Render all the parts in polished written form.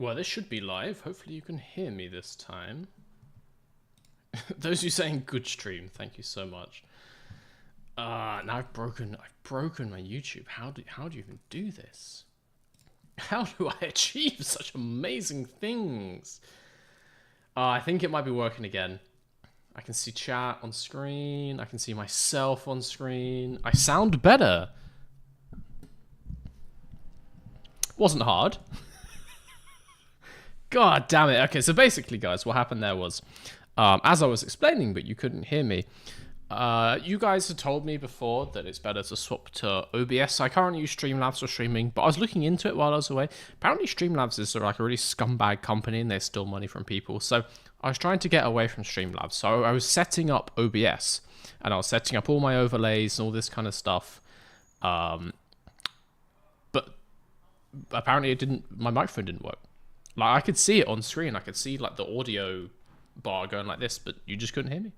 Well, this should be live. Hopefully you can hear me this time. Those who saying good stream, thank you so much. Now I've broken my YouTube. How do you even do this? How do I achieve such amazing things? I think it might be working again. I can see chat on screen. I can see myself on screen. I sound better. Wasn't hard. God damn it. Okay, so basically, guys, what happened there was, as I was explaining, but you couldn't hear me, you guys had told me before that it's better to swap to OBS. I currently use Streamlabs for streaming, but I was looking into it while I was away. Apparently, Streamlabs is like a really scumbag company, and they steal money from people. So I was trying to get away from Streamlabs. So I was setting up OBS, and I was setting up all my overlays and all this kind of stuff. But apparently, my microphone didn't work. Like, I could see it on screen. I could see, like, the audio bar going like this, but you just couldn't hear me.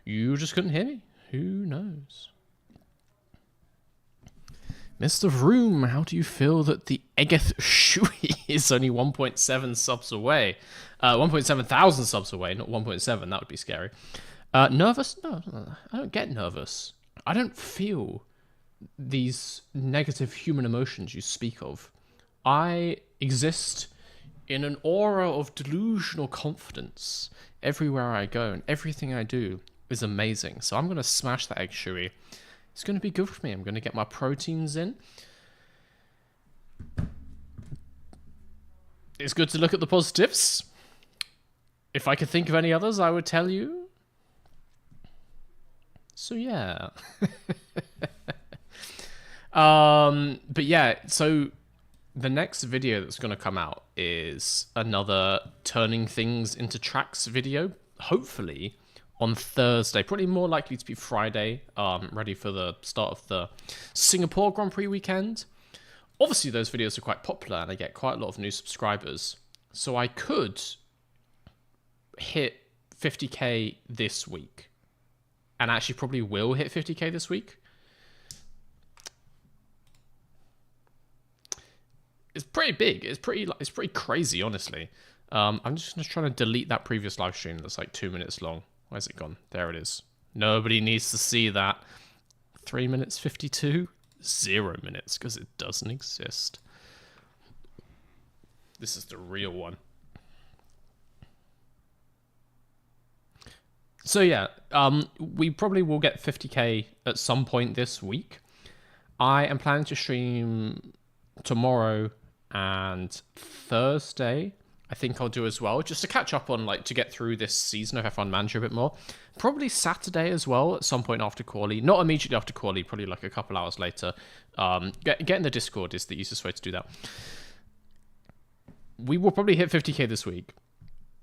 You just couldn't hear me. Who knows? Mr. Vroom, how do you feel that the Egeth Shoy is only 1.7 subs away? 1.7 thousand subs away, not 1.7. That would be scary. Nervous? No, I don't get nervous. I don't feel these negative human emotions you speak of. I exist in an aura of delusional confidence everywhere I go, and everything I do is amazing. So I'm going to smash that egg shoey. It's going to be good for me. I'm going to get my proteins in. It's good to look at the positives. If I could think of any others, I would tell you. So yeah. But yeah, so the next video that's going to come out is another turning things into tracks video, hopefully on Thursday, probably more likely to be Friday, ready for the start of the Singapore Grand Prix weekend. Obviously, those videos are quite popular and I get quite a lot of new subscribers, so I could hit 50k this week, and actually probably will hit 50k this week. It's pretty big. It's pretty crazy, honestly. I'm just trying to delete that previous live stream that's like 2 minutes long. Where's it gone? There it is. Nobody needs to see that. 3 minutes 52? 0 minutes, because it doesn't exist. This is the real one. So yeah, we probably will get 50k at some point this week. I am planning to stream tomorrow and Thursday. I think I'll do as well, just to catch up on, like, to get through this season of F1 Manager a bit more. Probably Saturday as well, at some point after quali. Not immediately after quali, probably like a couple hours later. Get in the Discord is the easiest way to do that. We will probably hit 50k this week.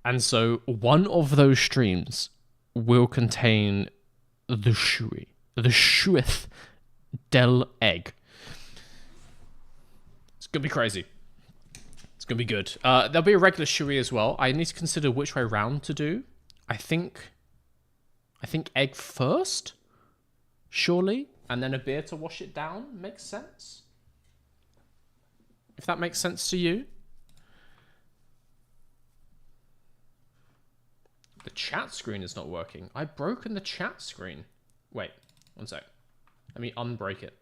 And so one of those streams will contain the Shoy. The Shoyth del Egg. It's going to be crazy. It's going to be good. There'll be a regular Shoy as well. I need to consider which way round to do. I think egg first, surely, and then a beer to wash it down. Makes sense? If that makes sense to you. The chat screen is not working. I've broken the chat screen. Wait, one sec. Let me unbreak it.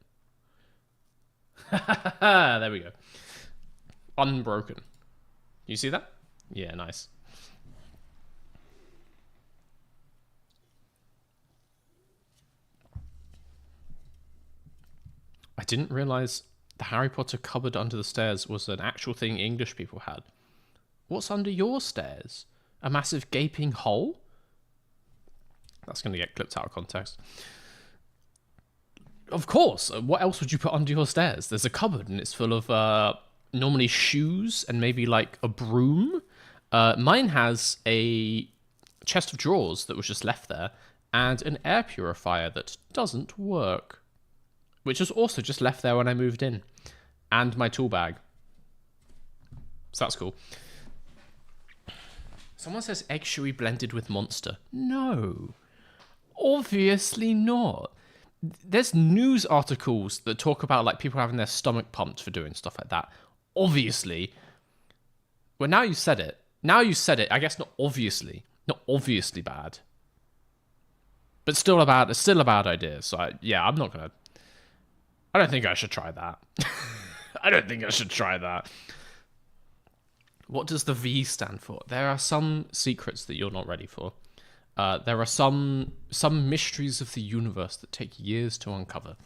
There we go. Unbroken. You see that? Yeah, nice. I didn't realize the Harry Potter cupboard under the stairs was an actual thing English people had. What's under your stairs? A massive gaping hole? That's going to get clipped out of context. Of course. What else would you put under your stairs? There's a cupboard and it's full of normally shoes and maybe like a broom. Mine has a chest of drawers that was just left there and an air purifier that doesn't work, which was also just left there when I moved in, and my tool bag. So that's cool. Someone says egg shoey blended with Monster. No, obviously not. There's news articles that talk about like people having their stomach pumped for doing stuff like that. Obviously, Well, now you said it. Now you said it. I guess not obviously bad, but still it's still a bad idea. So I'm not gonna. I don't think I should try that. I don't think I should try that. What does the V stand for? There are some secrets that you're not ready for. There are some mysteries of the universe that take years to uncover.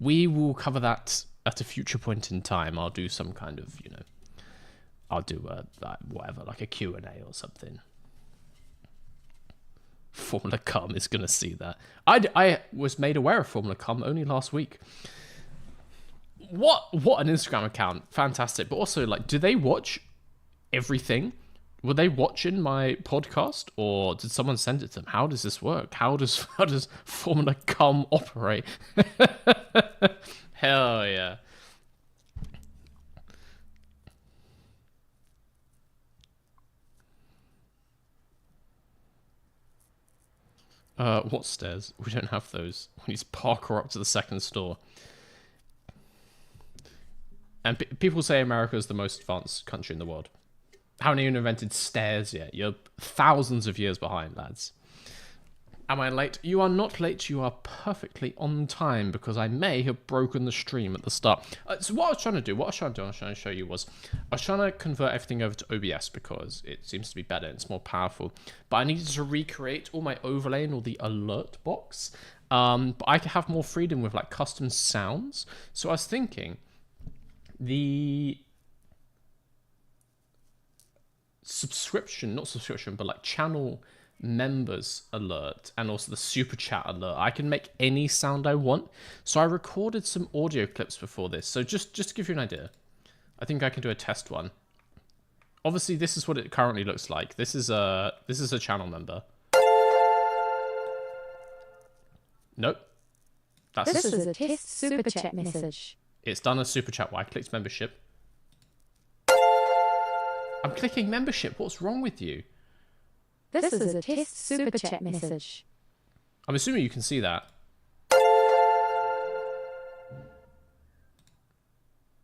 We will cover that at a future point in time. I'll do some kind of, I'll do whatever, like a Q&A or something. Formula Cum is going to see that. I was made aware of Formula Cum only last week. What an Instagram account. Fantastic. But also, like, do they watch everything? Were they watching my podcast, or did someone send it to them? How does this work? How does Formula Cum operate? Hell yeah. What stairs? We don't have those. We need to parkour up to the second store. And people say America is the most advanced country in the world. Haven't even invented stairs yet. You're thousands of years behind, lads. Am I late? You are not late. You are perfectly on time, because I may have broken the stream at the start. So what I was trying to do, I was trying to show you was, I was trying to convert everything over to OBS because it seems to be better. It's more powerful. But I needed to recreate all my overlay and all the alert box. But I could have more freedom with like custom sounds. So I was thinking the not subscription, but like channel members alert and also the super chat alert, I can make any sound I want. So I recorded some audio clips before this. So just to give you an idea, I think I can do a test one. Obviously, this is what it currently looks like. This is a channel member. Nope. This is a test super chat message. It's done a super chat. Why? I clicked membership. I'm clicking membership. What's wrong with you? This is a test super chat message. I'm assuming you can see that.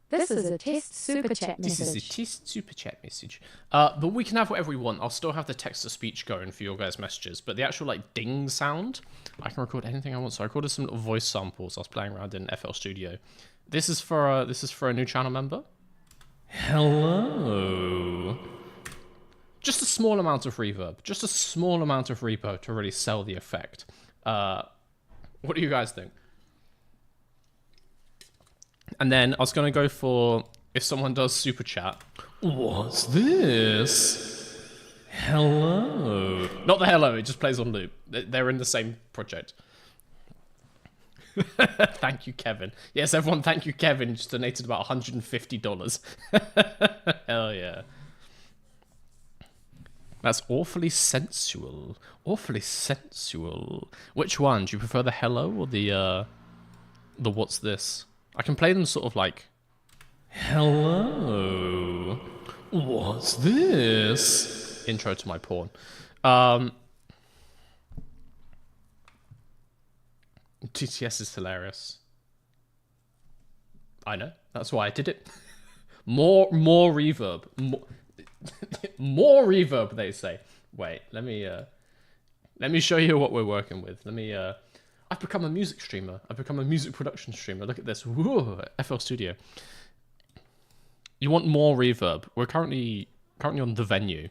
This is a test super chat message. This is a test super chat message. But we can have whatever we want. I'll still have the text-to-speech going for your guys' messages. But the actual like ding sound, I can record anything I want. So I recorded some little voice samples I was playing around in FL Studio. This is for a new channel member. Hello. Just a small amount of reverb. Just a small amount of reverb to really sell the effect. What do you guys think? And then I was going to go for, if someone does super chat, what's this? Hello. Not the hello, it just plays on loop. They're in the same project. Thank you, Kevin. Yes, everyone, thank you, Kevin. Just donated about $150. Hell yeah. That's awfully sensual. Awfully sensual. Which one? Do you prefer the hello or the what's this? I can play them sort of like, hello. What's this? Intro to my porn. TTS is hilarious. I know. That's why I did it. More reverb. More reverb, they say. Wait, let me show you what we're working with. I've become a music streamer. I've become a music production streamer. Look at this. Woo, FL Studio. You want more reverb? We're currently on the venue.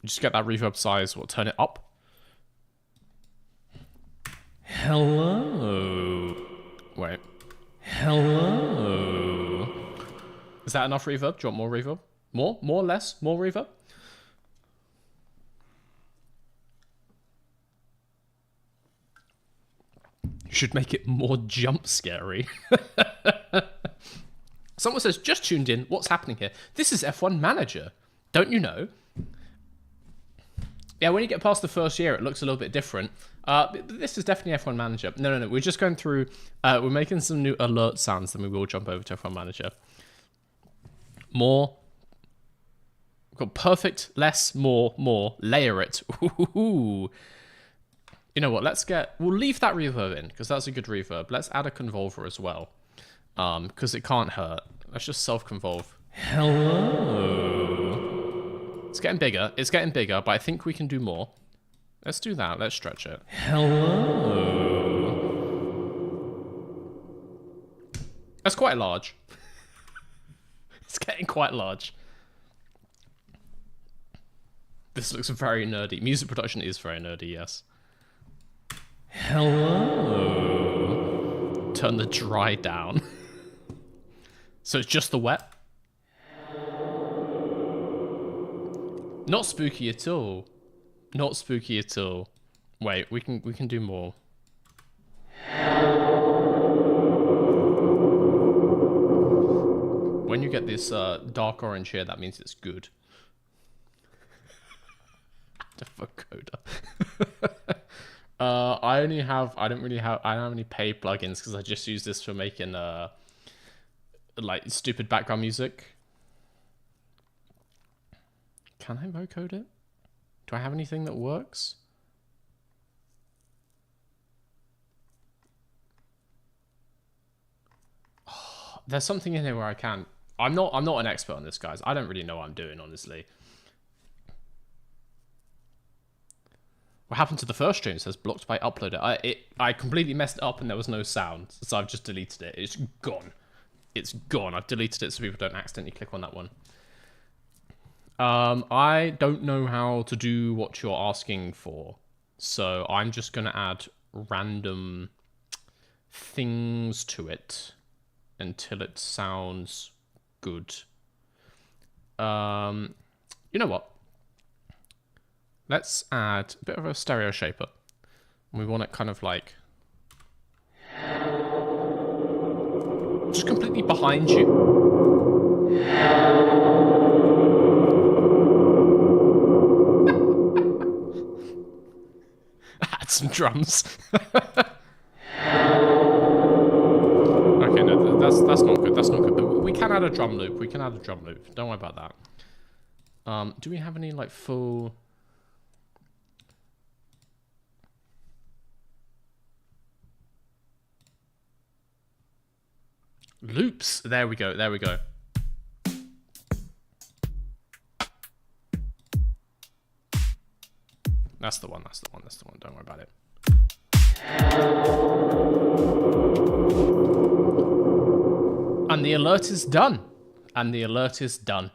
Just get that reverb size. We'll turn it up. Hello. Wait. Hello. Is that enough reverb? Do you want more reverb? More? More? Less? More reverb? You should make it more jump scary. Someone says, just tuned in. What's happening here? This is F1 Manager. Don't you know? Yeah, when you get past the first year, it looks a little bit different. But this is definitely F1 Manager. No. We're just going through... we're making some new alert sounds, then we will jump over to F1 Manager. More. We've got perfect, less, more. Layer it. Ooh. You know what? We'll leave that reverb in, because that's a good reverb. Let's add a convolver as well, because it can't hurt. Let's just self-convolve. Hello. It's getting bigger. It's getting bigger, but I think we can do more. Let's do that. Let's stretch it. Hello. That's quite large. It's getting quite large. This looks very nerdy. Music production is very nerdy, yes. Hello. Turn the dry down. So it's just the wet? Not spooky at all. Not spooky at all. Wait, we can do more. When you get this dark orange here, that means it's good. The vocoder. I don't have any paid plugins because I just use this for making like stupid background music. Can I vocode it? Do I have anything that works? Oh, there's something in here where I can. I'm not an expert on this, guys. I don't really know what I'm doing, honestly. What happened to the first stream? It says blocked by uploader. I completely messed it up and there was no sound, so I've just deleted it. It's gone. It's gone. I've deleted it so people don't accidentally click on that one. I don't know how to do what you're asking for, so I'm just gonna add random things to it until it sounds good. You know what? Let's add a bit of a stereo shaper. We want it kind of like just completely behind you. Add some drums. Okay, no, that's not good. That's not good. But we can add a drum loop. We can add a drum loop. Don't worry about that. Do we have any like full? Loops. There we go. There we go. That's the one. That's the one. That's the one. Don't worry about it. And the alert is done. And the alert is done.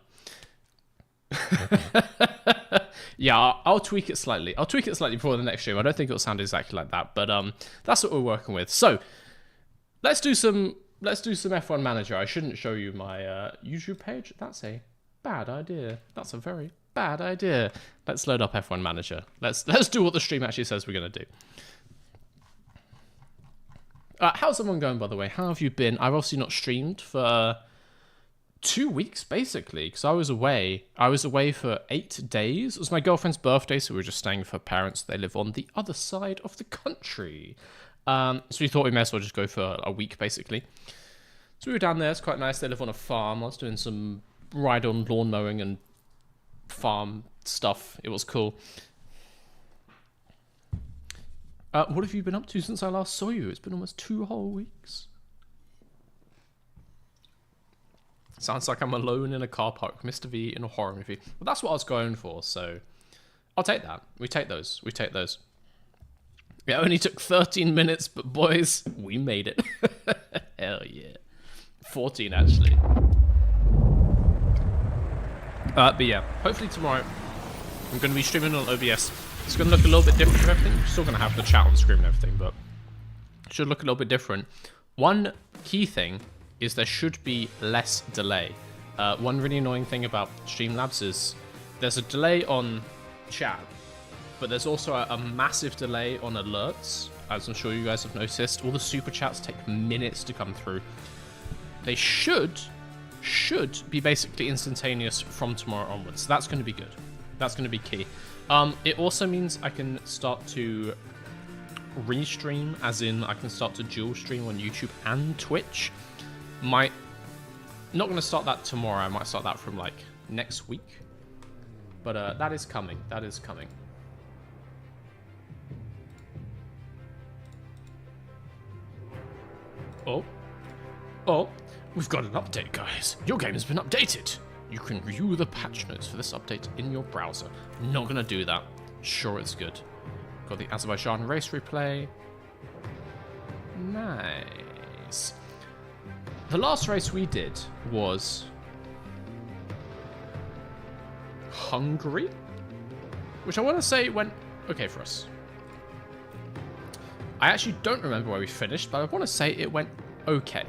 Yeah, I'll tweak it slightly. I'll tweak it slightly before the next stream. I don't think it'll sound exactly like that, but that's what we're working with. So let's do some F1 Manager. I shouldn't show you my YouTube page. That's a bad idea. That's a very bad idea. Let's load up F1 Manager. Let's do what the stream actually says we're gonna do. How's everyone going, by the way? How have you been? I've obviously not streamed for 2 weeks, basically, because I was away. I was away for 8 days. It was my girlfriend's birthday, so we were just staying with her parents. They live on the other side of the country. So we thought we may as well just go for a week, basically. So we were down there. It's quite nice. They live on a farm. I was doing some ride-on lawn mowing and farm stuff. It was cool. What have you been up to since I last saw you? It's been almost 2 whole weeks. Sounds like I'm alone in a car park, Mr. V in a horror movie. Well, that's what I was going for, so I'll take that. We take those. We take those. It only took 13 minutes, but boys, we made it. Hell yeah. 14, actually. But yeah, hopefully tomorrow I'm going to be streaming on OBS. It's going to look a little bit different from everything. We're still going to have the chat on screen and everything, but it should look a little bit different. One key thing is there should be less delay. One really annoying thing about Streamlabs is there's a delay on chat, but there's also a massive delay on alerts, as I'm sure you guys have noticed. All the super chats take minutes to come through. They should be basically instantaneous from tomorrow onwards. So that's going to be good. That's going to be key. It also means I can start to restream, as in I can start to dual stream on YouTube and Twitch. Not going to start that tomorrow. I might start that from like next week. But that is coming. That is coming. Oh. We've got an update, guys. Your game has been updated. You can view the patch notes for this update in your browser. Not gonna do that. Sure, it's good. Got the Azerbaijan race replay. Nice. The last race we did was Hungary, which I want to say went okay for us. I actually don't remember where we finished, but I want to say it went okay.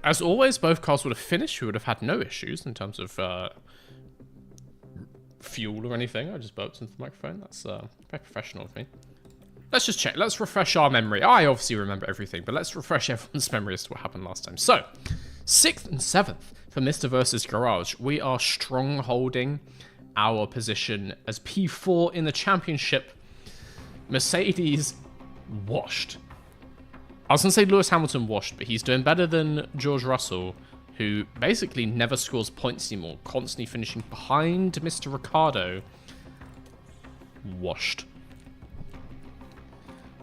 As always, both cars would have finished. We would have had no issues in terms of fuel or anything. I just burped into the microphone. That's very professional of me. Let's just check. Let's refresh our memory. I obviously remember everything, but let's refresh everyone's memory as to what happened last time. So, 6th and 7th for Mr. versus Garage. We are strong-holding our position as P4 in the championship. Mercedes washed. I was going to say Lewis Hamilton washed, but he's doing better than George Russell, who basically never scores points anymore, constantly finishing behind Mr. Ricciardo. Washed.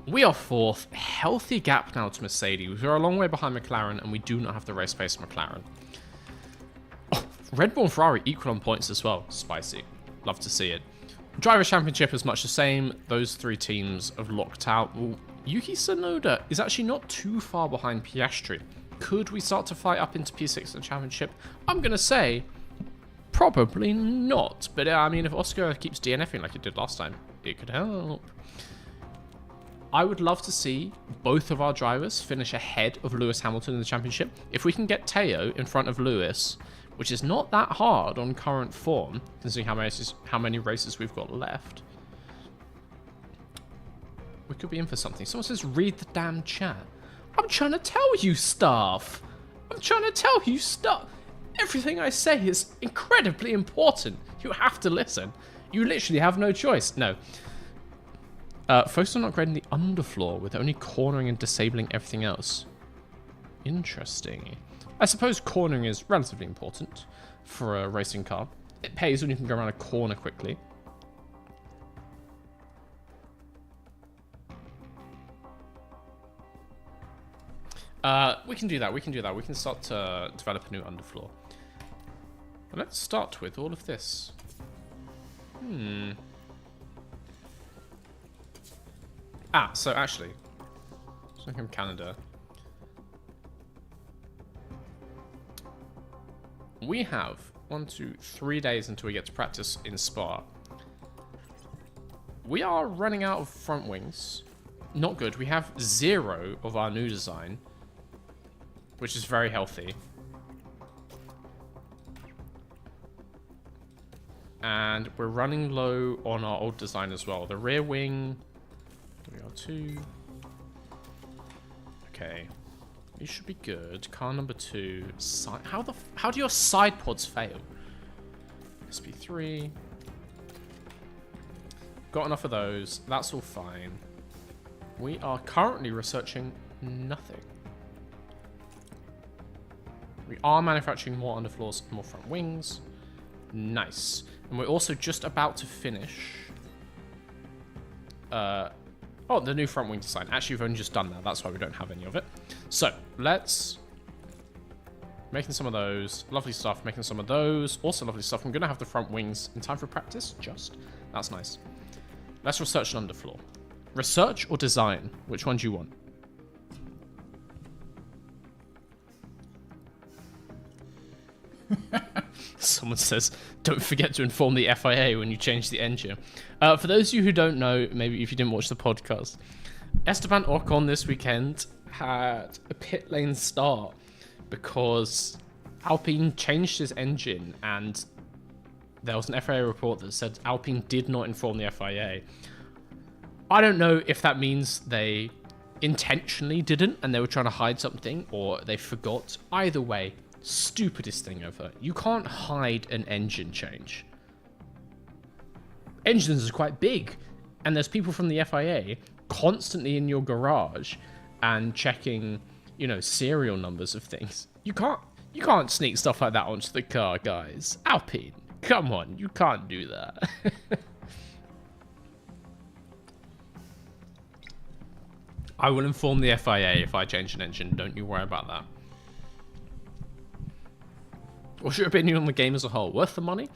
We are 4th. Healthy gap now to Mercedes. We are a long way behind McLaren, and we do not have the race pace of McLaren. Oh, Red Bull and Ferrari equal on points as well. Spicy. Love to see it. Drivers' Championship is much the same. Those 3 teams have locked out. Ooh, Yuki Tsunoda is actually not too far behind Piastri. Could we start to fight up into P6 in the Championship? I'm going to say probably not. But I mean, if Oscar keeps DNFing like it did last time, it could help. I would love to see both of our drivers finish ahead of Lewis Hamilton in the championship. If we can get Teo in front of Lewis, which is not that hard on current form, considering how many races we've got left, we could be in for something. Someone says, read the damn chat. I'm trying to tell you stuff. I'm trying to tell you stuff. Everything I say is incredibly important. You have to listen. You literally have no choice. No. Focus on upgrading the underfloor with only cornering and disabling everything else. Interesting. I suppose cornering is relatively important for a racing car. It pays when you can go around a corner quickly. We can do that. We can do that. We can start to develop a new underfloor. But let's start with all of this. So actually, something from Canada. We have 1, 2, 3 days until we get to practice in Spa. We are running out of front wings. Not good. We have 0 of our new design, which is very healthy. And we're running low on our old design as well. The rear wing... We are 2. Okay. You should be good. Car number 2. How do your side pods fail? SP3. Got enough of those. That's all fine. We are currently researching nothing. We are manufacturing more underfloors and more front wings. Nice. And we're also just about to finish... Oh, the new front wing design. Actually, we've only just done that. That's why we don't have any of it. So, let's... Making some of those. Lovely stuff. Making some of those. Also lovely stuff. I'm going to have the front wings in time for practice. Just. That's nice. Let's research an underfloor. Research or design? Which one do you want? Someone says, don't forget to inform the FIA when you change the engine. For those of you who don't know, maybe if you didn't watch the podcast, Esteban Ocon this weekend had a pit lane start because Alpine changed his engine, and there was an FIA report that said Alpine did not inform the FIA. I don't know if that means they intentionally didn't and they were trying to hide something, or they forgot. Either way, stupidest thing ever. You can't hide an engine change. Engines are quite big, and there's people from the FIA constantly in your garage and checking, you know, serial numbers of things. You can't sneak stuff like that onto the car, guys. Alpine, come on, you can't do that. I will inform the FIA if I change an engine. Don't you worry about that. What's your opinion on the game as a whole? Worth the money?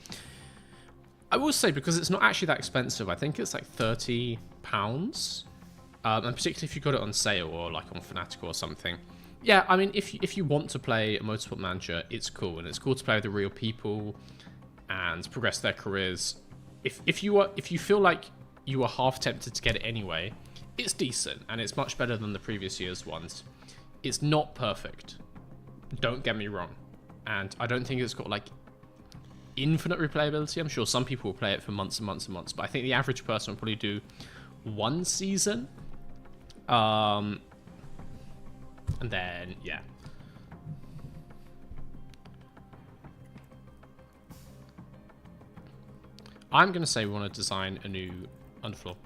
I will say, because it's not actually that expensive, I think it's like £30. And particularly if you got it on sale or like on Fanatical or something. Yeah, I mean, if you want to play a Motorsport Manager, it's cool. And it's cool to play with the real people and progress their careers. If you feel like you are half tempted to get it anyway, it's decent. And it's much better than the previous year's ones. It's not perfect. Don't get me wrong. And I don't think it's got like infinite replayability. I'm sure some people will play it for months and months and months. But I think the average person will probably do one season. And then, yeah. I'm going to say we want to design a new underfloor.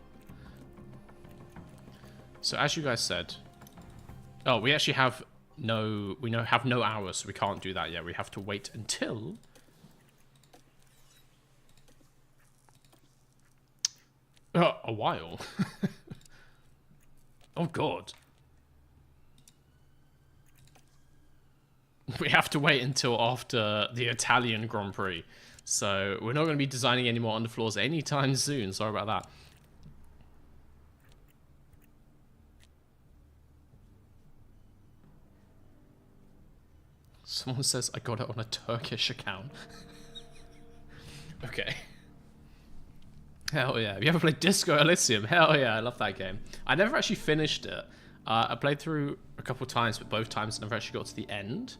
So as you guys said... Oh, we actually have no... We have no hours, so we can't do that yet. We have to wait until... a while. Oh, God. We have to wait until after the Italian Grand Prix. So we're not going to be designing any more underfloors anytime soon. Sorry about that. Someone says I got it on a Turkish account. Okay. Hell yeah. Have you ever played Disco Elysium? Hell yeah, I love that game. I never actually finished it. I played through a couple times, but both times I never actually got to the end.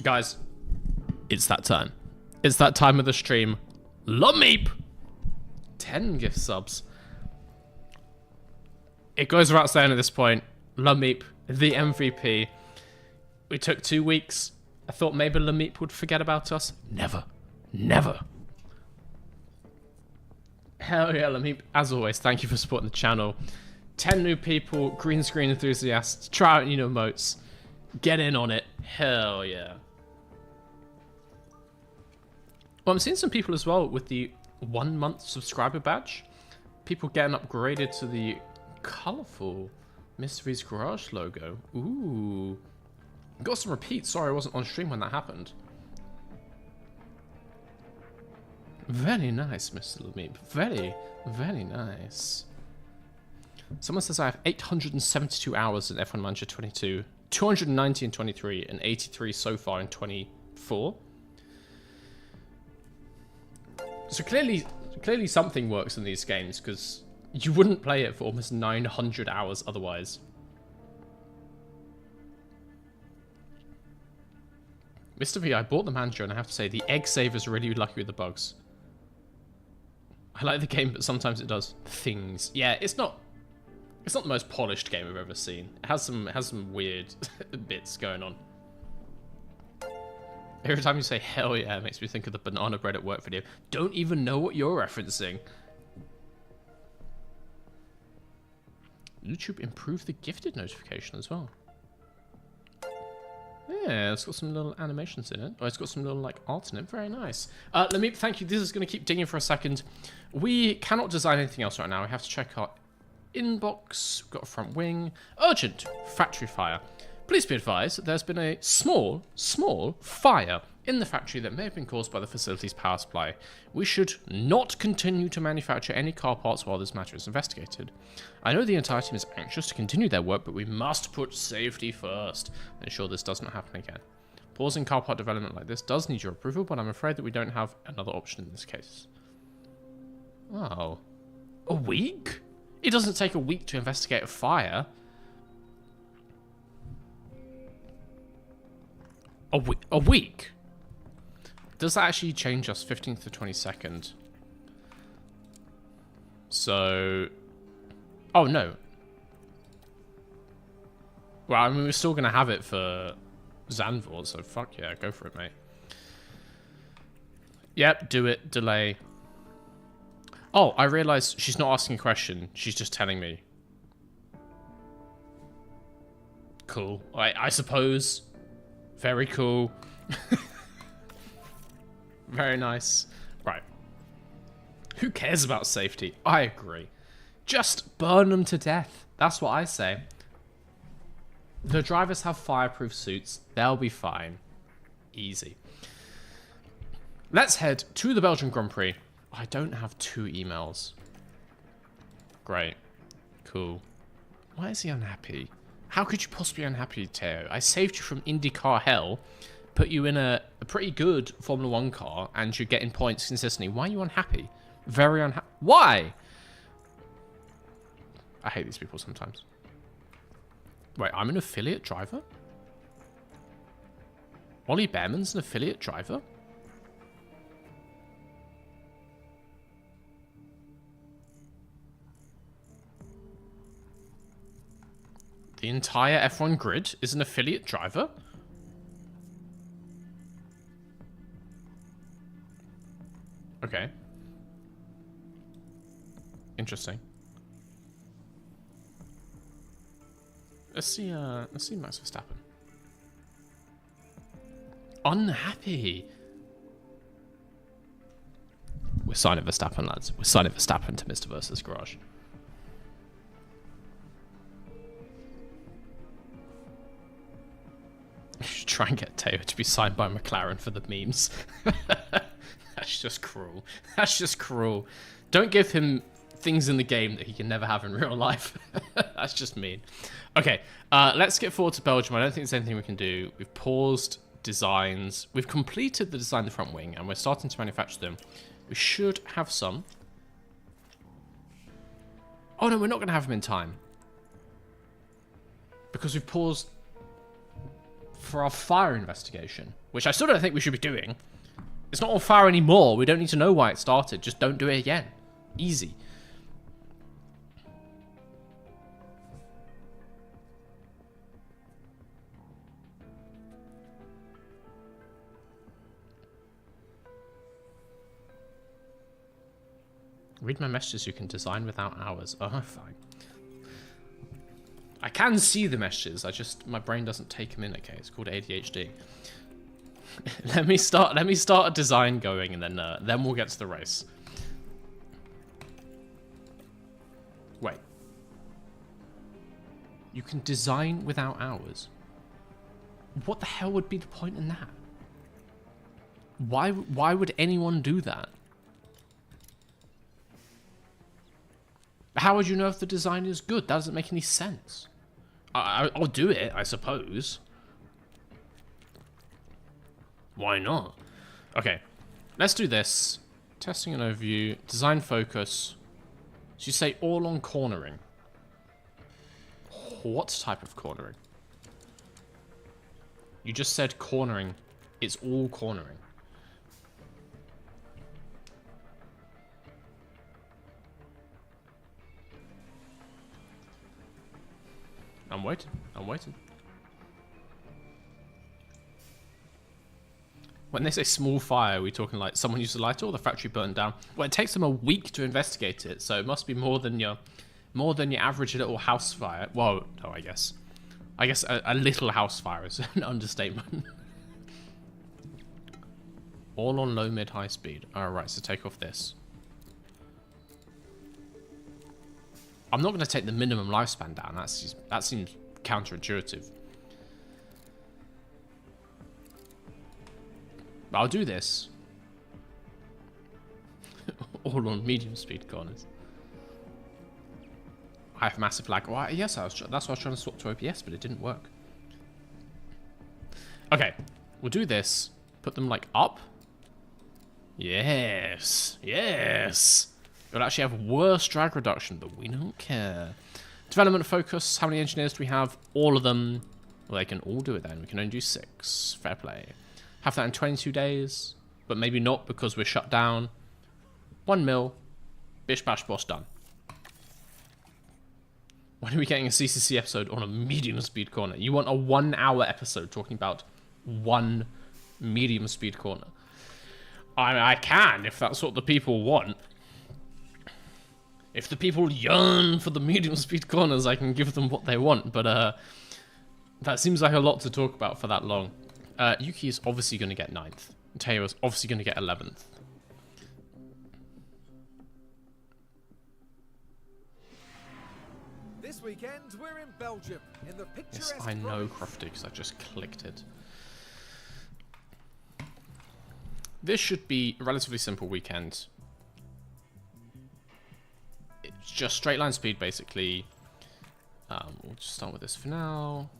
Guys, it's that time. It's that time of the stream. Lumeep! 10 gift subs. It goes without saying at this point, Lumeep, the MVP. We took 2 weeks. I thought maybe Lumeep would forget about us. Never. Never. Hell yeah, Lumeep. As always, thank you for supporting the channel. 10 new people, green screen enthusiasts, try out new emotes. Get in on it. Hell yeah. Well, I'm seeing some people as well with the 1 month subscriber badge. People getting upgraded to the colourful Mysteries Garage logo. Ooh. Got some repeats. Sorry I wasn't on stream when that happened. Very nice, Mr. Lumeep. Very, very nice. Someone says I have 872 hours in F1 Manager 22, 290 in 23, and 83 so far in 24. So clearly something works in these games, because you wouldn't play it for almost 900 hours otherwise. Mr. V, I bought the manager, and I have to say, the egg saver's really lucky with the bugs. I like the game, but sometimes it does things. Yeah, it's not the most polished game I've ever seen. It has some weird bits going on. Every time you say hell yeah, it makes me think of the banana bread at work video. Don't even know what you're referencing. YouTube improved the gifted notification as well. Yeah, it's got some little animations in it. Oh, it's got some little, like, art in it. Very nice. Let me, thank you. This is going to keep digging for a second. We cannot design anything else right now. We have to check our inbox. We've got a front wing. Urgent factory fire. Please be advised that there's been a small fire in the factory that may have been caused by the facility's power supply. We should not continue to manufacture any car parts while this matter is investigated. I know the entire team is anxious to continue their work, but we must put safety first and ensure this does not happen again. Pausing car part development like this does need your approval, but I'm afraid that we don't have another option in this case. Oh. A week? It doesn't take a week to investigate a fire. A week? Does that actually change us 15th to 22nd? So... Oh, no. Well, I mean, we're still going to have it for Zandvoort, so fuck yeah, go for it, mate. Yep, do it. Delay. Oh, I realised she's not asking a question. She's just telling me. Cool. I suppose. Very cool. Very nice. Right. Who cares about safety? I agree. Just burn them to death. That's what I say. The drivers have fireproof suits. They'll be fine. Easy. Let's head to the Belgian Grand Prix. I don't have 2 emails. Great. Cool. Why is he unhappy? How could you possibly be unhappy, Teo? I saved you from IndyCar hell, put you in a pretty good Formula 1 car, and you're getting points consistently. Why are you unhappy? Very unhappy. Why? I hate these people sometimes. Wait, I'm an affiliate driver? Ollie Behrman's an affiliate driver? The entire F1 grid is an affiliate driver? Okay. Interesting. Let's see Max Verstappen. Unhappy. We're signing Verstappen, lads. We're signing Verstappen to Mr. Versus Garage. You should try and get Teo to be signed by McLaren for the memes. That's just cruel. That's just cruel. Don't give him things in the game that he can never have in real life. That's just mean. Okay, let's get forward to Belgium. I don't think there's anything we can do. We've paused designs. We've completed the design of the front wing, and we're starting to manufacture them. We should have some. Oh, no, we're not going to have them in time. Because we've paused for our fire investigation, which I still don't think we should be doing. It's not on fire anymore. We don't need to know why it started. Just don't do it again. Easy. Read my messages. You can design without hours. Oh, fine. I can see the messages. My brain doesn't take them in. Okay, it's called ADHD. let me start a design going, and then we'll get to the race. Wait. You can design without hours. What the hell would be the point in that? Why would anyone do that? How would you know if the design is good? That doesn't make any sense. I'll do it, I suppose. Why not? Okay, let's do this. Testing an overview. Design focus. So you say all on cornering. What type of cornering? You just said cornering. It's all cornering. I'm waiting. I'm waiting. When they say small fire, are we talking like someone used a lighter or the factory burned down? Well, it takes them a week to investigate it, so it must be more than your average little house fire. Well, no, I guess a little house fire is an understatement. All on low, mid, high speed. All right, so take off this. I'm not going to take the minimum lifespan down. That seems counterintuitive. But I'll do this. All on medium speed corners. I have massive lag. Well, yes, that's why I was trying to swap to OBS, but it didn't work. Okay, we'll do this. Put them like up. Yes, yes. It would actually have worse drag reduction, but we don't care. Development focus. How many engineers do we have? All of them. Well, they can all do it then. We can only do 6. Fair play. Have that in 22 days, but maybe not because we're shut down. 1 mil. Bish bash boss done. When are we getting a CCC episode on a medium speed corner? You want a 1 hour episode talking about one medium speed corner? I can, if that's what the people want. If the people yearn for the medium speed corners, I can give them what they want. But that seems like a lot to talk about for that long. Yuki is obviously going to get 9th. Teo is obviously going to get 11th. This weekend, we're in Belgium, in the picturesque. Yes, I know, Crofty, because I just clicked it. This should be a relatively simple weekend. It's just straight line speed, basically. We'll just start with this for now.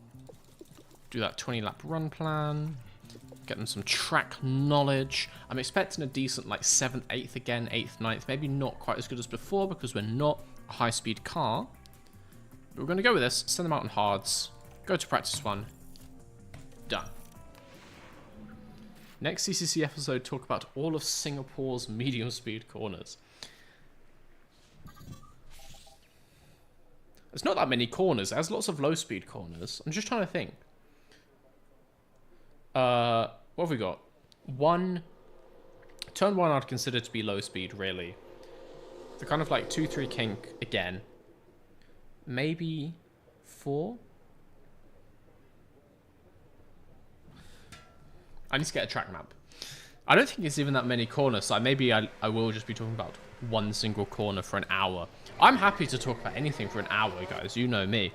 Do that 20-lap run plan. Get them some track knowledge. I'm expecting a decent, like, 7th, 8th again, 8th, 9th. Maybe not quite as good as before because we're not a high-speed car. But we're going to go with this. Send them out on hards. Go to practice one. Done. Next CCC episode, talk about all of Singapore's medium-speed corners. There's not that many corners. There's lots of low-speed corners. I'm just trying to think. What have we got? Turn 1 I'd consider to be low speed, really. The kind of like 2-3 kink again. Maybe 4? I need to get a track map. I don't think it's even that many corners, so maybe I will just be talking about one single corner for an hour. I'm happy to talk about anything for an hour, guys. You know me.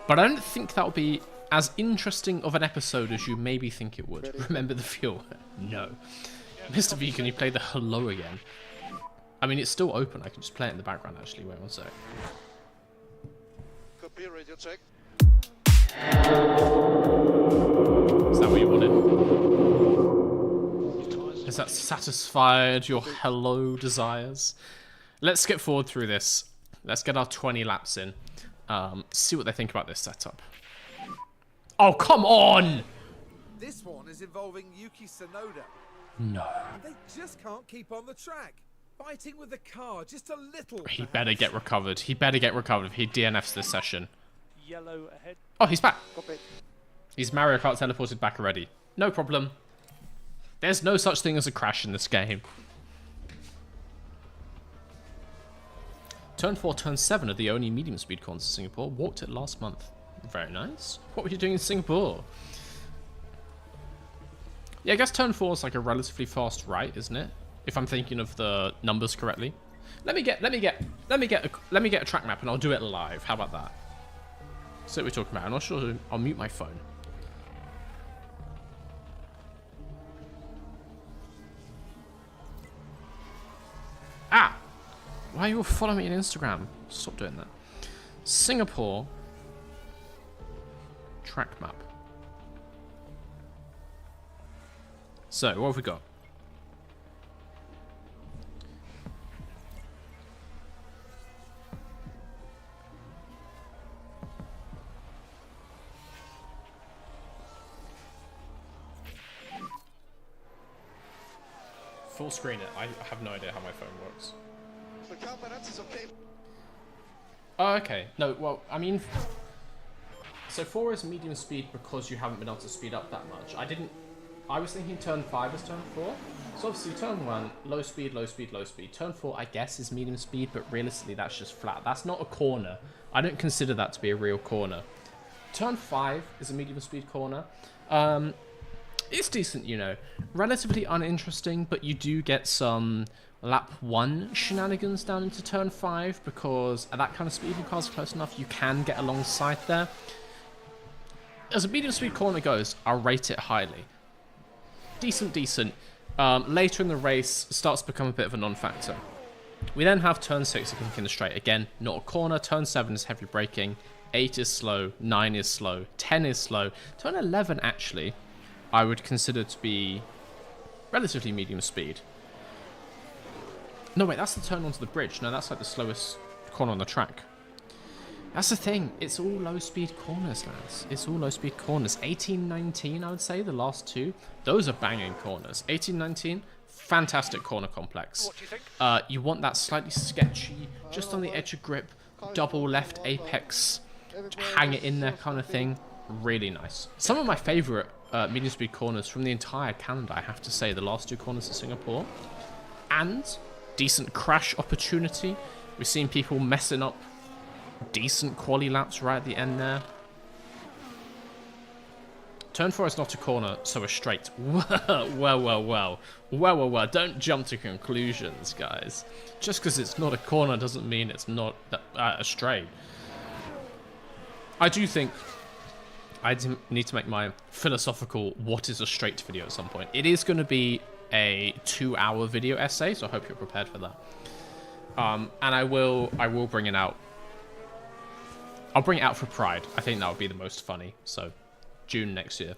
But I don't think that'll be as interesting of an episode as you maybe think it would. Remember the fuel? No. Mr. V, can you play the hello again? I mean, it's still open. I can just play it in the background, actually. Wait one sec. Copy, radio check. Is that what you wanted? Has that satisfied your hello desires? Let's skip forward through this. Let's get our 20 laps in. See what they think about this setup. Oh, come on! This one is involving Yuki Tsunoda. No. They just can't keep on the track. Fighting with the car just a little. He better get recovered. He better get recovered if he DNFs this session. Yellow ahead. Oh, he's back. Copy. He's Mario Kart teleported back already. No problem. There's no such thing as a crash in this game. Turn 4, Turn 7 are the only medium speed corners in Singapore. Walked it last month. Very nice. What were you doing in Singapore? Yeah, I guess Turn 4 is like a relatively fast right, isn't it? If I'm thinking of the numbers correctly. Let me get a track map and I'll do it live. How about that? So what we're talking about. I'm not sure. I'll mute my phone. Ah! Why are you all following me on Instagram? Stop doing that. Singapore track map. So, what have we got? Full screen it. I have no idea how my phone works. The camera is okay. Oh, okay. No, well, I mean... So 4 is medium speed because you haven't been able to speed up that much. I was thinking turn 5 is turn 4. So obviously turn 1, low speed, low speed, low speed. Turn 4, I guess, is medium speed, but realistically that's just flat. That's not a corner. I don't consider that to be a real corner. Turn 5 is a medium speed corner. It's decent, you know. Relatively uninteresting, but you do get some lap 1 shenanigans down into turn 5 because at that kind of speed, when cars are close enough, you can get alongside there. As a medium speed corner goes, I'll rate it highly. Decent. Later in the race, starts to become a bit of a non-factor. We then have turn 6, a kink in the straight. Again, not a corner. Turn 7 is heavy braking. 8 is slow. 9 is slow. 10 is slow. Turn 11, actually, I would consider to be relatively medium speed. No, wait, that's the turn onto the bridge. No, that's like the slowest corner on the track. That's the thing. It's all low-speed corners, lads. It's all low-speed corners. 18, 19, I would say, the last two. Those are banging corners. 18, 19, fantastic corner complex. What do you think? You want that slightly sketchy, just on the edge of grip, double left apex, hang it in there kind of thing. Really nice. Some of my favourite medium speed corners from the entire calendar, I have to say, the last two corners of Singapore. And decent crash opportunity. We've seen people messing up decent quali laps right at the end there. Turn 4 is not a corner, so a straight. Well. Don't jump to conclusions, guys. Just because it's not a corner doesn't mean it's not a straight. I do think I need to make my philosophical what is a straight video at some point. It is going to be a 2-hour video essay, so I hope you're prepared for that. And I will bring it out. I'll bring it out for Pride. I think that would be the most funny. So June next year.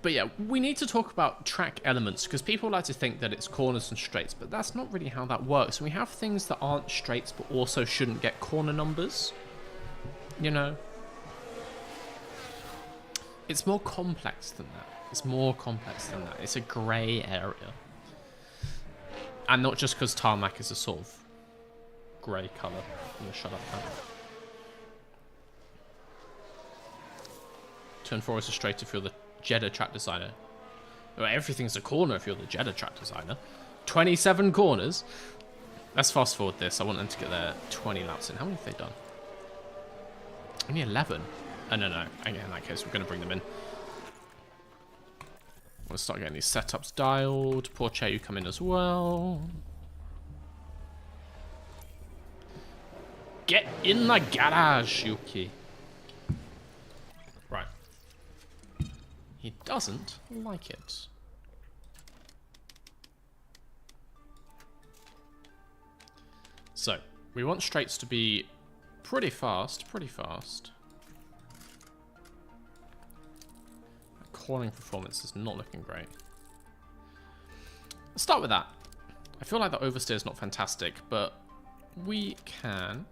But yeah, we need to talk about track elements because people like to think that it's corners and straights, but that's not really how that works. We have things that aren't straights but also shouldn't get corner numbers. You know? It's more complex than that. It's more complex than that. It's a grey area. And not just because tarmac is a sort of grey colour. I'm gonna shut up now. Turn 4 is a straight if you're the Jeddah track designer. Well, everything's a corner if you're the Jeddah track designer. 27 corners. Let's fast forward this. I want them to get their 20 laps in. How many have they done? Only 11. Oh, no. Again, in that case, we're going to bring them in. We'll start getting these setups dialed. Porsche, you come in as well. Get in the garage, Yuki. Right. He doesn't like it. So, we want straights to be pretty fast, Cornering performance is not looking great. Let's start with that. I feel like the oversteer is not fantastic, but we can...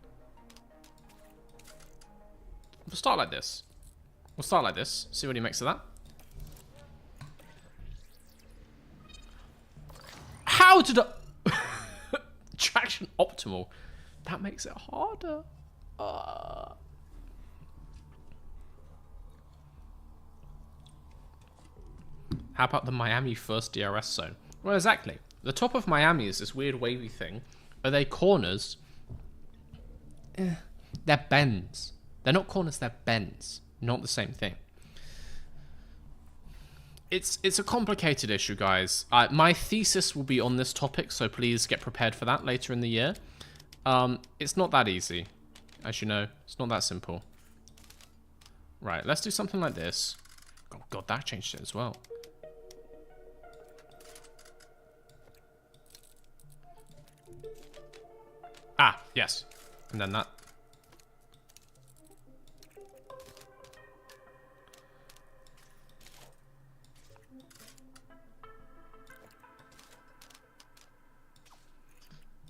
We'll start like this. See what he makes of that. How did I... Traction optimal. That makes it harder. How about the Miami first DRS zone? Well, exactly. The top of Miami is this weird wavy thing. Are they corners? They're bends. They're not corners, they're bends. Not the same thing. It's a complicated issue, guys. My thesis will be on this topic, so please get prepared for that later in the year. It's not that easy. As you know, it's not that simple. Right, let's do something like this. Oh god, that changed it as well. Ah, yes. And then that.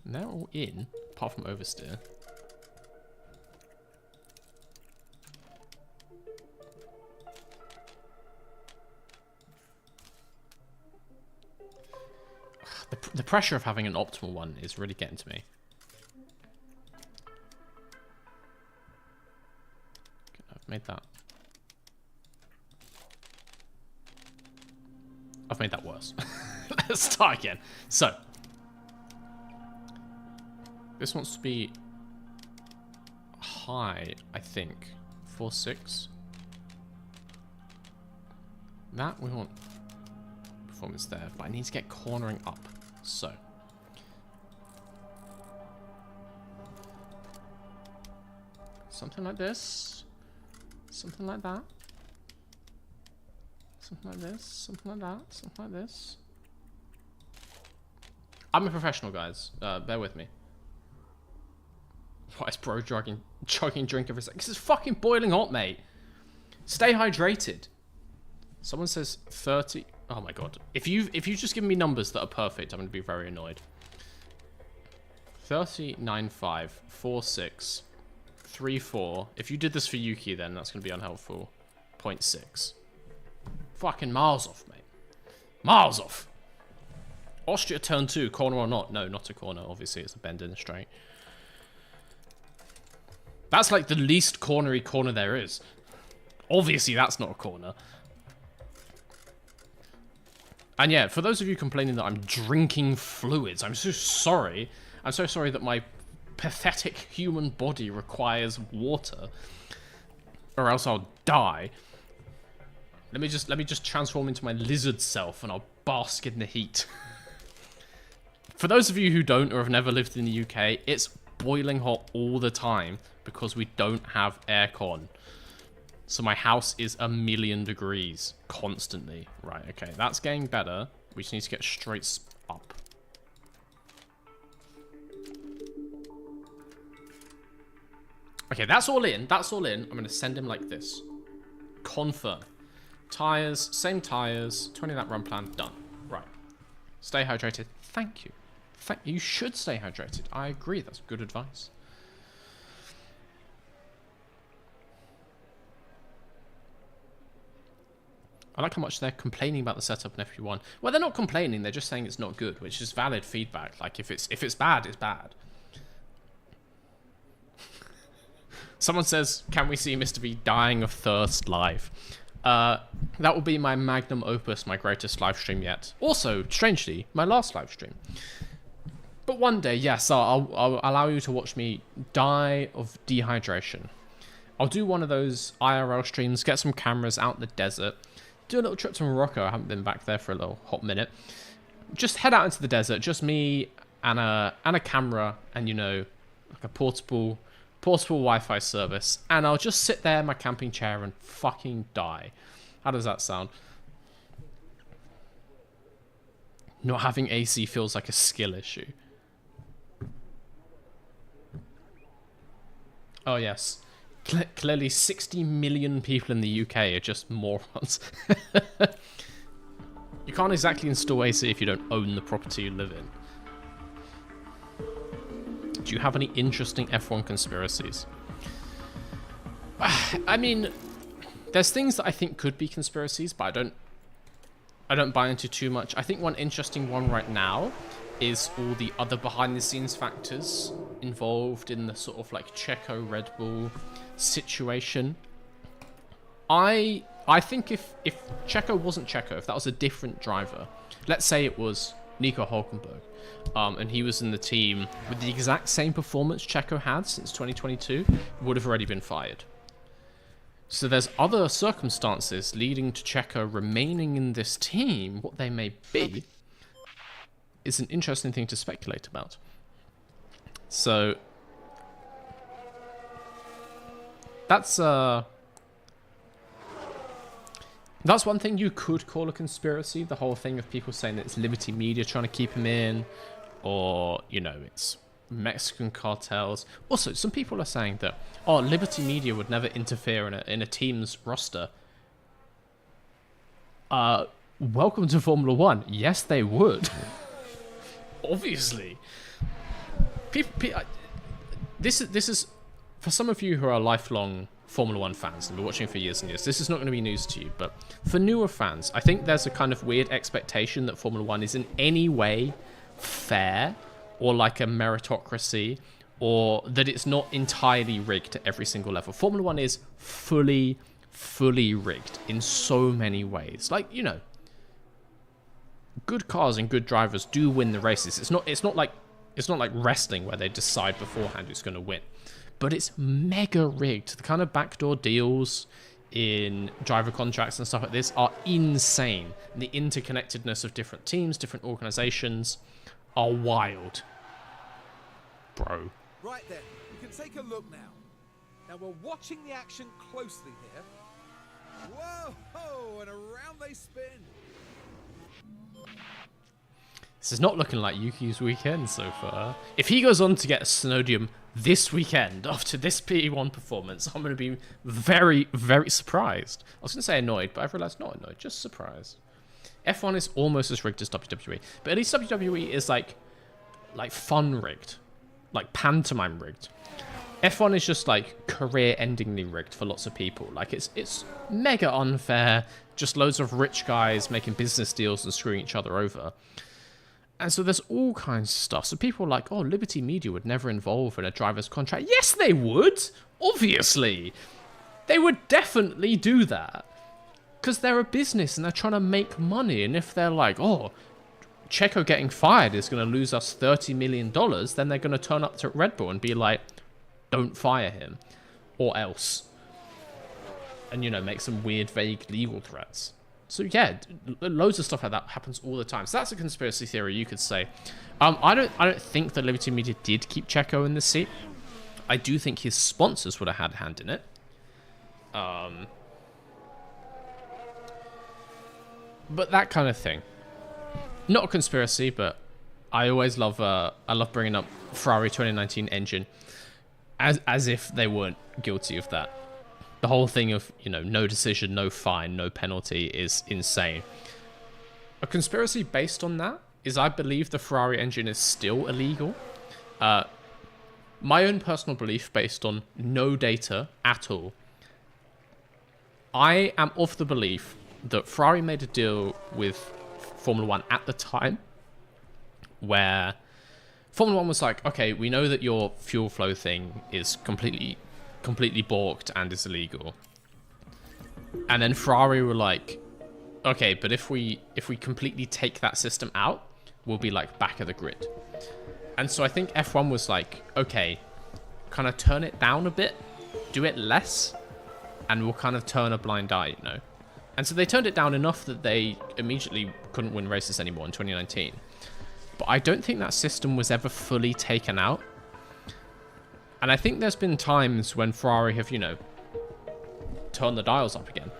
And they're all in, apart from oversteer. The pressure of having an optimal one is really getting to me. Okay, I've made that. I've made that worse. Let's start again. So, this wants to be high, I think. 4.6. That we want performance there, but I need to get cornering up. So, something like this, something like that, something like this, something like that, something like this. I'm a professional, guys. Bear with me. Why is bro chugging drink every second? Because it's fucking boiling hot, mate. Stay hydrated. Someone says 30. Oh my god. If you just give me numbers that are perfect, I'm going to be very annoyed. 39.5, 4.6, 3.4. If you did this for Yuki, then that's going to be unhelpful. 0.6. Fucking miles off, mate. Miles off. Austria turn 2, corner or not? No, not a corner. Obviously, it's a bend in a straight. That's like the least cornery corner there is. Obviously, that's not a corner. And yeah, for those of you complaining that I'm drinking fluids, I'm so sorry. I'm so sorry that my pathetic human body requires water, or else I'll die. Let me just transform into my lizard self, and I'll bask in the heat. For those of you who don't or have never lived in the UK, it's boiling hot all the time because we don't have aircon. So my house is 1,000,000 degrees constantly. Right, okay, that's getting better. We just need to get straight up. Okay, that's all in. That's all in. I'm going to send him like this. Confirm. Tires, same tires. 20 lap run plan, done. Right. Stay hydrated. Thank you. You should stay hydrated. I agree. That's good advice. I like how much they're complaining about the setup in FP1. Well, they're not complaining. They're just saying it's not good, which is valid feedback. Like, if it's bad, it's bad. Someone says, can we see Mr. B dying of thirst live? That will be my magnum opus, my greatest live stream yet. Also, strangely, my last live stream. But one day, yes, I'll allow you to watch me die of dehydration. I'll do one of those IRL streams, get some cameras out in the desert, do a little trip to Morocco. I haven't been back there for a little hot minute. Just head out into the desert, just me and a camera and, you know, like a portable Wi-Fi service, and I'll just sit there in my camping chair and fucking die. How does that sound? Not having AC feels like a skill issue. Oh yes. Clearly 60 million people in the UK are just morons. You can't exactly install AC if you don't own the property you live in. Do you have any interesting F1 conspiracies? I mean, there's things that I think could be conspiracies, but I don't buy into too much. I think one interesting one right now is all the other behind-the-scenes factors involved in the sort of like Checo Red Bull situation. I think if Checo wasn't Checo, if that was a different driver, let's say it was Nico Hulkenberg, and he was in the team with the exact same performance Checo had since 2022, would have already been fired. So there's other circumstances leading to Checo remaining in this team. What they may be is an interesting thing to speculate about. So that's one thing you could call a conspiracy. The whole thing of people saying that it's Liberty Media trying to keep him in, or, you know, it's Mexican cartels. Also, some people are saying that, oh, Liberty Media would never interfere in a team's roster. Welcome to Formula One. Yes, they would. Obviously. This is for some of you who are lifelong Formula One fans and been watching for years and years, this is not going to be news to you, but for newer fans, I think there's a kind of weird expectation that Formula One is in any way fair, or like a meritocracy, or that it's not entirely rigged at every single level. Formula One is fully rigged in so many ways. Like, you know, good cars and good drivers do win the races. It's not like wrestling where they decide beforehand who's going to win. But it's mega rigged. The kind of backdoor deals in driver contracts and stuff like this are insane. And the interconnectedness of different teams, different organizations are wild. Bro. Right then, you can take a look now. Now we're watching the action closely here. Whoa, and around they spin. This is not looking like Yuki's weekend so far. If he goes on to get a Snowdium this weekend after this P1 performance, I'm going to be very, very surprised. I was going to say annoyed, but I've realized not annoyed, just surprised. F1 is almost as rigged as WWE, but at least WWE is like fun rigged, like pantomime rigged. F1 is just like career-endingly rigged for lots of people. Like it's mega unfair, just loads of rich guys making business deals and screwing each other over. And so there's all kinds of stuff. So people are like, oh, Liberty Media would never involve in a driver's contract. Yes, they would. Obviously. They would definitely do that. Because they're a business and they're trying to make money. And if they're like, oh, Checo getting fired is going to lose us $30 million, then they're going to turn up to Red Bull and be like, don't fire him. Or else. And, you know, make some weird, vague legal threats. So yeah, loads of stuff like that happens all the time. So that's a conspiracy theory, you could say. I don't think that Liberty Media did keep Checo in the seat. I do think his sponsors would have had a hand in it. But that kind of thing. Not a conspiracy, but I always love bringing up Ferrari 2019 engine as if they weren't guilty of that. The whole thing of, no decision, no fine, no penalty is insane. A conspiracy based on that is I believe the Ferrari engine is still illegal. My own personal belief based on no data at all. I am of the belief that Ferrari made a deal with Formula 1 at the time where Formula 1 was like, okay, we know that your fuel flow thing is completely balked and is illegal. And then Ferrari were like, okay, but if we completely take that system out, we'll be like back of the grid. And so I think F1 was like, okay, kind of turn it down a bit, do it less, and we'll kind of turn a blind eye, And so they turned it down enough that they immediately couldn't win races anymore in 2019. But I don't think that system was ever fully taken out. And I think there's been times when Ferrari have, turned the dials up again.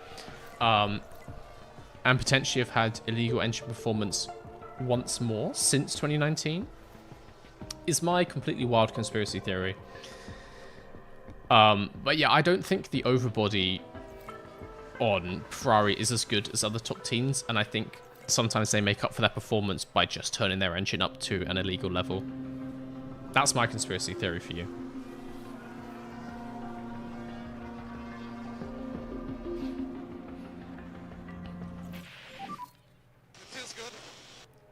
And potentially have had illegal engine performance once more since 2019. Is my completely wild conspiracy theory. But yeah, I don't think the overbody on Ferrari is as good as other top teams, and I think sometimes they make up for their performance by just turning their engine up to an illegal level. That's my conspiracy theory for you. Feels good.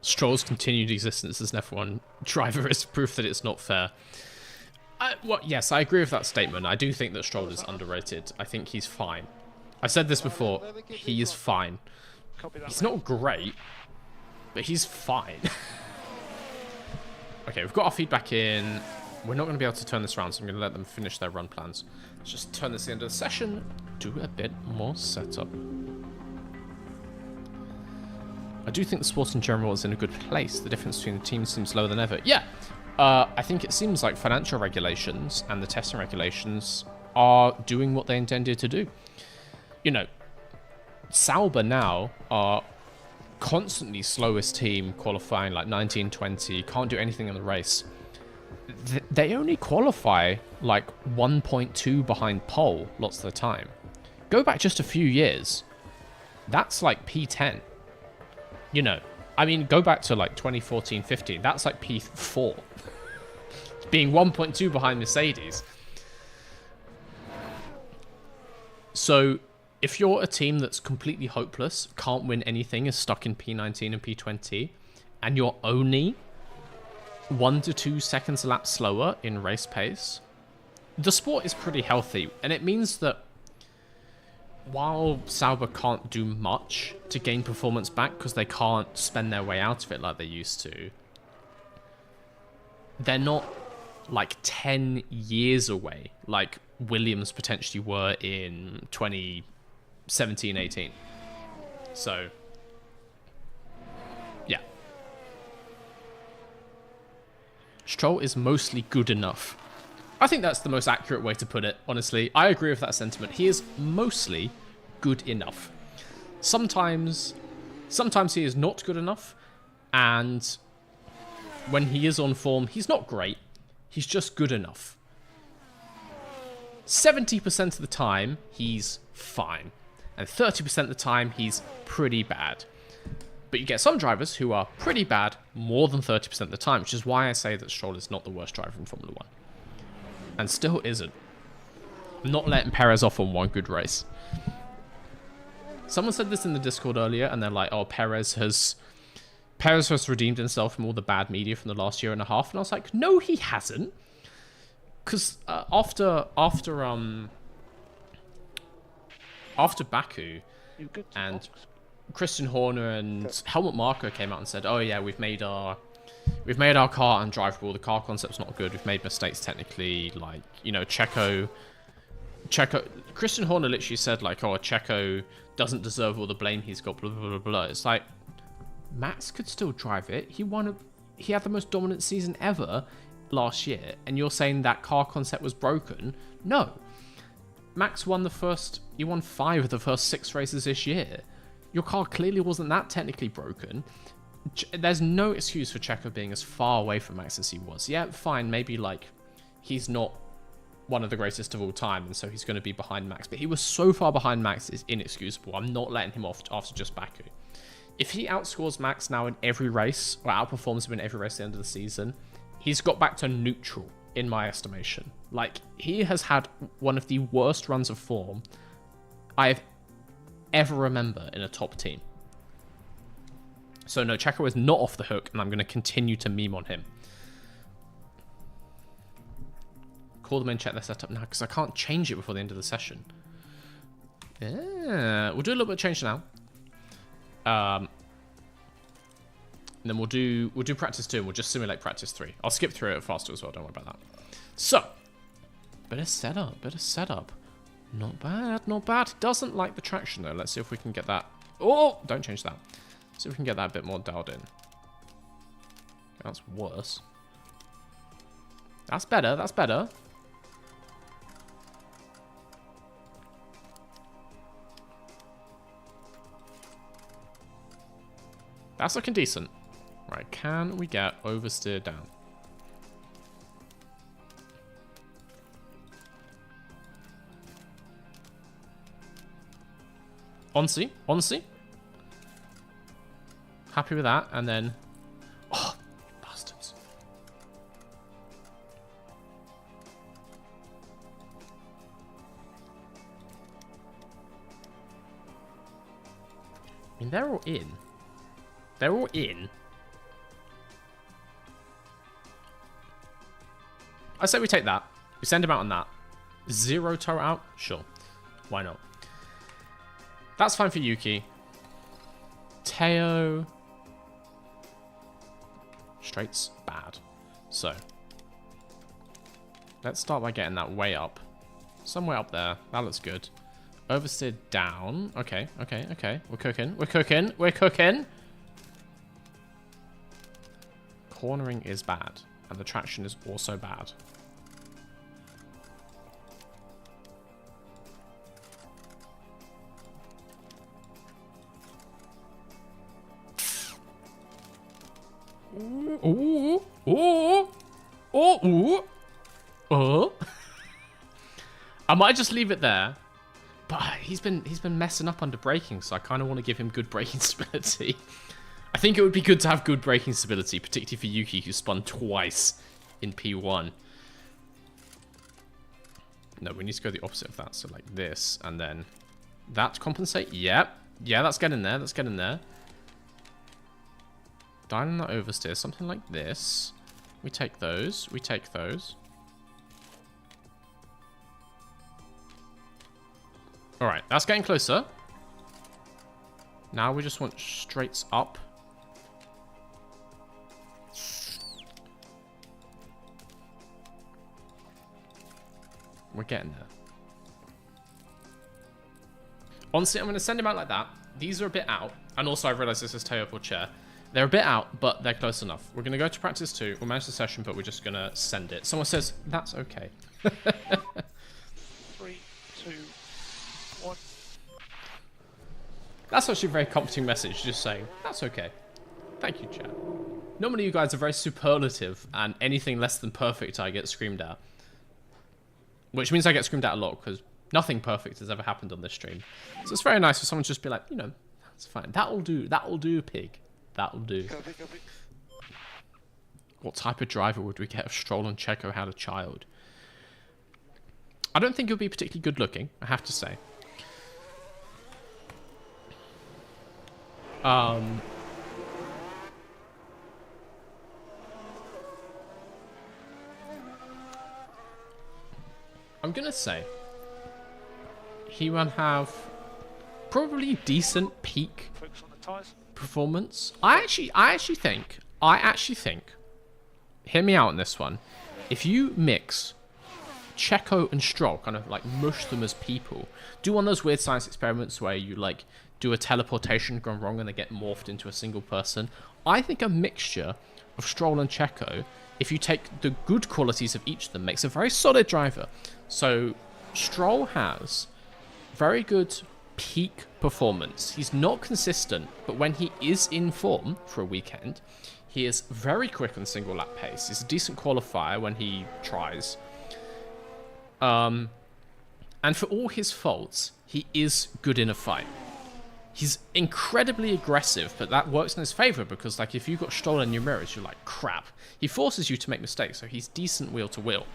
Stroll's continued existence as an F1 driver is proof that it's not fair. Yes, I agree with that statement. I do think that Stroll is underrated. I think he's fine. I've said this before. He is fine. Copy that, He's mate. not great, but he's fine. Okay, we've got our feedback in. We're not going to be able to turn this around, so I'm going to let them finish their run plans. Let's just turn this into the session, do a bit more setup. I do think the sport in general is in a good place. The difference between the teams seems lower than ever. Yeah, I think it seems like financial regulations and the testing regulations are doing what they intended to do. Sauber now are constantly slowest team qualifying like 19, 20, can't do anything in the race. They only qualify like 1.2 behind pole lots of the time. Go back just a few years. That's like P10. Go back to like 2014, 15. That's like P4. Being 1.2 behind Mercedes. So if you're a team that's completely hopeless, can't win anything, is stuck in P19 and P20, and you're only 1 to 2 seconds a lap slower in race pace, the sport is pretty healthy. And it means that while Sauber can't do much to gain performance back because they can't spend their way out of it like they used to, they're not like 10 years away like Williams potentially were in 2017-18. So, yeah. Stroll is mostly good enough. I think that's the most accurate way to put it, honestly. I agree with that sentiment. He is mostly good enough. Sometimes he is not good enough, and when he is on form, he's not great. He's just good enough. 70% of the time, he's fine. And 30% of the time, he's pretty bad. But you get some drivers who are pretty bad more than 30% of the time, which is why I say that Stroll is not the worst driver in Formula 1. And still isn't. I'm not letting Perez off on one good race. Someone said this in the Discord earlier, and they're like, oh, Perez has redeemed himself from all the bad media from the last year and a half. And I was like, no, he hasn't. Because after Baku, and Christian Horner and Helmut Marko came out and said, oh yeah, we've made our car undrivable. The car concept's not good. We've made mistakes technically. Like, Checo. Christian Horner literally said like, oh, Checo doesn't deserve all the blame he's got. Blah blah blah blah. It's like Max could still drive it. He had the most dominant season ever last year, and you're saying that car concept was broken? No. Max won 5 of the first 6 races this year. Your car clearly wasn't that technically broken. There's no excuse for Checo being as far away from Max as he was. Yeah, fine, maybe like he's not one of the greatest of all time, and so he's going to be behind Max. But he was so far behind Max, it's inexcusable. I'm not letting him off after just Baku. If he outscores Max now in every race, or outperforms him in every race at the end of the season, he's got back to neutral, in my estimation. Like, he has had one of the worst runs of form I have ever remember in a top team. So no, Checo is not off the hook, and I'm going to continue to meme on him. Call them in, check their setup now, because I can't change it before the end of the session. Yeah, we'll do a little bit of change now. And then we'll do practice 2, and we'll just simulate practice 3. I'll skip through it faster as well, don't worry about that. So, bit of setup. Not bad, not bad. He doesn't like the traction though. Let's see if we can get that. Oh, don't change that. See if we can get that a bit more dialed in. That's worse. That's better, that's better. That's looking decent. Right, can we get oversteer down? Honestly. Happy with that, and then... Oh, bastards. I mean, they're all in. They're all in. I say we take that. We send him out on that. 0 turret out? Sure. Why not? That's fine for Yuki. Teo. Straight's bad. So. Let's start by getting that way up. Somewhere up there. That looks good. Oversteer down. Okay. We're cooking. Cornering is bad. And the traction is also bad. I might just leave it there, but he's been messing up under braking, so I kind of want to give him good braking stability. I think it would be good to have good braking stability, particularly for Yuki, who spun twice in P1. No, we need to go the opposite of that, so like this, and then that to compensate. Yep. Yeah, that's getting there. Dialing that oversteer, something like this. We take those. Alright, that's getting closer. Now we just want straights up. We're getting there. Honestly, I'm going to send him out like that. These are a bit out. And also, I realized this is Teo for chair. They're a bit out, but they're close enough. We're going to go to practice 2. We'll manage the session, but we're just going to send it. Someone says, that's okay. 3, 2, 1. That's actually a very comforting message, just saying, that's okay. Thank you, chat. Normally you guys are very superlative, and anything less than perfect I get screamed at. Which means I get screamed at a lot, because nothing perfect has ever happened on this stream. So it's very nice for someone to just be like, you know, that's fine. That'll do, pig. That'll do. Copy. What type of driver would we get if Stroll and Checo had a child? I don't think it would be particularly good looking, I have to say. I'm gonna say he will have probably decent peak Focus on the tyres. performance. I actually think, hear me out on this one. If you mix Checo and Stroll, kind of like mush them as people, do one of those weird science experiments where you like do a teleportation gone wrong and they get morphed into a single person. I think a mixture of Stroll and Checo, if you take the good qualities of each of them, makes a very solid driver. So Stroll has very good peak performance. He's not consistent, but when he is in form for a weekend, he is very quick on single lap pace. He's a decent qualifier when he tries. And for all his faults, he is good in a fight. He's incredibly aggressive, but that works in his favor because, like, if you've got Stroll in your mirrors, you're like, crap. He forces you to make mistakes, so he's decent wheel to wheel.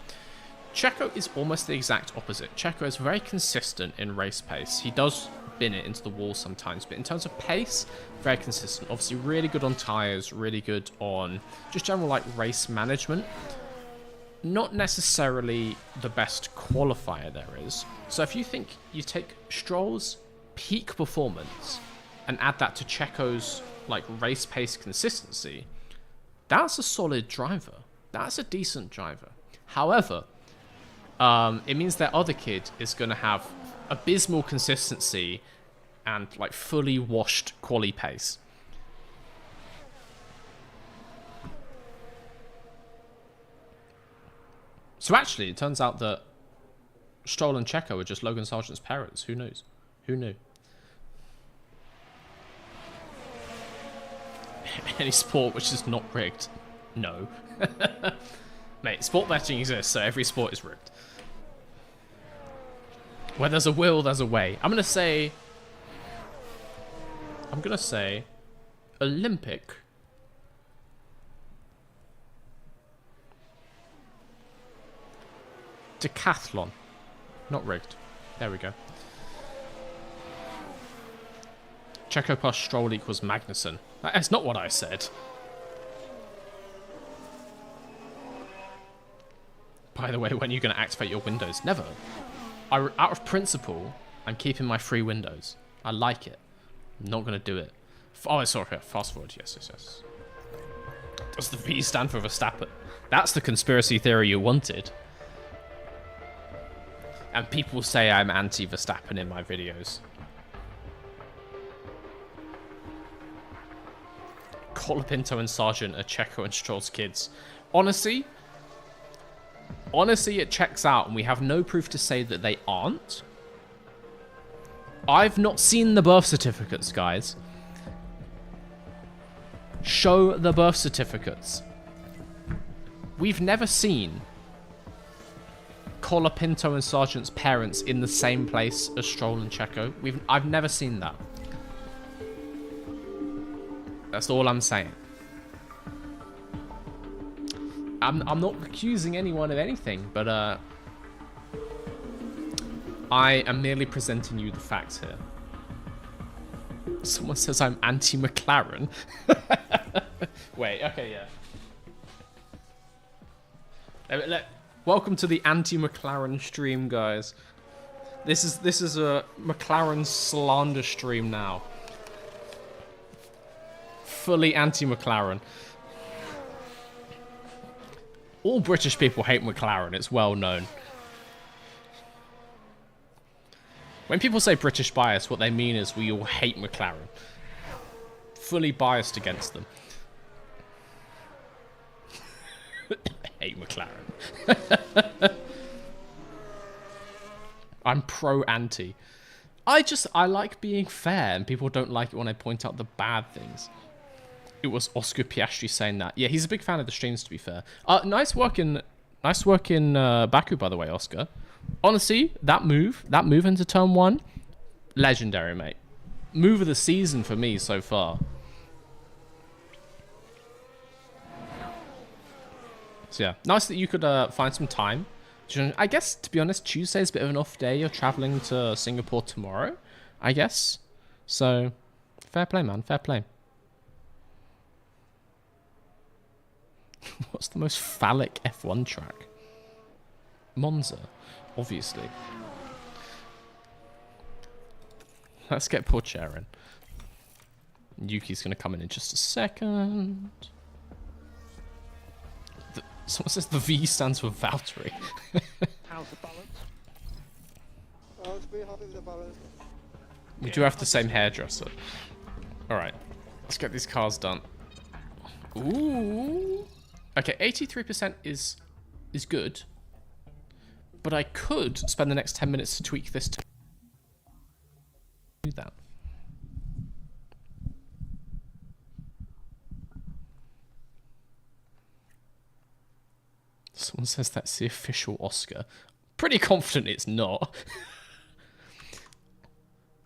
Checo is almost the exact opposite. Checo is very consistent in race pace. He does bin it into the wall sometimes, but in terms of pace, very consistent. Obviously, really good on tires, really good on just general, like, race management. Not necessarily the best qualifier there is. So if you think you take Stroll's peak performance and add that to Checo's, like, race pace consistency, that's a solid driver. That's a decent driver. However, it means that other kid is going to have abysmal consistency and, like, fully washed quali pace. So actually, it turns out that Stroll and Checo are just Logan Sargent's parents. Who knows? Who knew? Any sport which is not rigged? No. Mate, sport betting exists, so every sport is rigged. Where there's a will, there's a way. I'm gonna say Olympic. Decathlon. Not rigged. There we go. Checo plus Stroll equals Magnussen. That's not what I said. By the way, when are you going to activate your windows? Never. Out of principle, I'm keeping my free windows. I like it. I'm not going to do it. Oh, sorry. Fast forward. Yes. Does the V stand for Verstappen? That's the conspiracy theory you wanted. And people say I'm anti-Verstappen in my videos. Colapinto and Sargent are Checo and Stroll's kids. Honestly, it checks out, and we have no proof to say that they aren't. I've not seen the birth certificates, guys. Show the birth certificates. We've never seen Colapinto and Sargent's parents in the same place as Stroll and Checo. I've never seen that. That's all I'm saying. I'm not accusing anyone of anything, but I am merely presenting you the facts here. Someone says I'm anti-McLaren. Wait, okay, yeah. Welcome to the anti-McLaren stream, guys. This is a McLaren slander stream now. Fully anti-McLaren. All British people hate McLaren, it's well known. When people say British bias, what they mean is we all hate McLaren. Fully biased against them. Hate McLaren. I'm pro-anti. I like being fair, and people don't like it when I point out the bad things. It was Oscar Piastri saying that. Yeah, he's a big fan of the streams, to be fair. Nice work in Baku, by the way, Oscar. Honestly, that move into turn 1, legendary, mate. Move of the season for me so far. So yeah, nice that you could find some time. I guess, to be honest, Tuesday's a bit of an off day. You're traveling to Singapore tomorrow, I guess. So, fair play, man. Fair play. What's the most phallic F1 track? Monza, obviously. Let's get poor Chair in. Yuki's going to come in just a second. Someone says the V stands for Valtteri. How's the balance? I was pretty happy with the balance. We do have the same hairdresser. Alright, let's get these cars done. Ooh. Okay, 83% is good. But I could spend the next 10 minutes to tweak this. do that. Someone says that's the official Oscar. Pretty confident it's not.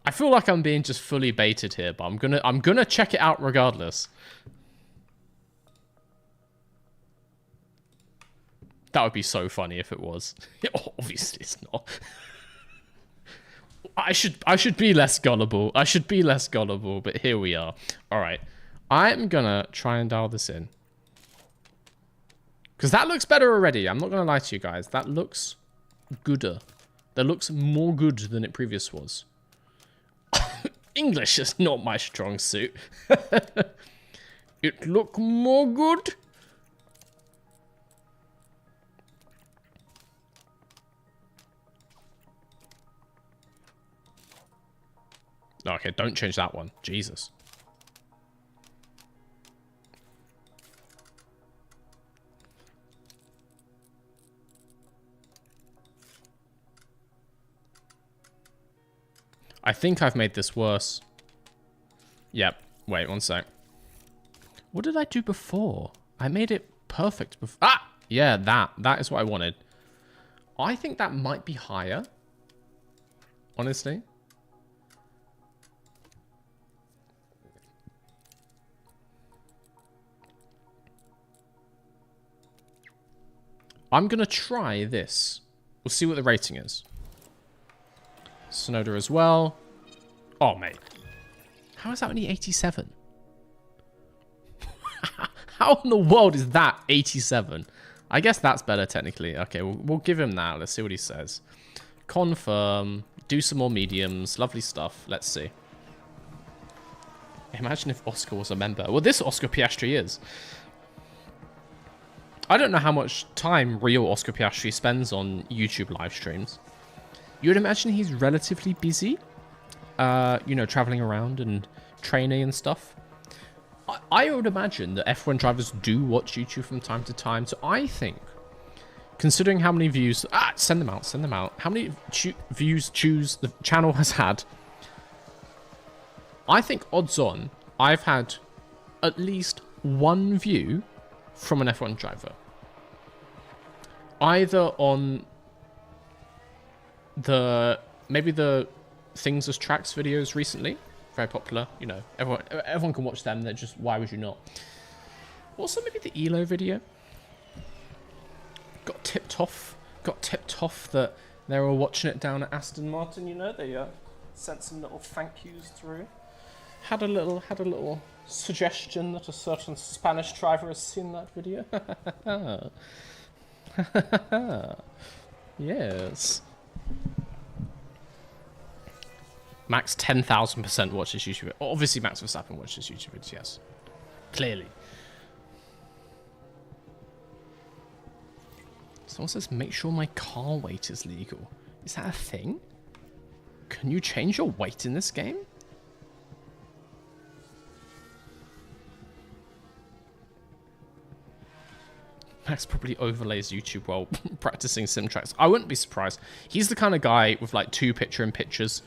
I feel like I'm being just fully baited here, but I'm gonna check it out regardless. That would be so funny if it was. Obviously it's not. I should be less gullible. I should be less gullible, but here we are. Alright. I'm gonna try and dial this in. Because that looks better already. I'm not gonna lie to you guys. That looks gooder. That looks more good than it previous was. English is not my strong suit. It look more good. Okay, don't change that one. Jesus. I think I've made this worse. Yep. Wait, one sec. What did I do before? I made it perfect before. Ah! Yeah, that. That is what I wanted. I think that might be higher. Honestly. I'm going to try this. We'll see what the rating is. Sonoda as well. Oh, mate. How is that only 87? How in the world is that 87? I guess that's better, technically. Okay, we'll give him that. Let's see what he says. Confirm. Do some more mediums. Lovely stuff. Let's see. Imagine if Oscar was a member. Well, this Oscar Piastri is. I don't know how much time real Oscar Piastri spends on YouTube live streams. You would imagine he's relatively busy, you know, traveling around and training and stuff. I would imagine that F1 drivers do watch YouTube from time to time. So I think, considering how many views... Ah, send them out, send them out. How many views the channel has had? I think odds on I've had at least one view from an F1 driver. Either on maybe the Things as Tracks videos recently, very popular, you know, everyone can watch them. They're just, why would you not? Also maybe the ELO video. Got tipped off that they were watching it down at Aston Martin, you know. They sent some little thank yous through. Had a little suggestion that a certain Spanish driver has seen that video. Yes. Max 10,000% watches YouTube. Obviously, Max Verstappen watches YouTube videos, yes. Clearly. Someone says, make sure my car weight is legal. Is that a thing? Can you change your weight in this game? Max probably overlays YouTube while practicing sim tracks. I wouldn't be surprised. He's the kind of guy with like 2 picture-in-pictures.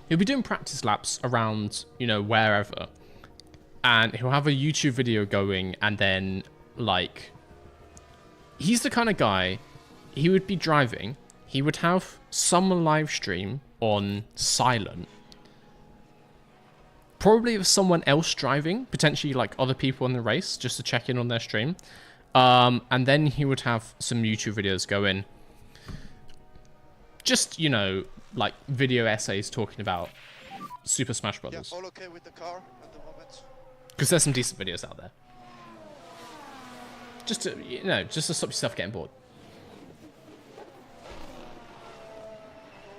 He'll be doing practice laps around, you know, wherever. And he'll have a YouTube video going and then, like... He's the kind of guy, he would be driving. He would have some live stream on silent. Probably with someone else driving, potentially like other people in the race, just to check in on their stream. And then he would have some YouTube videos going. Just, you know, like video essays talking about Super Smash Brothers. Yeah, all okay with the car at the moment. Because there's some decent videos out there. Just to, you know, just to stop yourself getting bored.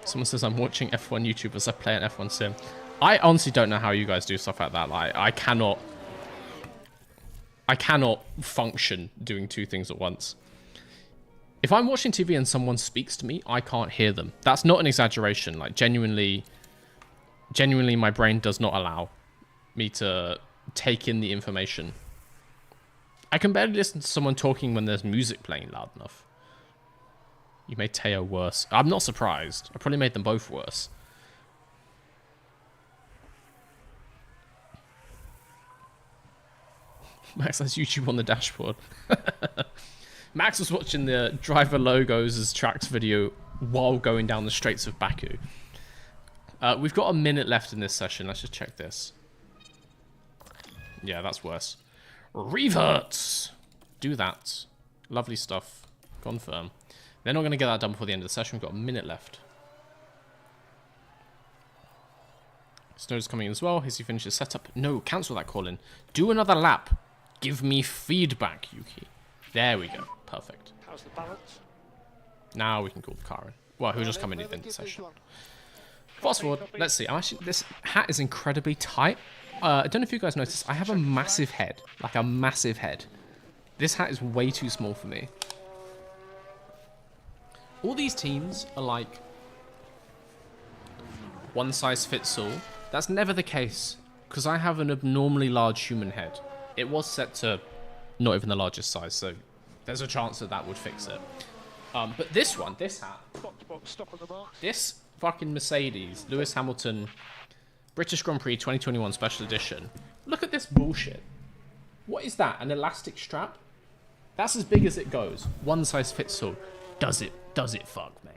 Someone says I'm watching F1 YouTubers. I play an F1 sim. I honestly don't know how you guys do stuff like that. Like, I cannot function doing 2 things at once. If I'm watching TV and someone speaks to me, I can't hear them. That's not an exaggeration. Like, genuinely, my brain does not allow me to take in the information. I can barely listen to someone talking when there's music playing loud enough. You made Teo worse. I'm not surprised. I probably made them both worse. Max has YouTube on the dashboard. Max was watching the driver logos as tracked video while going down the streets of Baku. We've got a minute left in this session. Let's just check this. Yeah, that's worse. Reverts! Do that. Lovely stuff. Confirm. They're not going to get that done before the end of the session. We've got a minute left. Snow's coming in as well. Has he finished his setup? No, cancel that call in. Do another lap. Give me feedback, Yuki. There we go. Perfect. How's the balance? Now we can call the car in. Well, who just come in at the end of the session. Fast forward. Let's see. This hat is incredibly tight. I don't know if you guys noticed. I have a massive head. Like a massive head. This hat is way too small for me. All these teams are like one size fits all. That's never the case, because I have an abnormally large human head. It was set to not even the largest size, so there's a chance that that would fix it. But this one, this hat, Stop on the mark. this fucking Mercedes, Lewis Hamilton, British Grand Prix 2021 Special Edition. Look at this bullshit. What is that? An elastic strap? That's as big as it goes. One size fits all. Does it fuck, mate?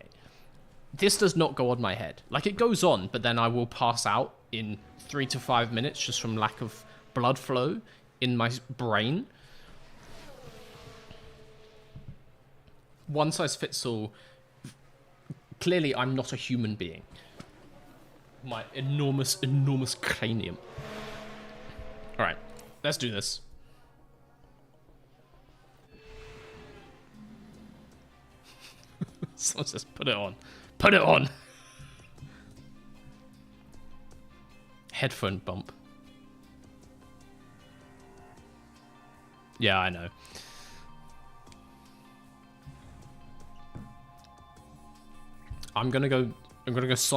This does not go on my head. Like, it goes on, but then I will pass out in 3 to 5 minutes just from lack of blood flow in my brain. One size fits all. Clearly, I'm not a human being. My enormous cranium. Alright, let's do this. Someone says, put it on. Put it on! Headphone bump. Yeah, I know. I'm gonna go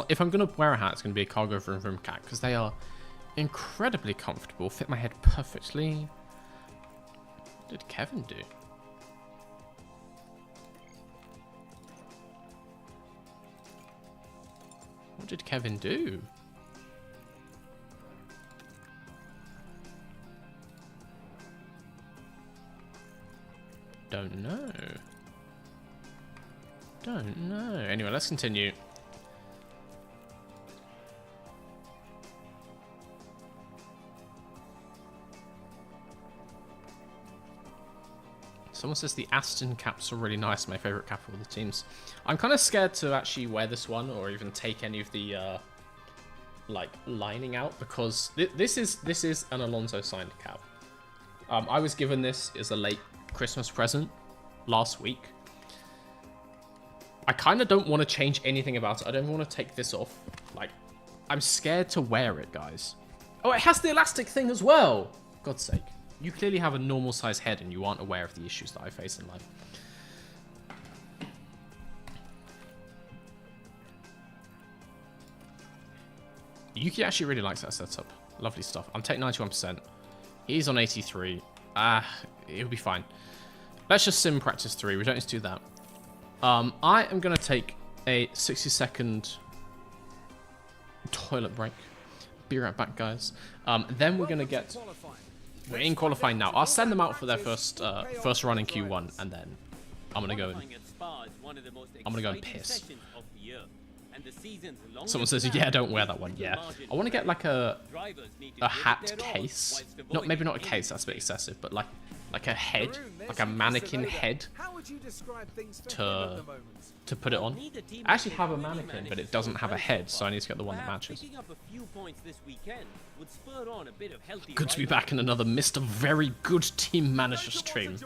if I'm gonna wear a hat, it's gonna be a cargo vroom vroom cat, because they are incredibly comfortable, fit my head perfectly. What did Kevin do? What did Kevin do? Don't know. Don't know. Anyway, let's continue. Someone says the Aston caps are really nice. My favorite cap of all the teams. I'm kind of scared to actually wear this one or even take any of the like lining out, because this is an Alonso signed cap. I was given this as a late Christmas present last week. I kind of don't want to change anything about it. I don't want to take this off. Like, I'm scared to wear it, guys. Oh, it has the elastic thing as well. God's sake. You clearly have a normal size head and you aren't aware of the issues that I face in life. Yuki actually really likes that setup. Lovely stuff. I'm taking 91%. He's on 83. He'll be fine. Let's just sim practice 3. We don't need to do that. I am going to take a 60-second toilet break. Be right back, guys. Then we're going to get... We're in qualifying now. I'll send them out for their first run in Q1, and then I'm going to go and piss. Someone says, yeah, don't wear that one. Yeah. I want to get like a hat case. Maybe not a case, that's a bit excessive, but like a head, like a mannequin head to put it on. I actually have a mannequin, but it doesn't have a head, so I need to get the one that matches. Good to be back in another Mr. Very Good Team Manager stream.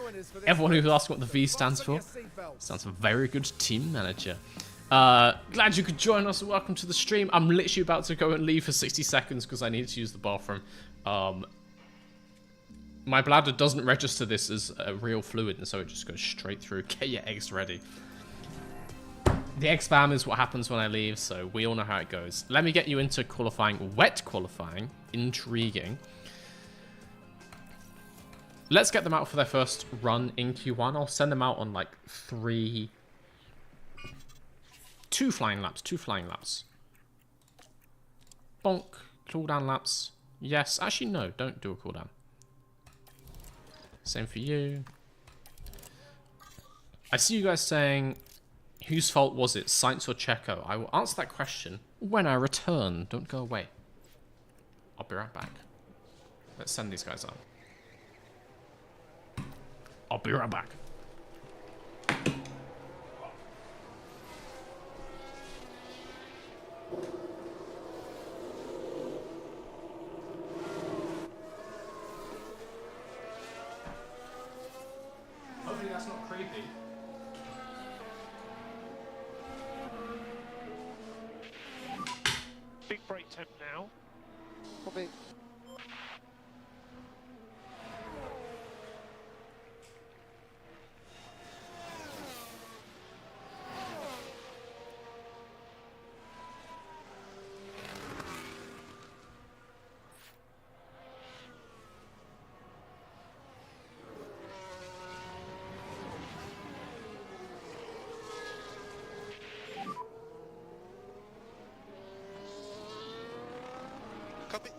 Everyone who's asking what the V stands for, stands for Very Good Team Manager. Glad you could join us. Welcome to the stream. I'm literally about to go and leave for 60 seconds because I need to use the bathroom. My bladder doesn't register this as a real fluid, and so it just goes straight through. Get your eggs ready. The egg spam is what happens when I leave, so we all know how it goes. Let me get you into qualifying. Wet qualifying. Intriguing. Let's get them out for their first run in Q1. I'll send them out on like 2 flying laps. Bonk. Cooldown laps. Yes. Actually, no. Don't do a cooldown. Same for you. I see you guys saying, whose fault was it, Sainz or Checo? I will answer that question when I return. Don't go away. I'll be right back. Let's send these guys up. I'll be right back. Hopefully that's not creepy. Big brake temp now. Probably. Copy.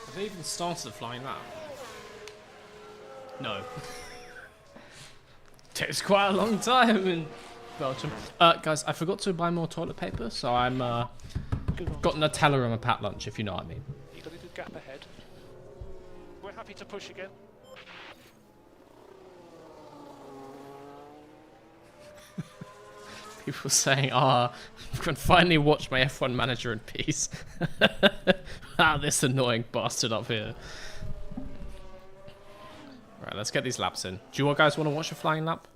Have they even started the flying lap? No. Takes quite a long time in Belgium. Guys, I forgot to buy more toilet paper, so I'm Good one. got Nutella in my packed lunch, if you know what I mean. You got a good gap ahead. We're happy to push again. People saying, I can finally watch my F1 manager in peace. Ah, this annoying bastard up here. Right, let's get these laps in. Do you guys want to watch a flying lap?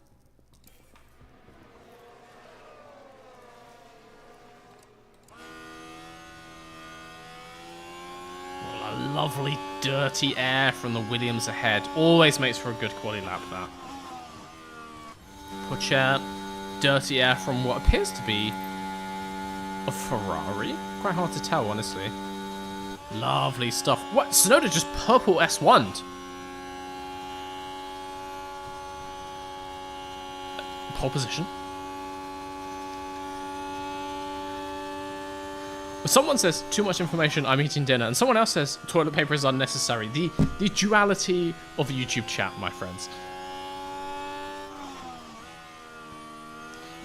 Well, a lovely dirty air from the Williams ahead. Always makes for a good quality lap, that. Push dirty air from what appears to be a Ferrari. Quite hard to tell, honestly. Lovely stuff. What? Tsunoda just purple S1'd. Pole position. Someone says, too much information, I'm eating dinner. And someone else says, toilet paper is unnecessary. The duality of YouTube chat, my friends.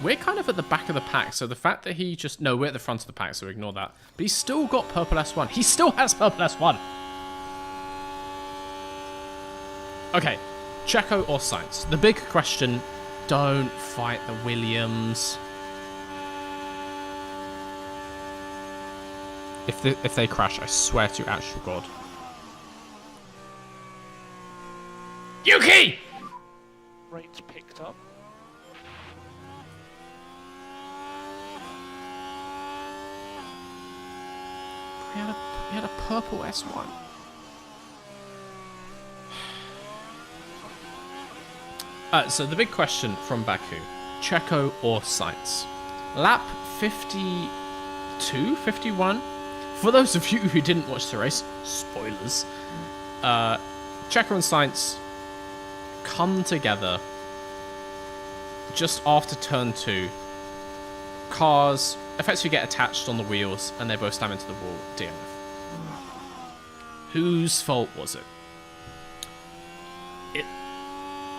We're kind of at the back of the pack, so the fact that he just... No, we're at the front of the pack, so ignore that. But he's still got purple S1. He still has purple S1. Okay, Checo or Sainz? The big question, don't fight the Williams. If they crash, I swear to actual God. Yuki! Rates picked up. He had a purple S1. So the big question from Baku, Checo or Sainz? Lap 52, 51? For those of you who didn't watch the race, spoilers. Checo and Sainz come together just after turn 2. Cars effectively get attached on the wheels and they both slam into the wall. DNF. Whose fault was it?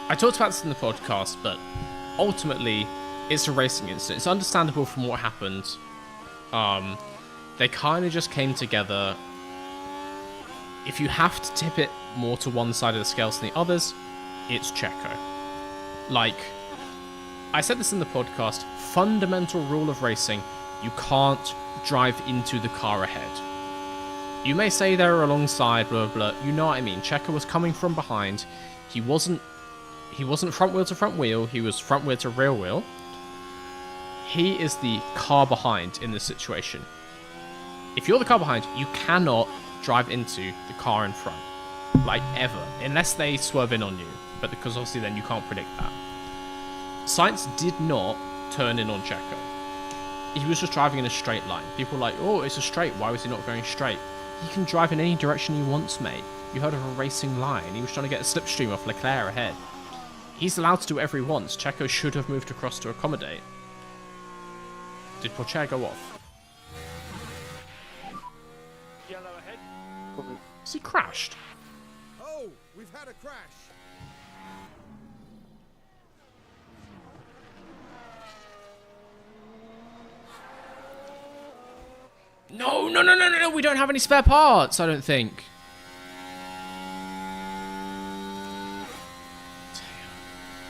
I talked about this in the podcast, but ultimately it's a racing incident. It's understandable from what happened. They kind of just came together. If you have to tip it more to one side of the scales than the others, it's Checo. Like, I said this in the podcast, fundamental rule of racing, you can't drive into the car ahead. You may say they're alongside, blah, blah, blah. You know what I mean. Checo was coming from behind. He wasn't front wheel to front wheel. He was front wheel to rear wheel. He is the car behind in this situation. If you're the car behind, you cannot drive into the car in front. Like, ever. Unless they swerve in on you. But because obviously then you can't predict that. Sainz did not turn in on Checo. He was just driving in a straight line. People were like, oh, it's a straight. Why was he not going straight? He can drive in any direction he wants, mate. You heard of a racing line. He was trying to get a slipstream off Leclerc ahead. He's allowed to do whatever he wants. Checo should have moved across to accommodate. Did Pourchaire go off? Yellow ahead. Has he crashed? Oh, we've had a crash. No, no, no, no, no, no. We don't have any spare parts, I don't think.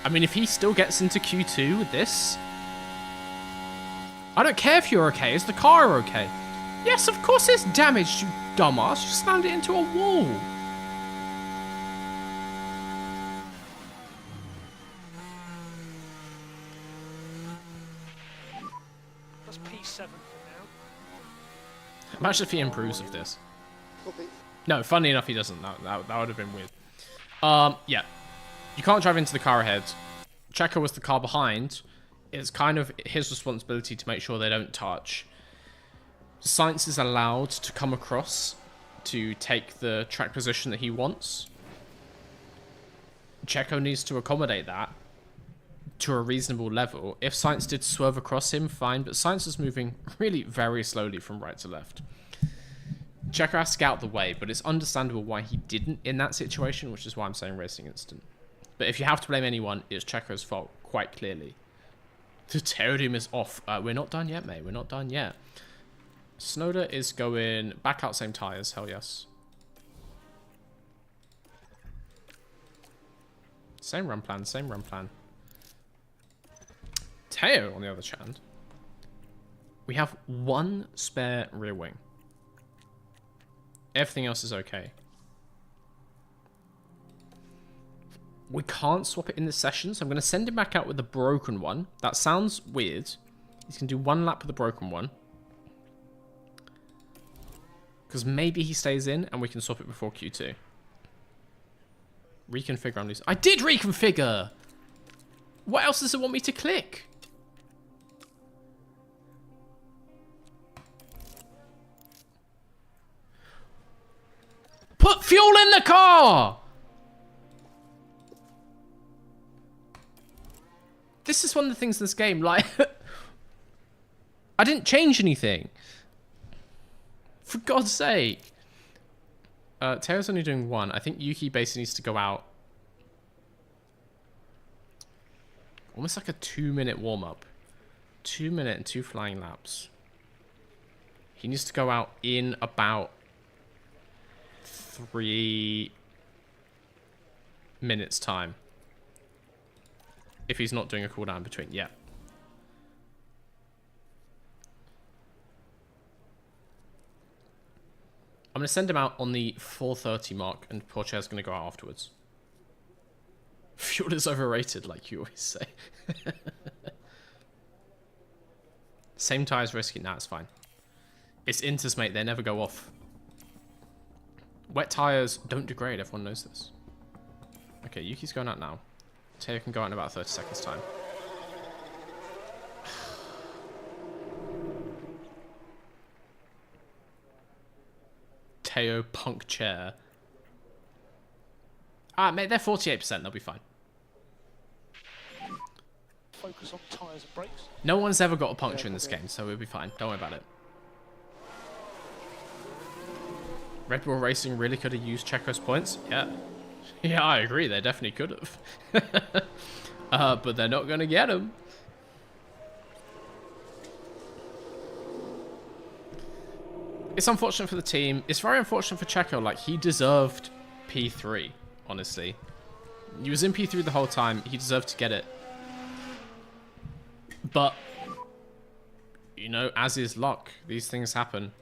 I mean, if he still gets into Q2 with this, I don't care if you're okay. Is the car okay? Yes, of course it's damaged, you dumbass. You slammed it into a wall. That's P7 for now. Imagine if he improves of this. No, funny enough, he doesn't. That would have been weird. Yeah. You can't drive into the car ahead. Checo was the car behind. It's kind of his responsibility to make sure they don't touch. Sainz is allowed to come across to take the track position that he wants. Checo needs to accommodate that to a reasonable level. If Sainz did swerve across him, fine, but Sainz is moving really very slowly from right to left. Checo has to get out of the way, but it's understandable why he didn't in that situation, which is why I'm saying racing instant. But if you have to blame anyone, it's Checo's fault, quite clearly. The Pterodome is off. We're not done yet, mate. We're not done yet. Snowder is going back out same tyres. Hell yes. Same run plan, same run plan. Teo, on the other hand, we have one spare rear wing. Everything else is okay. We can't swap it in this session, so I'm going to send him back out with the broken one. That sounds weird. He's going to do one lap with the broken one. Because maybe he stays in and we can swap it before Q2. Reconfigure on these. I did reconfigure! What else does it want me to click? Put fuel in the car! This is one of the things in this game, like... I didn't change anything. For God's sake. Teo's only doing one. I think Yuki basically needs to go out. Almost like a 2-minute warm-up. 2 minute and 2 flying laps. He needs to go out in about 3 minutes time. If he's not doing a cooldown in between, yeah. I'm going to send him out on the 4:30 mark, and Pourchaire's going to go out afterwards. Fuel is overrated, like you always say. Same tyres risky. Nah, it's fine. It's Inters, mate. They never go off. Wet tyres don't degrade. Everyone knows this. Okay, Yuki's going out now. Teo can go out in about 30 seconds time. Teo punk chair. Ah, mate, they're 48%. They'll be fine. Focus on tyres and brakes. No one's ever got a puncture in this game, so we'll be fine. Don't worry about it. Red Bull Racing really could have used Checo's points. Yeah. Yeah, I agree. They definitely could have. But they're not going to get them. It's unfortunate for the team. It's very unfortunate for Checo. Like, he deserved P3, honestly. He was in P3 the whole time. He deserved to get it. But, you know, as is luck, these things happen.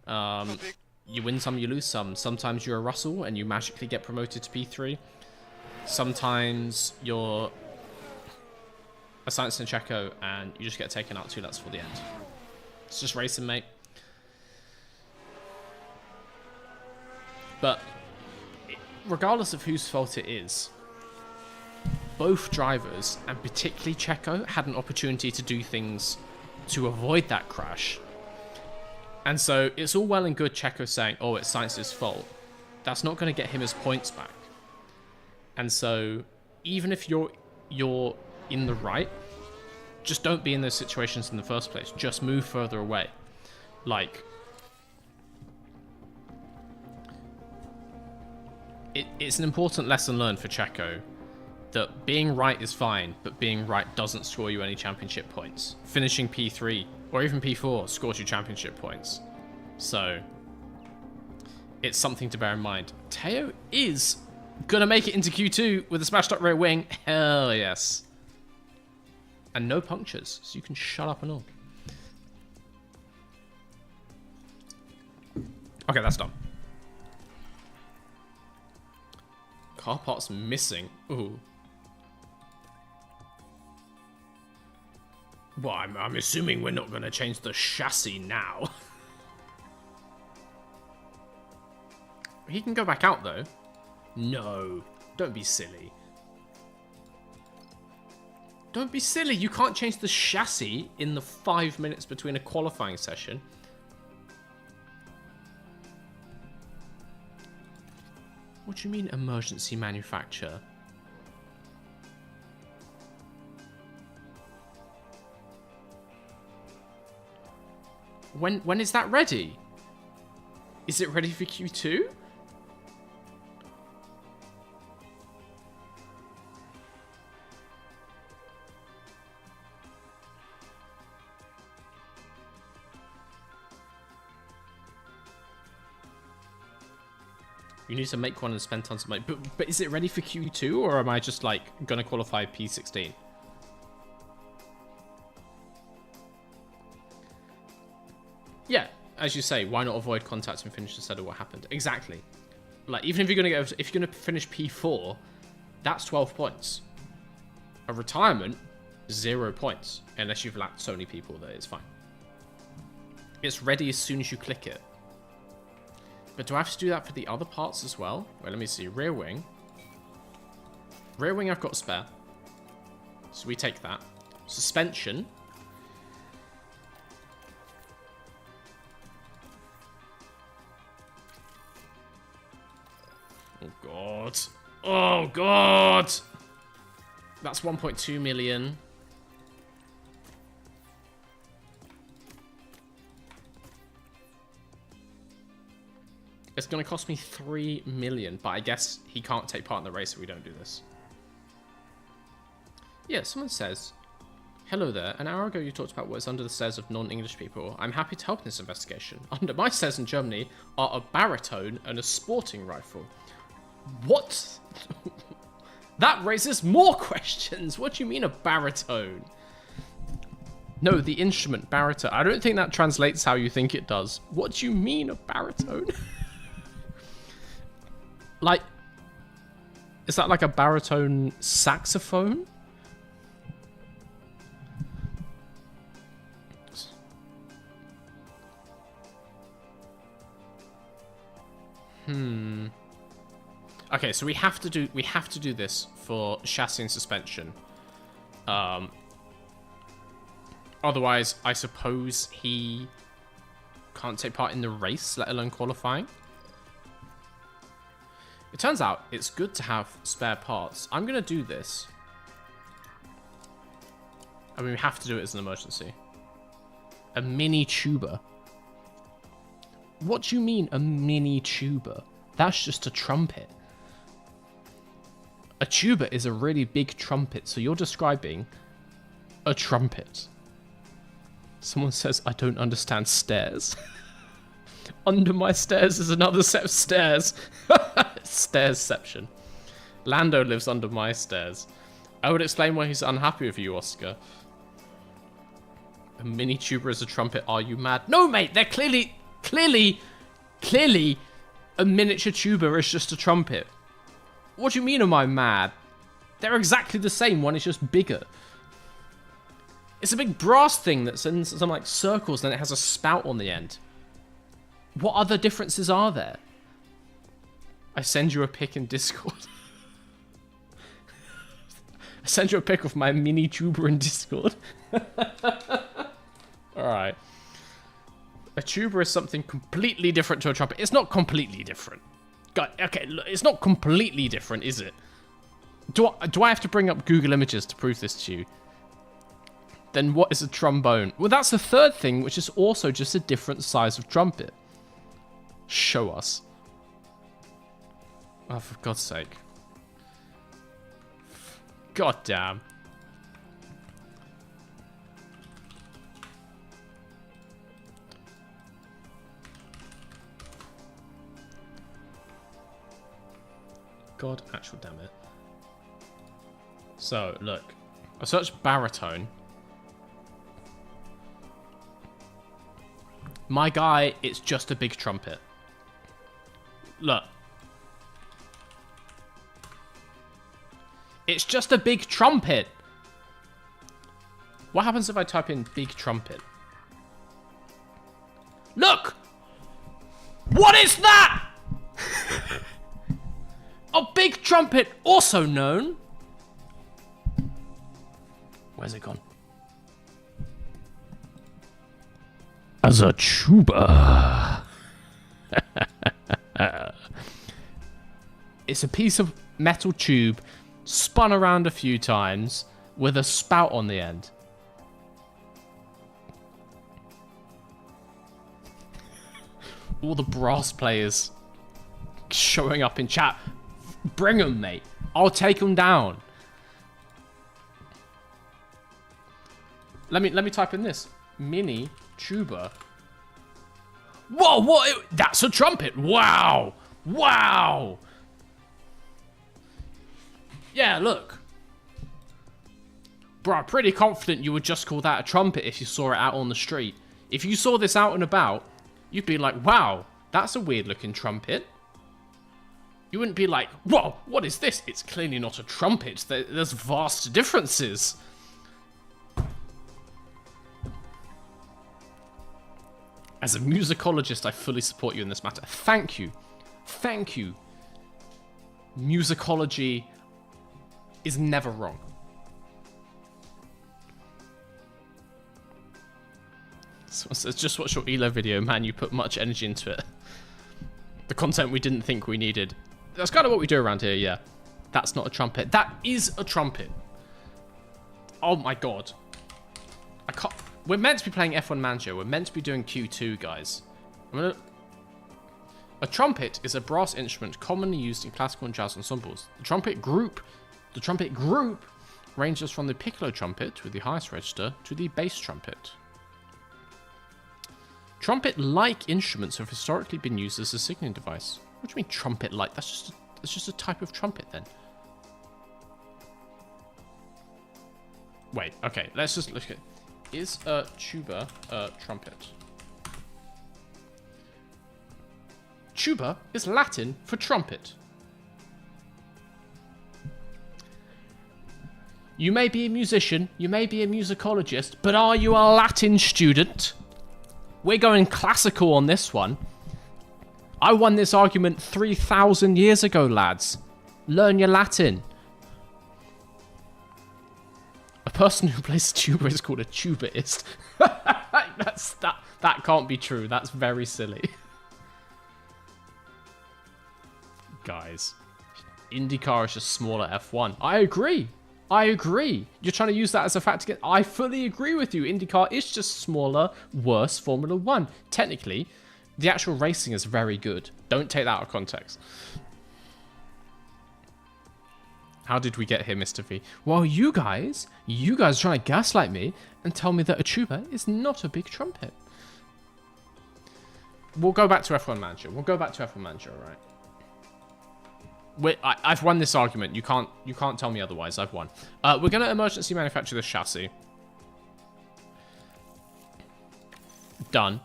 You win some, you lose some. Sometimes you're a Russell and you magically get promoted to P3. Sometimes you're a Sainz and Checo and you just get taken out 2 laps for the end. It's just racing, mate. But regardless of whose fault it is, both drivers, and particularly Checo, had an opportunity to do things to avoid that crash. And so it's all well and good Checo saying, oh, it's Sainz's fault. That's not going to get him his points back. And so even if you're in the right, just don't be in those situations in the first place. Just move further away. Like, it's an important lesson learned for Checo that being right is fine, but being right doesn't score you any championship points. Finishing P3 or even P4 scores you championship points. So it's something to bear in mind. Teo is gonna make it into Q2 with a smashed up rear wing. Hell yes. And no punctures, so you can shut up and all. Okay, that's done. Car parts missing. Ooh. Well, I'm assuming we're not going to change the chassis now. He can go back out, though. No. Don't be silly. Don't be silly. You can't change the chassis in the 5 minutes between a qualifying session. What do you mean, emergency manufacture? When is that ready? Is it ready for Q2? You need to make one and spend tons of money. But is it ready for Q2, or am I just, like, gonna qualify P16? Yeah, as you say, why not avoid contact and finish instead of what happened? Exactly. Like, even if you're gonna finish P4, that's 12 points. A retirement, 0 points, unless you've lapped so many people that it's fine. It's ready as soon as you click it. But do I have to do that for the other parts as well? Well, let me see. Rear wing. Rear wing I've got spare. So we take that. Suspension. Oh, God. Oh, God. That's 1.2 million. It's going to cost me 3 million, but I guess he can't take part in the race if we don't do this. Yeah, someone says, hello there. An hour ago you talked about what is under the stairs of non-English people. I'm happy to help in this investigation. Under my stairs in Germany are a baritone and a sporting rifle. What? That raises more questions. What do you mean a baritone? No, the instrument, baritone. I don't think that translates how you think it does. What do you mean a baritone? Like, is that like a baritone saxophone? Okay, so we have to do this for chassis and suspension. Otherwise, I suppose he can't take part in the race, let alone qualifying. It turns out it's good to have spare parts. I'm going to do this. I mean, we have to do it as an emergency. A mini tuba. What do you mean, a mini tuba? That's just a trumpet. A tuba is a really big trumpet, so you're describing a trumpet. Someone says, I don't understand stairs. Under my stairs is another set of stairs. Stairsception. Lando lives under my stairs. I would explain why he's unhappy with you, Oscar. A mini tuber is a trumpet. Are you mad? No, mate. They're clearly, a miniature tuba is just a trumpet. What do you mean, am I mad? They're exactly the same. One is just bigger. It's a big brass thing that's in some like circles, and it has a spout on the end. What other differences are there? I send you a pic in Discord. I send you a pic of my mini tuber in Discord. Alright. A tuba is something completely different to a trumpet. It's not completely different. Okay, look, it's not completely different, is it? Do I have to bring up Google Images to prove this to you? Then what is a trombone? Well, that's the third thing, which is also just a different size of trumpet. Show us. Oh, for God's sake. God damn. God, actual damn it. So, look. I searched baritone. My guy, it's just a big trumpet. Look. It's just a big trumpet. What happens if I type in big trumpet? Look! What is that? A big trumpet, also known... Where's it gone? As a tuba. It's a piece of metal tube spun around a few times with a spout on the end. All the brass players showing up in chat. Bring them, mate. I'll take them down. Let me type in this. Mini tuba. Whoa, what? That's a trumpet. Wow. Wow. Yeah, look. Bro, I'm pretty confident you would just call that a trumpet if you saw it out on the street. If you saw this out and about, you'd be like, wow, that's a weird looking trumpet. You wouldn't be like, whoa, what is this? It's clearly not a trumpet. There's vast differences. As a musicologist, I fully support you in this matter. Thank you. Thank you. Musicology is never wrong. So just watch your ELO video, man. You put much energy into it. The content we didn't think we needed. That's kind of what we do around here, yeah. That's not a trumpet. That is a trumpet. Oh my god. I can't... We're meant to be playing F1 Manager. We're meant to be doing Q2, guys. A trumpet is a brass instrument commonly used in classical and jazz ensembles. The trumpet group ranges from the piccolo trumpet with the highest register to the bass trumpet. Trumpet-like instruments have historically been used as a signaling device. What do you mean trumpet-like? That's just a type of trumpet then. Wait, okay, let's just look at... Is a tuba a trumpet? Tuba is Latin for trumpet. You may be a musician, you may be a musicologist, but are you a Latin student? We're going classical on this one. I won this argument 3,000 years ago, lads. Learn your Latin. A person who plays tuba is called a tubaist. That can't be true. That's very silly. Guys, IndyCar is just smaller F1. I agree. I agree. You're trying to use that as a fact again. I fully agree with you. IndyCar is just smaller, worse Formula 1. Technically, the actual racing is very good. Don't take that out of context. How did we get here, Mr. V? Well, you guys are trying to gaslight me and tell me that a tuba is not a big trumpet. We'll go back to F1 Manager. We'll go back to F1 Manager, all right? I've won this argument. You can't tell me otherwise. I've won. We're going to emergency manufacture this chassis. Done.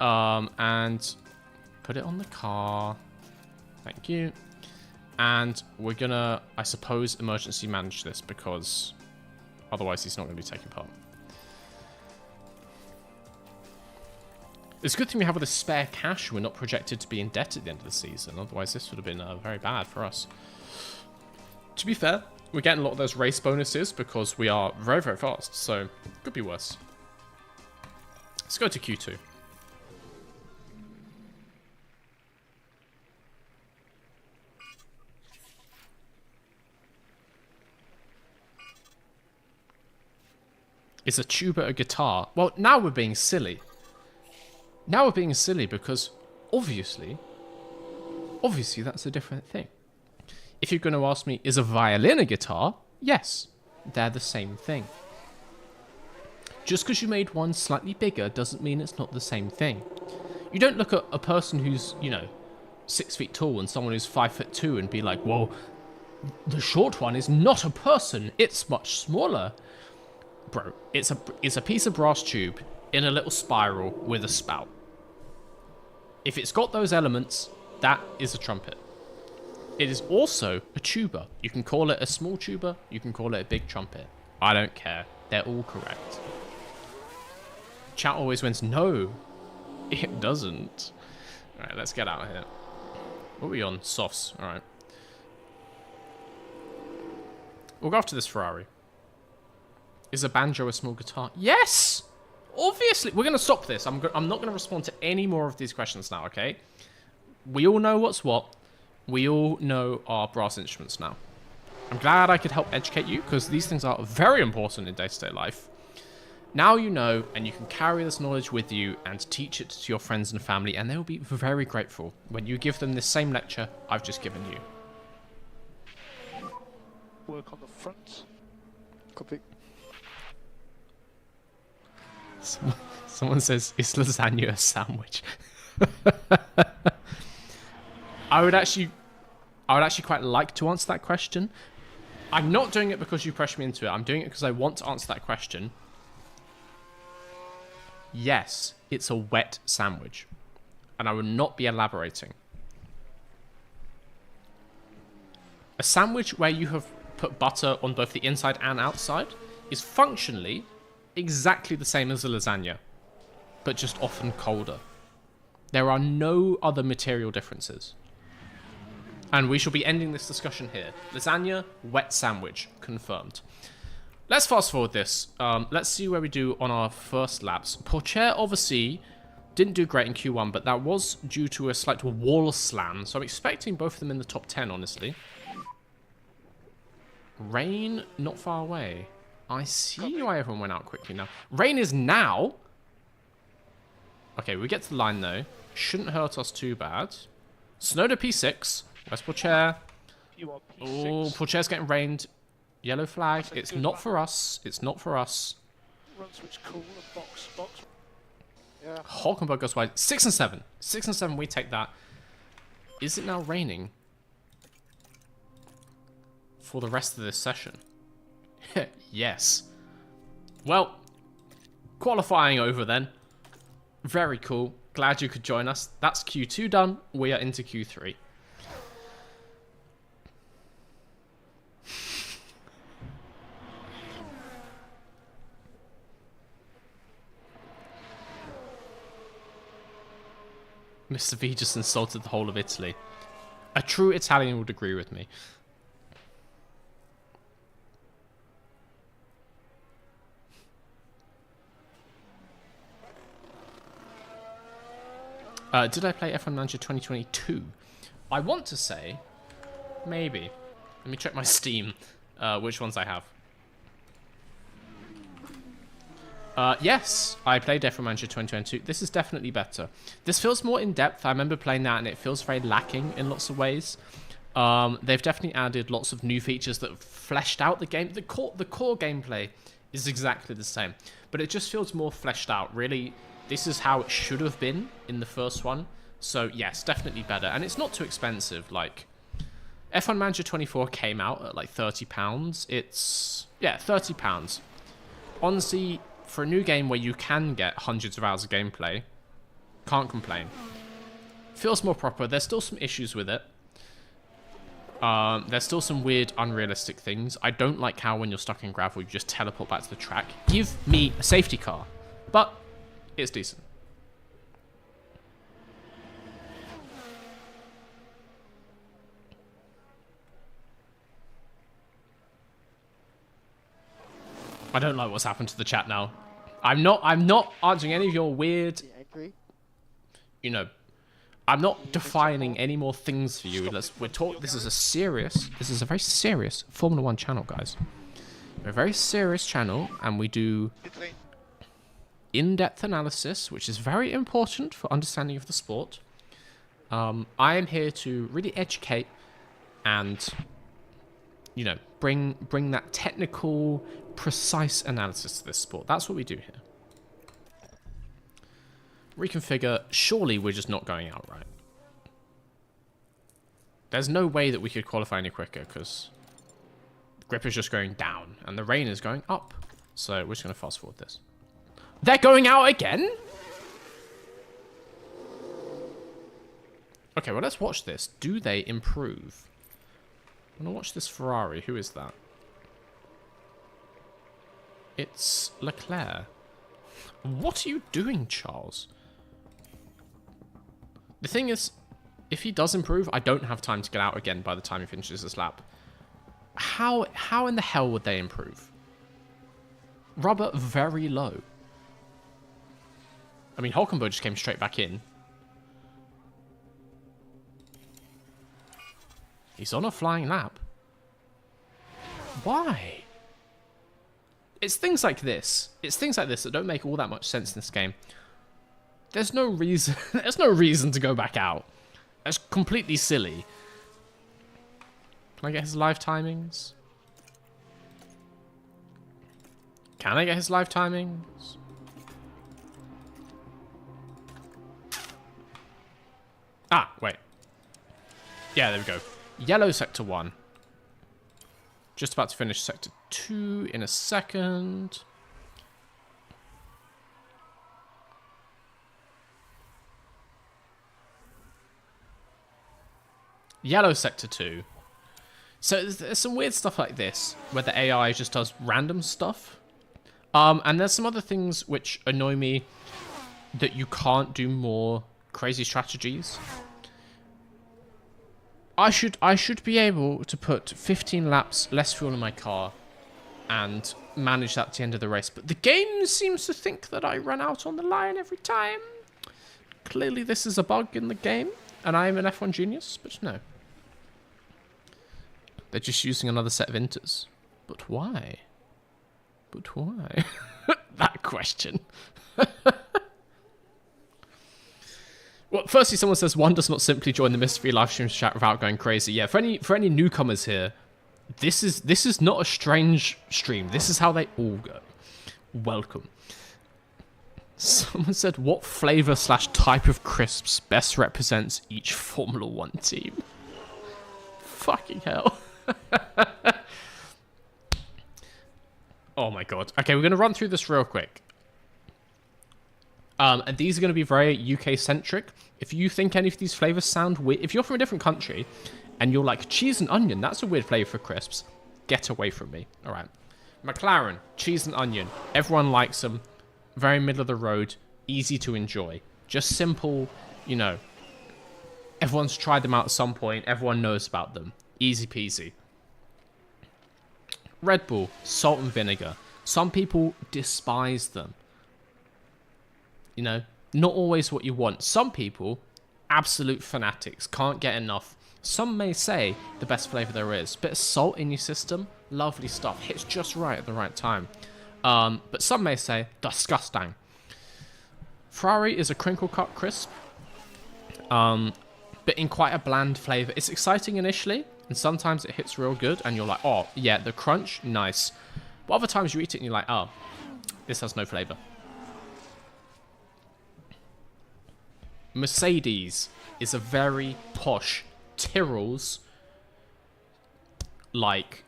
And put it on the car. Thank you. And we're going to, I suppose, emergency manage this because otherwise he's not going to be taking part. It's a good thing we have all this spare cash. We're not projected to be in debt at the end of the season. Otherwise, this would have been very bad for us. To be fair, we're getting a lot of those race bonuses because we are very, very fast. So, could be worse. Let's go to Q2. Is a tuba a guitar? Well, now we're being silly. Now we're being silly because, obviously that's a different thing. If you're going to ask me, is a violin a guitar? Yes, they're the same thing. Just because you made one slightly bigger doesn't mean it's not the same thing. You don't look at a person who's, 6 feet tall and someone who's 5'2" and be like, well, the short one is not a person, it's much smaller. Bro, it's a piece of brass tube in a little spiral with a spout. If it's got those elements, that is a trumpet. It is also a tuba. You can call it a small tuba, you can call it a big trumpet. I don't care. They're all correct. Chat always wins. No, it doesn't. Alright, let's get out of here. What are we on? Softs. Alright. We'll go after this Ferrari. Is a banjo a small guitar? Yes! Obviously. We're going to stop this. I'm not going to respond to any more of these questions now, okay? We all know what's what. We all know our brass instruments now. I'm glad I could help educate you, because these things are very important in day-to-day life. Now you know, and you can carry this knowledge with you and teach it to your friends and family, and they will be very grateful when you give them this same lecture I've just given you. Work on the front. Copy. Someone says, is lasagna a sandwich? I would actually quite like to answer that question. I'm not doing it because you pressed me into it. I'm doing it because I want to answer that question. Yes, it's a wet sandwich. And I will not be elaborating. A sandwich where you have put butter on both the inside and outside is functionally exactly the same as a lasagna, but just often colder. There are no other material differences. And we shall be ending this discussion here. Lasagna, wet sandwich, confirmed. Let's fast forward this. Let's see where we do on our first laps. Pourchaire obviously didn't do great in Q1, but that was due to a slight wall slam, so I'm expecting both of them in the top 10, honestly. Rain, not far away. I see why everyone went out quickly now. Rain is now. Okay, we get to the line though. Shouldn't hurt us too bad. Snow to P6. Where's Pourchaire? You are P6. Oh, Pourchaire's getting rained. Yellow flag. It's not for us. It's not for us. Run switch cool and box. Yeah. Hulkenberg goes wide. 6 and 7. 6 and 7, we take that. Is it now raining? For the rest of this session? Yes. Well, qualifying over then. Very cool. Glad you could join us. That's Q2 done. We are into Q3. Mr. V just insulted the whole of Italy. A true Italian would agree with me. Did I play F1 Manager 2022? I want to say, maybe. Let me check my Steam, which ones I have. Yes, I played F1 Manager 2022. This is definitely better. This feels more in-depth. I remember playing that and it feels very lacking in lots of ways. They've definitely added lots of new features that have fleshed out the game. The core gameplay is exactly the same, but it just feels more fleshed out, really this is how it should have been in the first one. So yes, definitely better. And it's not too expensive. Like, F1 Manager 24 came out at like £30. It's, yeah, £30. Honestly, for a new game where you can get hundreds of hours of gameplay, can't complain. Feels more proper. There's still some issues with it. There's still some weird, unrealistic things. I don't like how when you're stuck in gravel, you just teleport back to the track. Give me a safety car. But it's decent. I don't like what's happened to the chat now. I'm not answering any of your weird, I agree. you know, I'm not defining any more things for you. This is a very serious Formula 1 channel, guys. We're a very serious channel, and we do in-depth analysis, which is very important for understanding of the sport. I am here to really educate and, you know, bring that technical, precise analysis to this sport. That's what we do here. Reconfigure. Surely we're just not going out right. There's no way that we could qualify any quicker because the grip is just going down and the rain is going up. So we're just going to fast forward this. They're going out again? Okay, well, let's watch this. Do they improve? I'm going to watch this Ferrari. Who is that? It's Leclerc. What are you doing, Charles? The thing is, if he does improve, I don't have time to get out again by the time he finishes this lap. How in the hell would they improve? Rubber very low. I mean, Hulkenberg just came straight back in. He's on a flying lap. Why? It's things like this. It's things like this that don't make all that much sense in this game. There's no reason. There's no reason to go back out. That's completely silly. Can I get his live timings? Can I get his live timings? Ah, wait. Yeah, there we go. Yellow sector 1. Just about to finish sector 2 in a second. Yellow sector 2. So there's some weird stuff like this, where the AI just does random stuff. And there's some other things which annoy me, that you can't do more crazy strategies. I should be able to put 15 laps less fuel in my car and manage that to the end of the race. But the game seems to think that I run out on the line every time. Clearly this is a bug in the game, and I am an F1 genius, but no. They're just using another set of inters. But why? But why? That question. Well, firstly, someone says one does not simply join the mystery live stream chat without going crazy. Yeah, for any newcomers here, this is not a strange stream. This is how they all go. Welcome. Someone said, what flavor / type of crisps best represents each Formula 1 team? Fucking hell. Oh my god. Okay, we're going to run through this real quick. And these are going to be very UK-centric. If you think any of these flavors sound weird, if you're from a different country and you're like, cheese and onion, that's a weird flavor for crisps, get away from me. All right. McLaren, cheese and onion. Everyone likes them. Very middle of the road. Easy to enjoy. Just simple, you know. Everyone's tried them out at some point. Everyone knows about them. Easy peasy. Red Bull, salt and vinegar. Some people despise them. You know, not always what you want. Some people, absolute fanatics, can't get enough. Some may say the best flavor there is. Bit of salt in your system, lovely stuff. Hits just right at the right time. But some may say, disgusting. Ferrari is a crinkle cut crisp, but in quite a bland flavor. It's exciting initially, and sometimes it hits real good, and you're like, oh, yeah, the crunch, nice. But other times you eat it and you're like, oh, this has no flavor. Mercedes is a very posh Tyrrell's, like,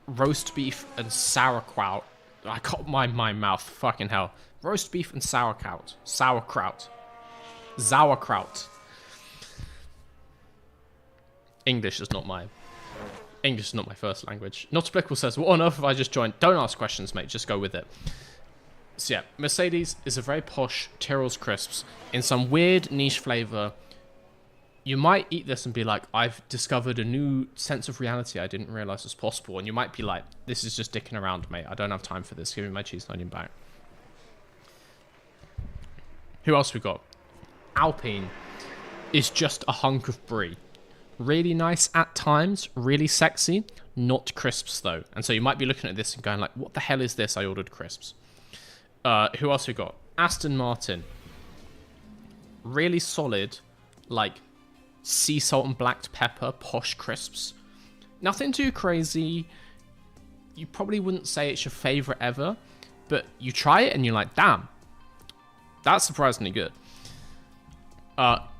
roast beef and sauerkraut. I got my mouth, fucking hell. Roast beef and sauerkraut. Sauerkraut. English is not my first language. Not applicable says, what on earth have I just joined? Don't ask questions, mate. Just go with it. So yeah, Mercedes is a very posh Tyrrell's crisps in some weird niche flavor. You might eat this and be like, I've discovered a new sense of reality I didn't realize was possible. And you might be like, this is just dicking around, mate. I don't have time for this. Give me my cheese and onion back. Who else we got? Alpine is just a hunk of brie. Really nice at times, really sexy, not crisps though. And so you might be looking at this and going like, what the hell is this? I ordered crisps. Who else we got? Aston Martin. Really solid, like sea salt and black pepper, posh crisps. Nothing too crazy. You probably wouldn't say it's your favorite ever, but you try it and you're like, damn, that's surprisingly good.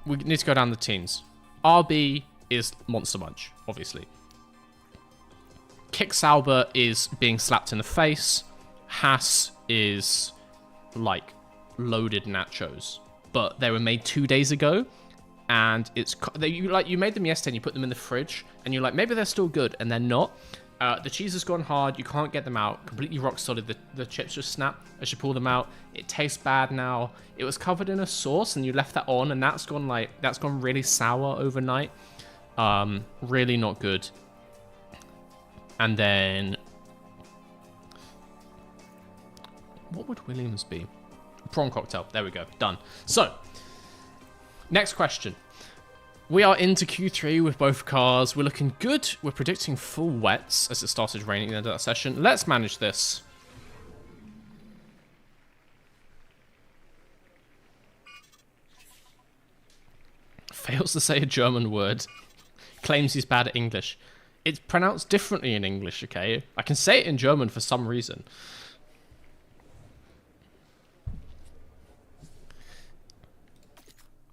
We need to go down the teams. RB is Monster Munch, obviously. Kick Sauber is being slapped in the face. Haas is like loaded nachos, but they were made 2 days ago, and you made them yesterday and you put them in the fridge, and you're like, maybe they're still good, and they're not. The cheese has gone hard. You can't get them out. Completely rock solid. The chips just snap as you pull them out. It tastes bad now. It was covered in a sauce, and you left that on, and that's gone really sour overnight. Really not good. And then, what would Williams be? Prawn cocktail. There we go. Done. So, next question. We are into Q3 with both cars. We're looking good. We're predicting full wets as it started raining at the end of that session. Let's manage this. Fails to say a German word. Claims he's bad at English. It's pronounced differently in English, okay? I can say it in German for some reason.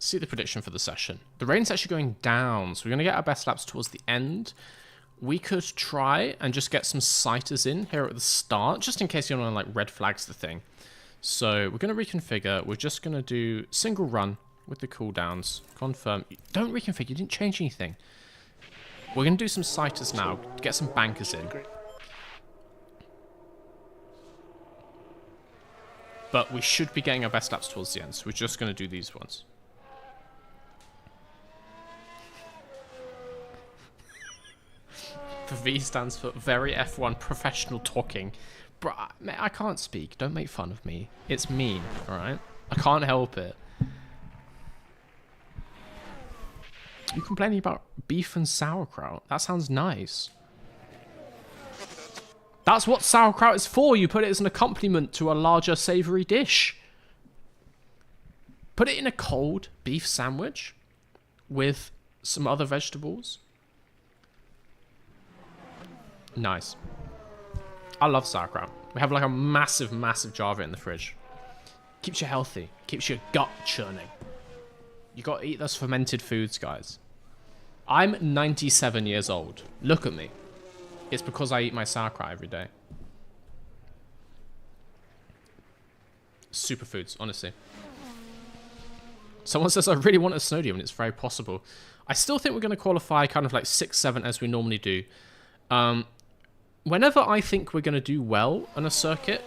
See the prediction for the session. The rain's actually going down, so we're going to get our best laps towards the end. We could try and just get some sighters in here at the start, just in case you want to like red flags the thing. So we're going to reconfigure. We're just going to do single run with the cooldowns. Confirm. Don't reconfigure. You didn't change anything. We're going to do some sighters now. Get some bankers in. But we should be getting our best laps towards the end, so we're just going to do these ones. The V stands for very F1 professional talking. Bro, I can't speak. Don't make fun of me. It's mean, alright? I can't help it. You complaining about beef and sauerkraut? That sounds nice. That's what sauerkraut is for. You put it as an accompaniment to a larger savoury dish. Put it in a cold beef sandwich with some other vegetables. Nice. I love sauerkraut. We have like a massive, massive jar of it in the fridge. Keeps you healthy. Keeps your gut churning. You gotta eat those fermented foods, guys. I'm 97 years old. Look at me. It's because I eat my sauerkraut every day. Superfoods, honestly. Someone says, I really want a Snowdium, and it's very possible. I still think we're going to qualify kind of like 6, 7 as we normally do. Whenever I think we're going to do well on a circuit,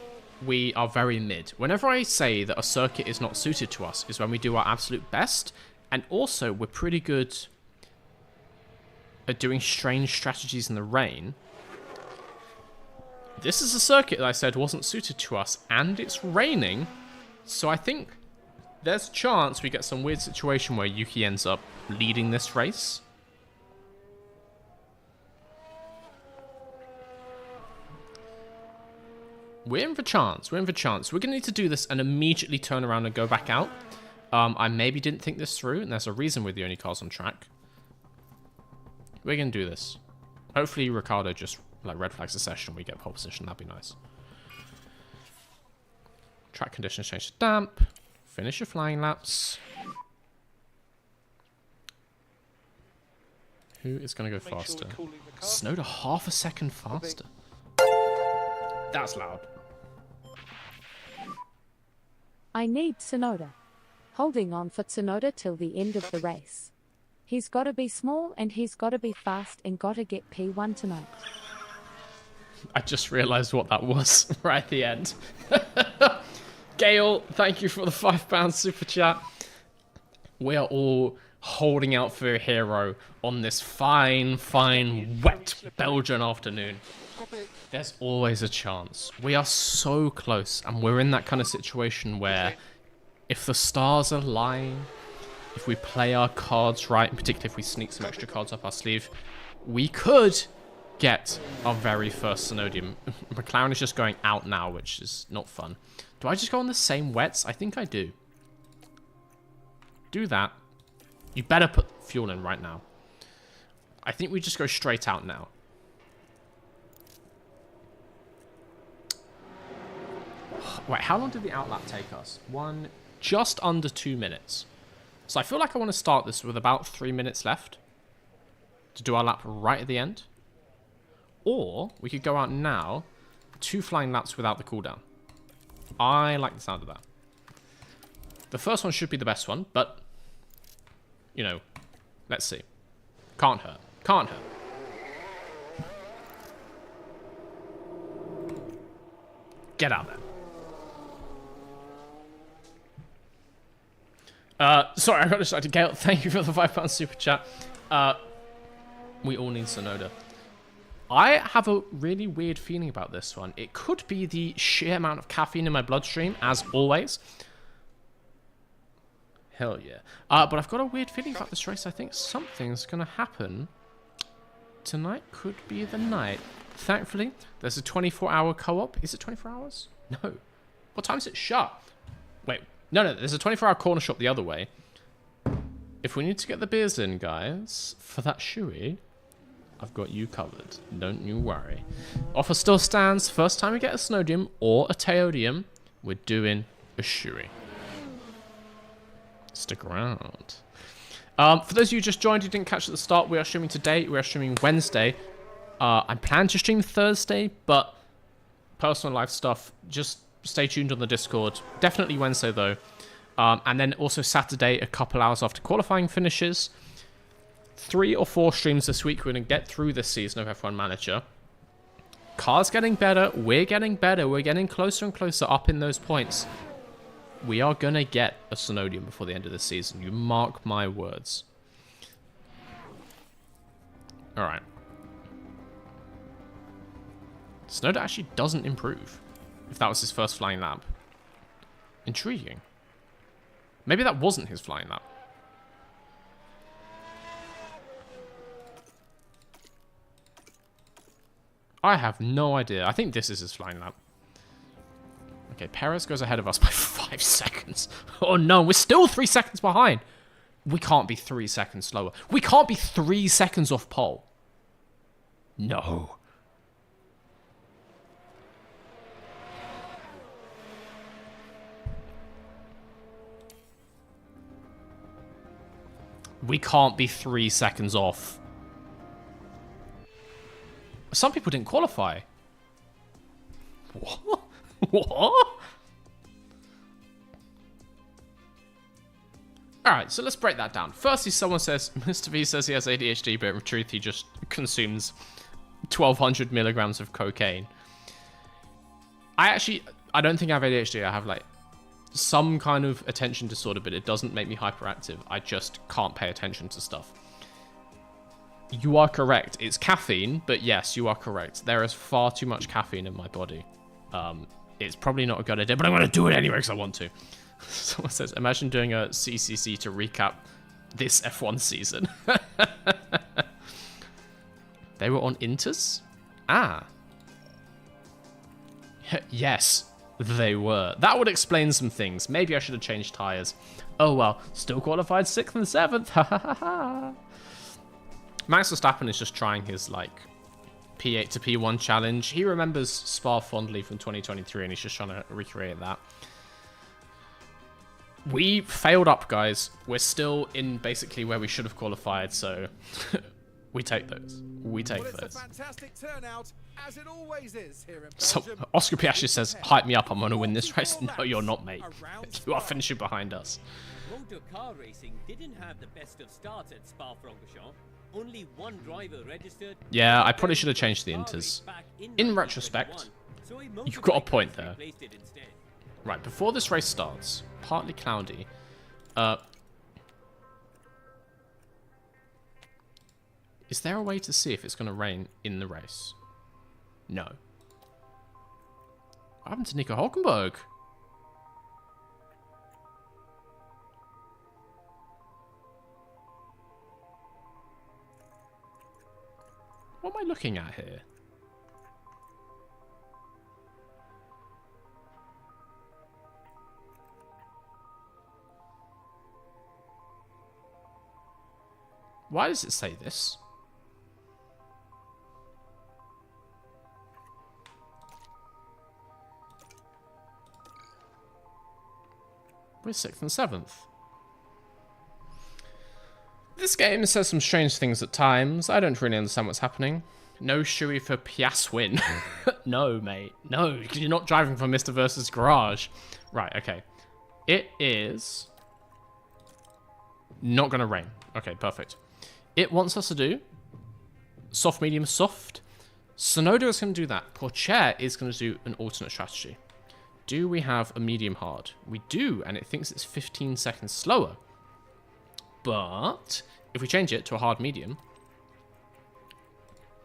we are very mid. Whenever I say that a circuit is not suited to us is when we do our absolute best. And also, we're pretty good at doing strange strategies in the rain. This is a circuit that I said wasn't suited to us, and it's raining. So I think there's a chance we get some weird situation where Yuki ends up leading this race. We're in for chance. We're in for chance. We're going to need to do this and immediately turn around and go back out. I maybe didn't think this through, and there's a reason we're the only cars on track. We're going to do this. Hopefully Ricardo just like red flags the session and we get pole position. That'd be nice. Track conditions change to damp. Finish your flying laps. Who is going to go Make faster? sure we're cooling the car. Snowda half a second faster. That's loud. I need Tsunoda. Holding on for Tsunoda till the end of the race. He's got to be small and he's got to be fast and got to get P1 tonight. I just realised what that was right at the end. Gail, thank you for the £5 super chat. We are all holding out for a hero on this fine, wet Belgian afternoon. There's always a chance. We are so close, and we're in that kind of situation where if the stars align, if we play our cards right, and particularly if we sneak some extra cards up our sleeve, we could get our very first Synodium. McLaren is just going out now, which is not fun. Do I just go on the same wets? I think I do. Do that. You better put fuel in right now. I think we just go straight out now. Wait, how long did the outlap take us? Just under 2 minutes. So I feel like I want to start this with about 3 minutes left to do our lap right at the end. Or we could go out now, 2 flying laps without the cooldown. I like the sound of that. The first one should be the best one, but, you know, let's see. Can't hurt. Can't hurt. Get out there. Sorry, I got distracted. Gail, thank you for the £5 super chat. We all need Tsunoda. I have a really weird feeling about this one. It could be the sheer amount of caffeine in my bloodstream, as always. Hell yeah. But I've got a weird feeling about this race. I think something's going to happen. Tonight could be the night. Thankfully, there's a 24-hour co-op. Is it 24 hours? No. What time is it shut? Wait. No, there's a 24-hour corner shop the other way. If we need to get the beers in, guys, for that Shoy, I've got you covered. Don't you worry. Offer still stands. First time we get a Snowdium or a Teodium, we're doing a Shoy. Stick around. For those of you who just joined, who didn't catch at the start, we are streaming today. We are streaming Wednesday. I plan to stream Thursday, but personal life stuff, just stay tuned on the Discord. Definitely Wednesday, though. And then also Saturday, a couple hours after qualifying finishes. 3 or 4 streams this week. We're going to get through this season of F1 Manager. Car's getting better. We're getting better. We're getting closer and closer up in those points. We are going to get a Synodium before the end of the season. You mark my words. Alright. Tsunoda actually doesn't improve. If that was his first flying lap. Intriguing. Maybe that wasn't his flying lap. I have no idea. I think this is his flying lap. Okay, Perez goes ahead of us by 5 seconds. Oh no, we're still 3 seconds behind. We can't be 3 seconds slower. We can't be 3 seconds off pole. No. We can't be 3 seconds off. Some people didn't qualify. What? What? Alright, so let's break that down. Firstly, someone says, Mr. V says he has ADHD, but in truth, he just consumes 1,200 milligrams of cocaine. I don't think I have ADHD. I have, like, some kind of attention disorder, but it doesn't make me hyperactive. I just can't pay attention to stuff. You are correct. It's caffeine, but yes, you are correct. There is far too much caffeine in my body. It's probably not a good idea, but I'm going to do it anyway because I want to. Someone says, imagine doing a CCC to recap this F1 season. They were on Inters? Ah. Yes, they were. That would explain some things. Maybe I should have changed tyres. Oh well, still qualified 6th and 7th. Ha ha ha ha. Max Verstappen is just trying his, like, P8 to P1 challenge. He remembers Spa fondly from 2023, and he's just trying to recreate that. We failed up, guys. We're still in basically where we should have qualified, so We take those. We take Well, it's those. a fantastic turnout, as it always is here in So, Belgium. Oscar Piastri says, hype me up, I'm going to win this race. No, you're not, mate. You are finishing behind us. Motor car racing didn't have the best of starts at Spa-Francorchamps. Only one driver registered. Yeah, I probably should have changed the inters. In retrospect, you've got a point there. Right, before this race starts, partly cloudy. Is there a way to see if it's going to rain in the race? No. What happened to Nico Hulkenberg? What am I looking at here? Why does it say this? We're 6th and 7th. This game says some strange things at times. I don't really understand what's happening. No Shoy for Pias win. No, mate. No, because you're not driving for Mr. Versus Garage. Right, okay. It is not going to rain. Okay, perfect. It wants us to do soft, medium, soft. Sonoda is going to do that. Pourchaire is going to do an alternate strategy. Do we have a medium hard? We do, and it thinks it's 15 seconds slower. But if we change it to a hard medium,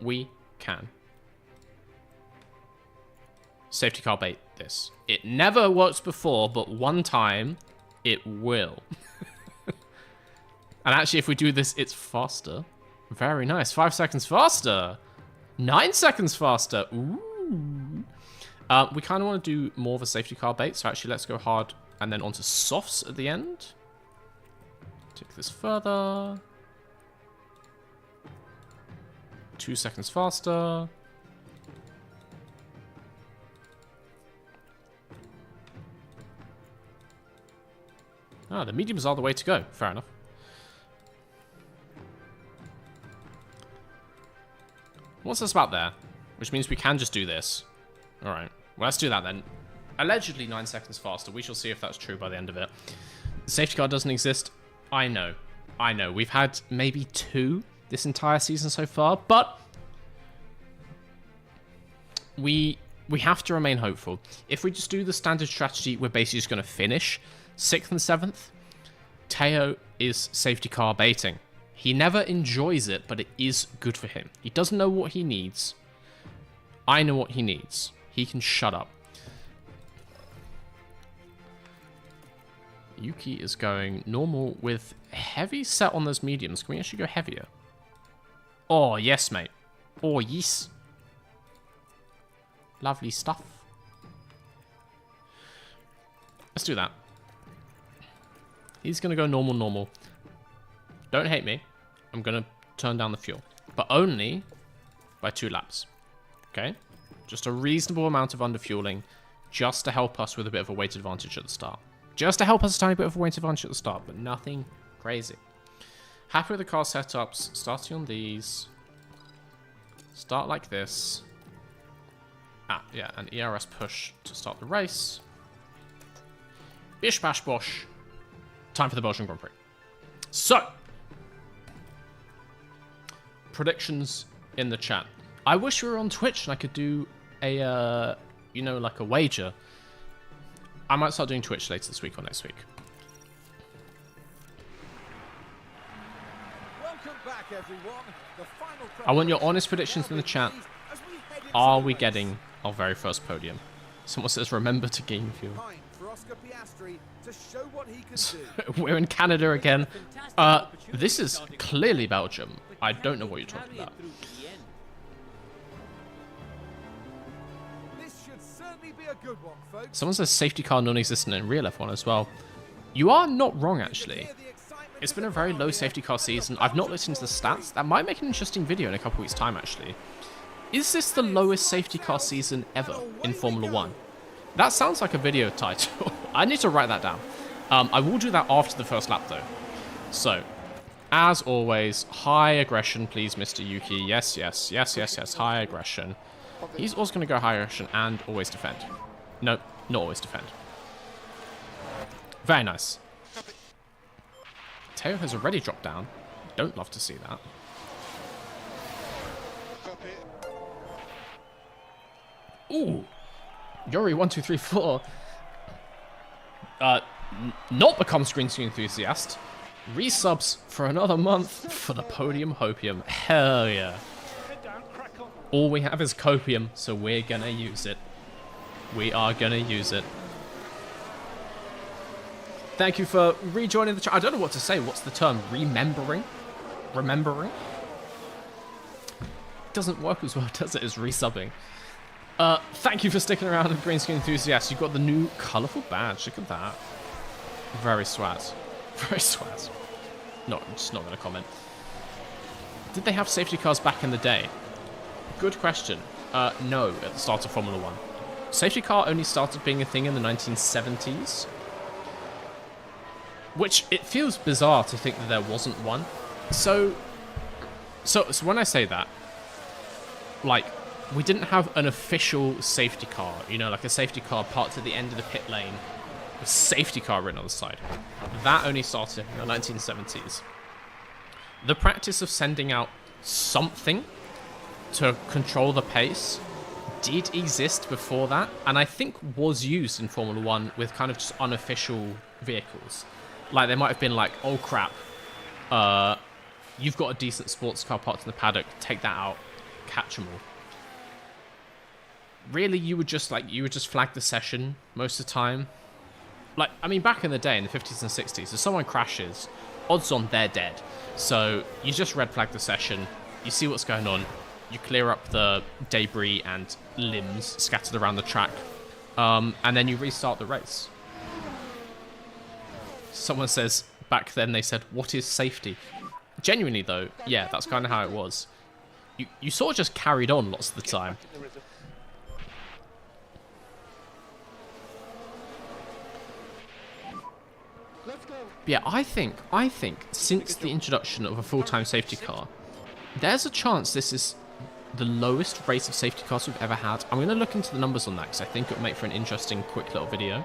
we can. Safety car bait this. It never worked before, but one time it will. And actually, if we do this, it's faster. Very nice. 5 seconds faster. 9 seconds faster. Ooh. We kind of want to do more of a safety car bait, so actually let's go hard and then onto softs at the end. Take this further. 2 seconds faster. Ah, the mediums are the way to go. Fair enough. What's this about there? Which means we can just do this. Alright. Well, let's do that then. Allegedly 9 seconds faster. We shall see if that's true by the end of it. The safety car doesn't exist. I know. I know. We've had maybe 2 this entire season so far, but we have to remain hopeful. If we just do the standard strategy, we're basically just going to finish 6th and 7th. Teo is safety car baiting. He never enjoys it, but it is good for him. He doesn't know what he needs. I know what he needs. He can shut up. Yuki is going normal with heavy set on those mediums. Can we actually go heavier? Oh, yes, mate. Oh, yes. Lovely stuff. Let's do that. He's going to go normal, normal. Don't hate me. I'm going to turn down the fuel. But only by 2 laps. Okay? Just a reasonable amount of underfueling. Just to help us with a bit of a weight advantage at the start. Just to help us a tiny bit of a weight advantage at the start. But nothing crazy. Happy with the car setups. Starting on these. Start like this. Ah, yeah. An ERS push to start the race. Bish bash bosh. Time for the Belgian Grand Prix. So. Predictions in the chat. I wish we were on Twitch and I could do a, you know, like a wager. I might start doing Twitch later this week or next week. Welcome back, everyone. The final I want your honest predictions in the chat. Are we getting our very first podium? Someone says, remember to gain fuel. for Oscar Piastri to show what he can do. We're in Canada again. This is clearly Belgium. I don't know what you're talking about. This should certainly be a good one, folks. Someone says safety car non-existent in real F1 as well. You are not wrong, actually. It's been a very low safety car season. I've not looked into the stats. That might make an interesting video in a couple weeks' time, actually. Is this the lowest safety car season ever in Formula 1? That sounds like a video title. I need to write that down. I will do that after the first lap, though. So, As always, high aggression, please, Mr. Yuki. Yes, yes, yes, yes, yes. High aggression. He's also going to go high aggression and always defend. No, not always defend. Very nice. Teo has already dropped down. Don't love to see that. Ooh. Yori 1234. Not become screen enthusiast. Resubs for another month for the podium hopium. Hell yeah. All we have is copium, so we're gonna use it. We are gonna use it. Thank you for rejoining the chat. I don't know what to say. What's the term? Remembering? Remembering? Doesn't work as well, does it, as resubbing? Thank you for sticking around with Green Screen Enthusiast. You've got the new colourful badge. Look at that. Very swaz. Very swaz. No, I'm just not going to comment. Did they have safety cars back in the day? Good question. No, at the start of Formula 1. Safety car only started being a thing in the 1970s. Which, it feels bizarre to think that there wasn't one. So when I say that, like, we didn't have an official safety car, you know, like a safety car parked at the end of the pit lane with safety car written on the side. That only started in the 1970s. The practice of sending out something to control the pace did exist before that, and I think was used in Formula 1 with kind of just unofficial vehicles. Like, there might have been like, oh crap, you've got a decent sports car parked in the paddock, take that out, catch them all. Really, you would just flag the session most of the time. Like, I mean, back in the day, in the 50s and 60s, if someone crashes, odds on they're dead. So you just red flag the session, you see what's going on, you clear up the debris and limbs scattered around the track, and then you restart the race. Someone says, back then they said, what is safety? Genuinely though, yeah, that's kind of how it was. You sort of just carried on lots of the time. Yeah, I think since the introduction of a full-time safety car, there's a chance this is the lowest rate of safety cars we've ever had. I'm going to look into the numbers on that because I think it would make for an interesting, quick little video.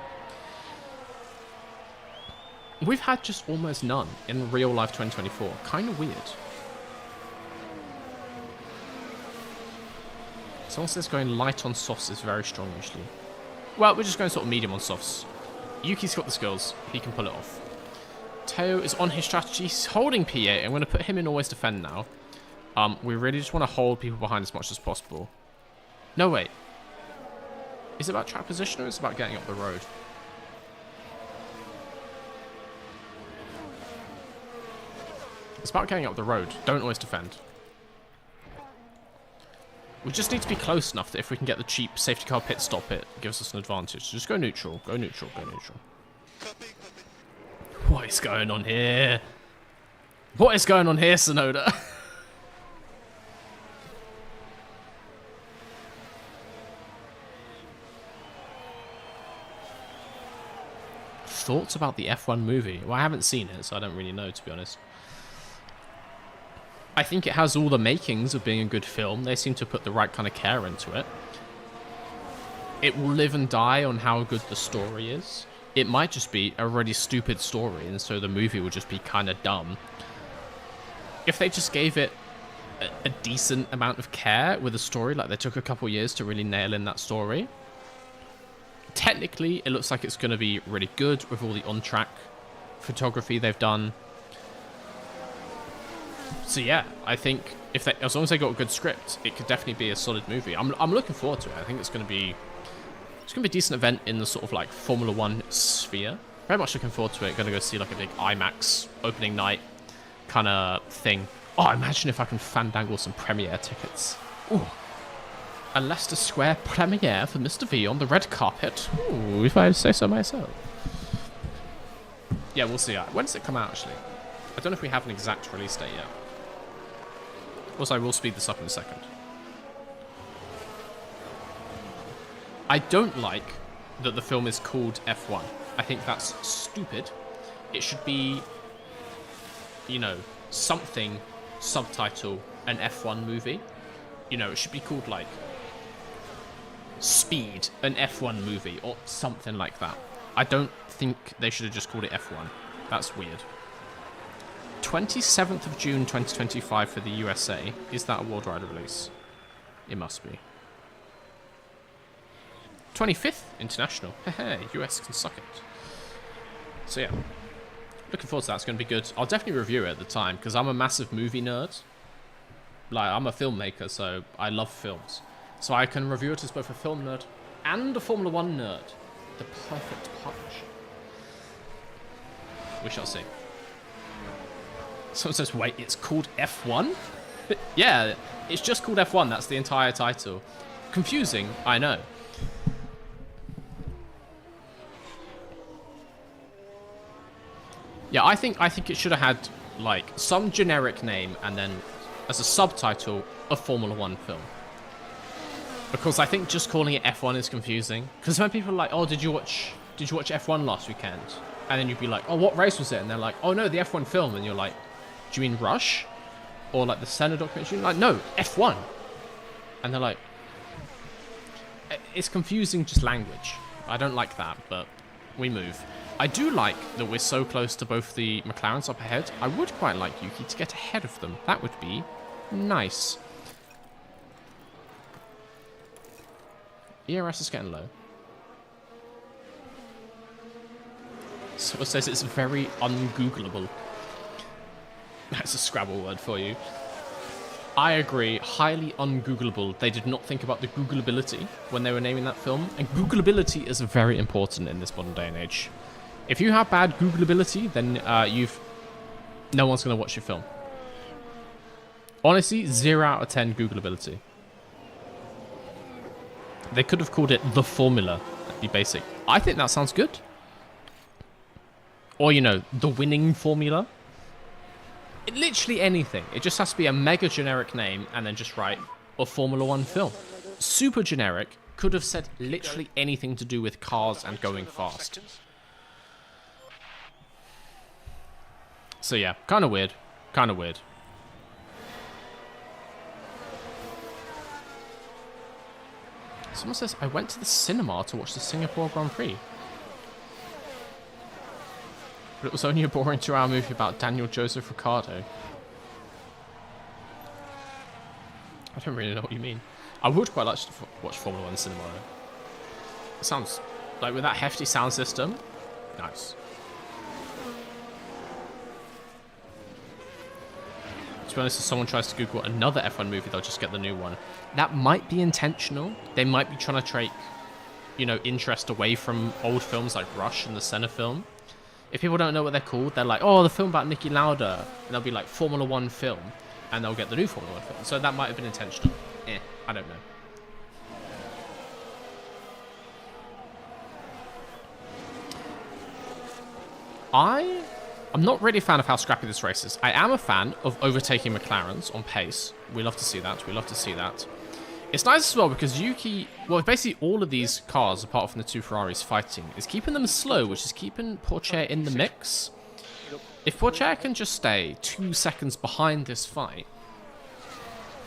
We've had just almost none in real life 2024. Kind of weird. Someone says going light on softs is very strong usually. Well, we're just going sort of medium on softs. Yuki's got the skills. He can pull it off. Teo is on his strategy. He's holding P8. I'm going to put him in always defend now. We really just want to hold people behind as much as possible. No, wait. Is it about track position or is it about getting up the road? It's about getting up the road. Don't always defend. We just need to be close enough that if we can get the cheap safety car pit stop, it gives us an advantage. So just go neutral. Go neutral. Go neutral. What is going on here? What is going on here, Sonoda? Thoughts about the F1 movie? Well, I haven't seen it, so I don't really know, to be honest. I think it has all the makings of being a good film. They seem to put the right kind of care into it. It will live and die on how good the story is. It might just be a really stupid story, and so the movie will just be kind of dumb. If they just gave it a decent amount of care with a story, like they took a couple years to really nail in that story, technically it looks like it's going to be really good with all the on-track photography they've done. So yeah, I think if they, as long as they got a good script, it could definitely be a solid movie. I'm looking forward to it. I think it's going to be a decent event in the sort of like Formula 1 sphere. Very much looking forward to it. Going to go see like a big IMAX opening night kind of thing. Oh, imagine if I can fandangle some premiere tickets. Ooh. A Leicester Square premiere for Mr. V on the red carpet. Ooh, if I say so myself. Yeah, we'll see. When does it come out, actually? I don't know if we have an exact release date yet. Also, I will speed this up in a second. I don't like that the film is called F1. I think that's stupid. It should be, you know, something subtitle an F1 movie. You know, it should be called like Speed, an F1 movie, or something like that. I don't think they should have just called it F1. That's weird. 27th of June 2025 for the USA. Is that a worldwide release? It must be. 25th international. Hey, US can suck it. So yeah, looking forward to that. It's going to be good. I'll definitely review it at the time because I'm a massive movie nerd. Like, I'm a filmmaker, so I love films. So I can review it as both a film nerd and a Formula One nerd. The perfect partnership. We shall see. Someone says, wait, it's called F1? Yeah, it's just called F1. That's the entire title. Confusing, I know. Yeah, I think it should have had, like, some generic name and then, as a subtitle, a Formula One film. Because I think just calling it F1 is confusing. Because when people are like, oh, did you watch F1 last weekend? And then you'd be like, oh, what race was it? And they're like, oh, no, the F1 film. And you're like, do you mean Rush? Or like the Senna documentary? Like, no, F1. And they're like, it's confusing just language. I don't like that, but we move. I do like that we're so close to both the McLarens up ahead. I would quite like Yuki to get ahead of them. That would be nice. ERS is getting low. So it says it's very ungoogleable. That's a Scrabble word for you. I agree, highly ungoogleable. They did not think about the Googleability when they were naming that film. And Googleability is very important in this modern day and age. If you have bad Googleability, then no one's going to watch your film. Honestly, 0 out of 10 Googleability. They could have called it The Formula. That'd be basic. I think that sounds good. Or, you know, The Winning Formula. Literally anything. It just has to be a mega generic name and then just write a Formula One film. Super generic. Could have said literally anything to do with cars and going fast. So yeah, kind of weird. Kind of weird. Someone says, I went to the cinema to watch the Singapore Grand Prix. But it was only a boring 2-hour movie about Daniel Joseph Ricciardo. I don't really know what you mean. I would quite like to watch Formula 1 cinema though. It sounds like with that hefty sound system. Nice. To be honest, if someone tries to Google another F1 movie, they'll just get the new one. That might be intentional. They might be trying to take, you know, interest away from old films like Rush and the Senna film. If people don't know what they're called, they're like, oh, the film about Niki Lauda. And they'll be like, Formula 1 film. And they'll get the new Formula 1 film. So that might have been intentional. I don't know. I'm not really a fan of how scrappy this race is. I am a fan of overtaking McLarens on pace. We love to see that. We love to see that. It's nice as well because Yuki, well, basically all of these cars, apart from the 2 Ferraris fighting, is keeping them slow, which is keeping Pourchaire in the mix. If Pourchaire can just stay 2 seconds behind this fight,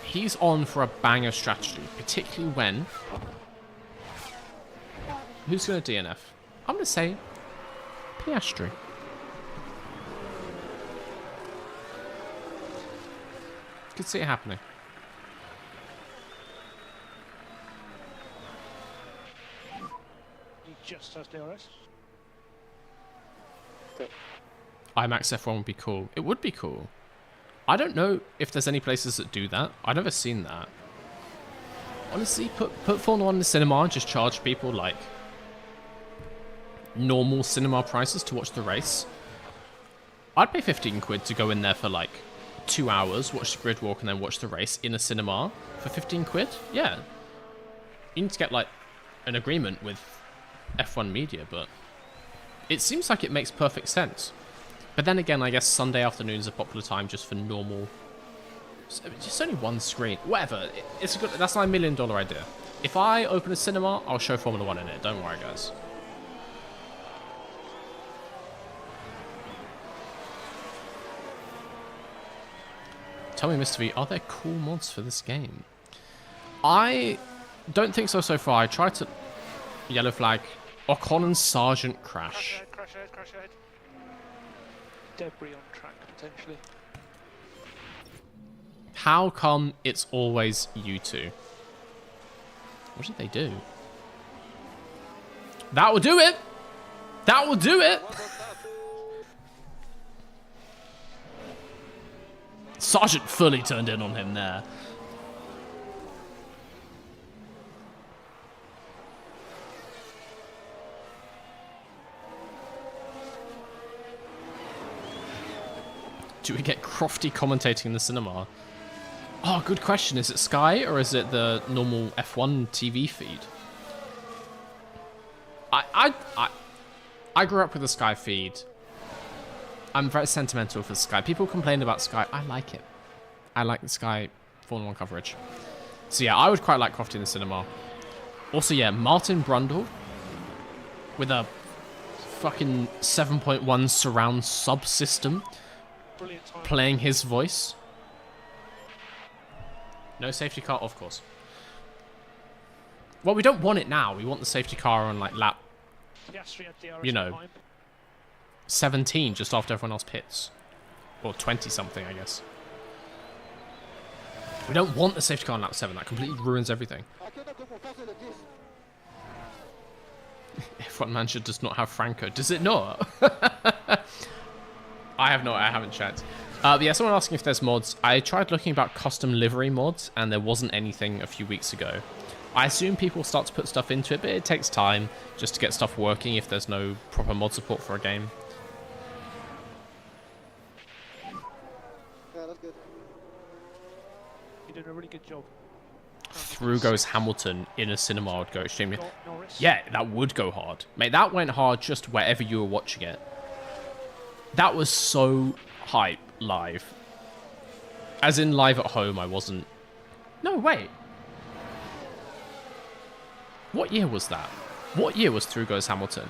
he's on for a banger strategy, particularly when... Who's going to DNF? I'm going to say Piastri. Could see it happening. Just has DRS. IMAX F1 would be cool. It would be cool. I don't know if there's any places that do that. I've never seen that. Honestly, put Formula 1 in the cinema and just charge people like normal cinema prices to watch the race. I'd pay 15 quid to go in there for like 2 hours, watch the grid walk and then watch the race in a cinema for 15 quid. Yeah. You need to get like an agreement with F1 Media, but it seems like it makes perfect sense. But then again, I guess Sunday afternoon is a popular time just for normal... Just only one screen. Whatever. It's a good... That's my $1 million idea. If I open a cinema, I'll show Formula 1 in it. Don't worry, guys. Tell me, Mr. V, are there cool mods for this game? I don't think so far. I tried to... Yellow flag. Ocon and Sargent crash. Crash ahead. Debris on track, potentially. How come it's always you two? What did they do? That will do it! That will do it! Sargent fully turned in on him there. Do we get Crofty commentating in the cinema? Oh, good question. Is it Sky or is it the normal F1 TV feed? I grew up with the Sky feed. I'm very sentimental for Sky. People complain about Sky. I like it. I like the Sky Formula 1 coverage. So yeah, I would quite like Crofty in the cinema. Also, yeah, Martin Brundle with a fucking 7.1 surround subsystem playing his voice. No safety car, of course. Well, we don't want it now. We want the safety car on like lap, you know, 17 just after everyone else pits. Or 20 something, I guess. We don't want the safety car on lap 7. That completely ruins everything. F1 Manager does not have Franco. Does it not? I haven't checked. But yeah, someone asking if there's mods. I tried looking about custom livery mods, and there wasn't anything a few weeks ago. I assume people start to put stuff into it, but it takes time just to get stuff working if there's no proper mod support for a game. Yeah, that's good. You're doing a really good job. Through goes Hamilton in a cinema would go extremely... Yeah, that would go hard. Mate, that went hard just wherever you were watching it. That was so hype live. As in live at home, I wasn't... No, wait. What year was that? What year was Through Goes Hamilton?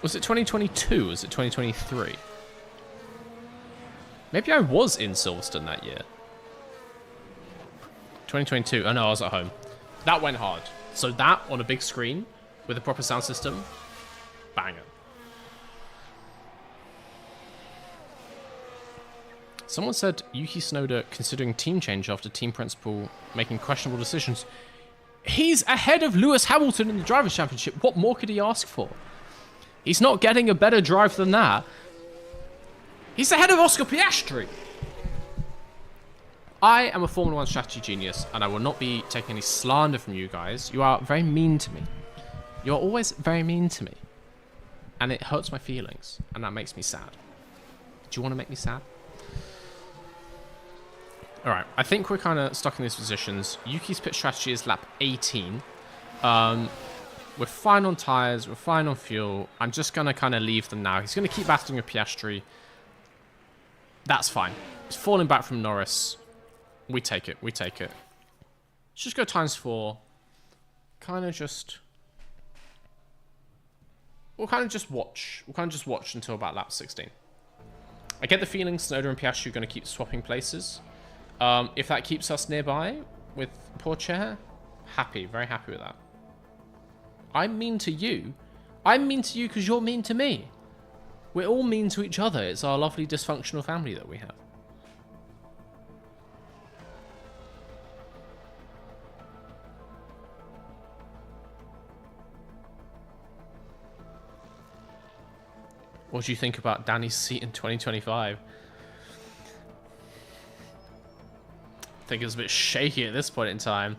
Was it 2022? Was it 2023? Maybe I was in Silverstone that year. 2022. Oh no, I was at home. That went hard. So that on a big screen with a proper sound system, banger. Someone said Yuki Tsunoda considering team change after team principal making questionable decisions. He's ahead of Lewis Hamilton in the Drivers' Championship. What more could he ask for? He's not getting a better drive than that. He's ahead of Oscar Piastri. I am a Formula 1 strategy genius, and I will not be taking any slander from you guys. You are very mean to me. You are always very mean to me. And it hurts my feelings, and that makes me sad. Do you want to make me sad? Alright, I think we're kind of stuck in these positions. Yuki's pit strategy is lap 18. We're fine on tyres, we're fine on fuel. I'm just going to kind of leave them now. He's going to keep battling with Piastri. That's fine. He's falling back from Norris. We take it, we take it. Let's just go ×4. Kind of just... We'll kind of just watch. We'll kind of just watch until about lap 16. I get the feeling Tsunoda and Piastri are going to keep swapping places. If that keeps us nearby with poor chair, happy, very happy with that. I'm mean to you. I'm mean to you because you're mean to me. We're all mean to each other. It's our lovely dysfunctional family that we have. What do you think about Danny's seat in 2025? I think it's a bit shaky at this point in time.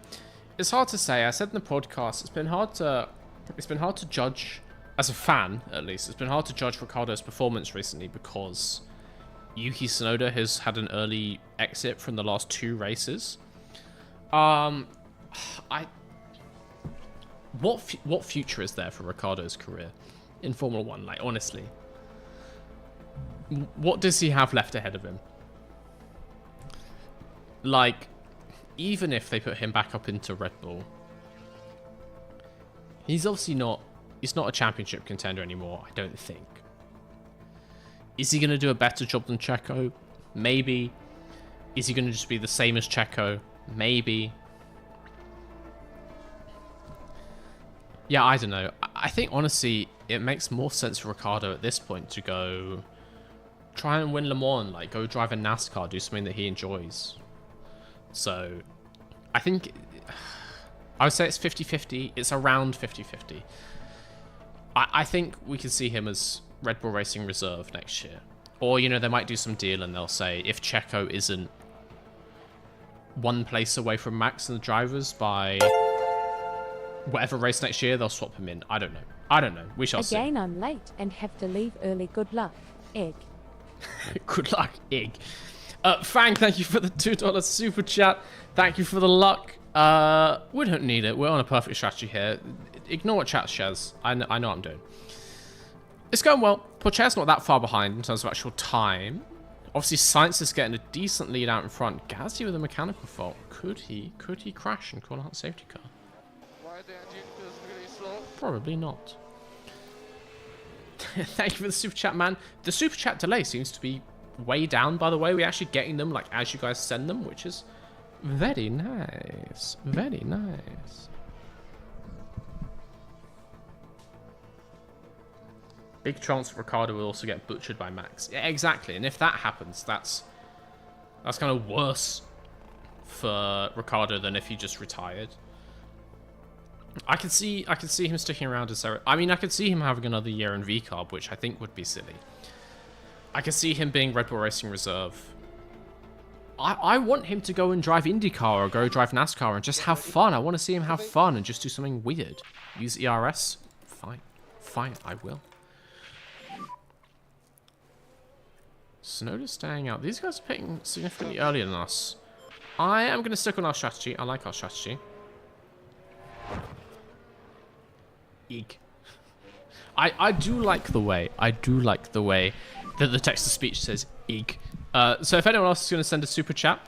It's hard to say. I said in the podcast, it's been hard to judge, as a fan at least, it's been hard to judge Ricciardo's performance recently because Yuki Tsunoda has had an early exit from the last 2 races. What future is there for Ricciardo's career in Formula 1? Like, honestly. What does he have left ahead of him? Like, even if they put him back up into Red Bull, he's obviously not... He's not a championship contender anymore, I don't think. Is he going to do a better job than Checo? Maybe. Is he going to just be the same as Checo? Maybe. Yeah, I don't know. I think, honestly, it makes more sense for Ricciardo at this point to go try and win Le Mans, like go drive a NASCAR, do something that he enjoys. So, I think, I would say it's 50-50. It's around 50-50. I think we can see him as Red Bull Racing Reserve next year. Or, you know, they might do some deal and they'll say if Checo isn't one place away from Max and the drivers by whatever race next year, they'll swap him in. I don't know. I don't know. We shall see. Again, I'm late and have to leave early. Good luck, Egg. Good luck, Egg. Fang, thank you for the $2 super chat. Thank you for the luck. We don't need it. We're on a perfect strategy here. Ignore what chat says. I know what I'm doing. It's going well. Pocha's not that far behind in terms of actual time. Obviously, Sainz is getting a decent lead out in front. Gasly with a mechanical fault. Could he crash and call out a safety car? Why the engine feels really slow? Probably not. Thank you for the super chat, man. The super chat delay seems to be way down, by the way. We're actually getting them like as you guys send them, which is very nice. Very nice. Big chance Ricciardo will also get butchered by Max. Yeah, exactly. And if that happens, that's kind of worse for Ricciardo than if he just retired. I could see him sticking around as I mean, I could see him having another year in V-Carb, which I think would be silly. I could see him being Red Bull Racing Reserve. I want him to go and drive IndyCar or go drive NASCAR and just have fun. I want to see him have fun and just do something weird. Use ERS? Fine. Fine, I will. Tsunoda's staying out. These guys are picking significantly earlier than us. I am going to stick on our strategy. I like our strategy. Eek. I do like the way. that the text-to-speech says eek. So if anyone else is going to send a super chat,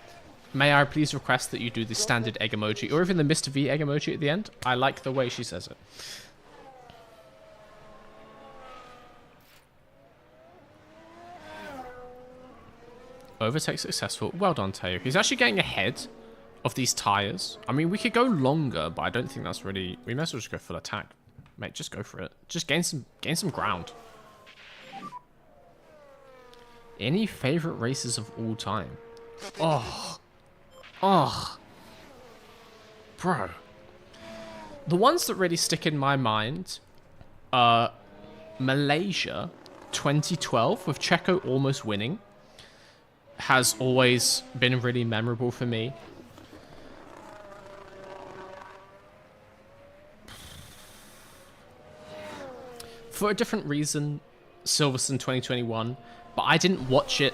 may I please request that you do the standard egg emoji or even the Mr. V egg emoji at the end? I like the way she says it. Overtake successful. Well done, Teo. He's actually getting ahead of these tyres. I mean, we could go longer, but I don't think that's really... We might as well just go full attack. Mate, just go for it. Just gain some ground. Any favourite races of all time? Oh. Bro. The ones that really stick in my mind are Malaysia 2012 with Checo almost winning. Has always been really memorable for me. For a different reason, Silverstone 2021, but I didn't watch it.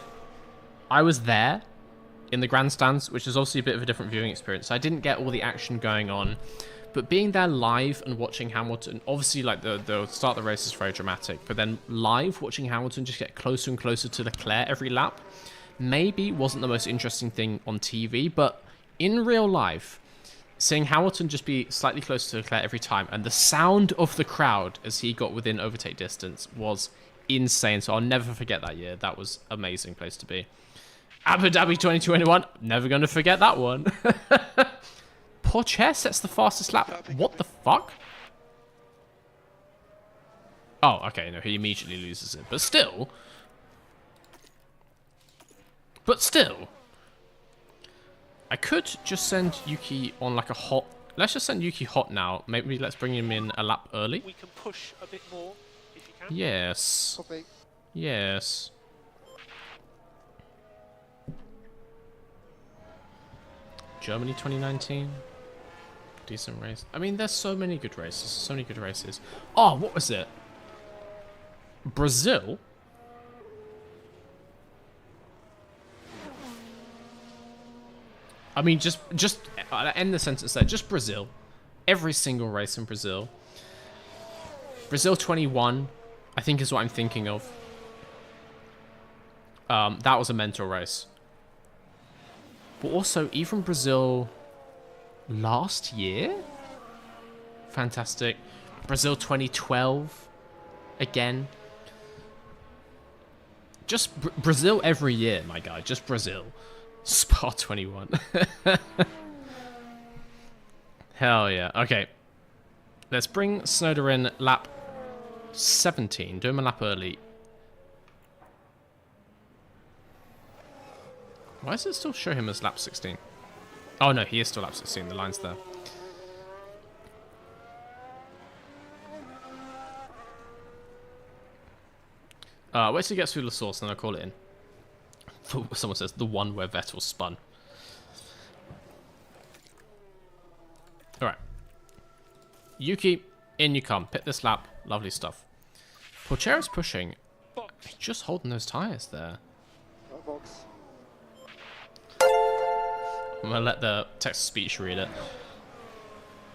I was there in the grandstands, which is obviously a bit of a different viewing experience. I didn't get all the action going on, but being there live and watching Hamilton, obviously like the start of the race is very dramatic, but then live watching Hamilton just get closer and closer to Leclerc every lap, maybe wasn't the most interesting thing on TV, but in real life, seeing Hamilton just be slightly closer to Leclerc every time, and the sound of the crowd as he got within overtake distance was insane. So I'll never forget that year. That was an amazing place to be. Abu Dhabi 2021, never going to forget that one. Porsche sets the fastest lap. What the fuck? Oh, okay, no, he immediately loses it. But still... I could just send Yuki on like a hot... Let's just send Yuki hot now. Maybe let's bring him in a lap early. We can push a bit more if you can. Yes. Copy. Yes. Germany 2019. Decent race. I mean, there's so many good races. So many good races. Oh, what was it? Brazil? I mean, just end the sentence there. Just Brazil. Every single race in Brazil. Brazil 21, I think is what I'm thinking of. That was a mental race. But also, even Brazil last year? Fantastic. Brazil 2012, again. Just Brazil every year, my guy. Just Brazil. Spa 21. Hell yeah. Okay. Let's bring Tsunoda in lap 17. Do him a lap early. Why does it still show him as lap 16? Oh no, he is still lap 16. The line's there. Wait till he gets through the source, and I'll call it in. Someone says the one where Vettel spun. Alright. Yuki, in you come. Pit this lap. Lovely stuff. Porchera's pushing. He's just holding those tyres there. I'm going to let the text-to-speech read it.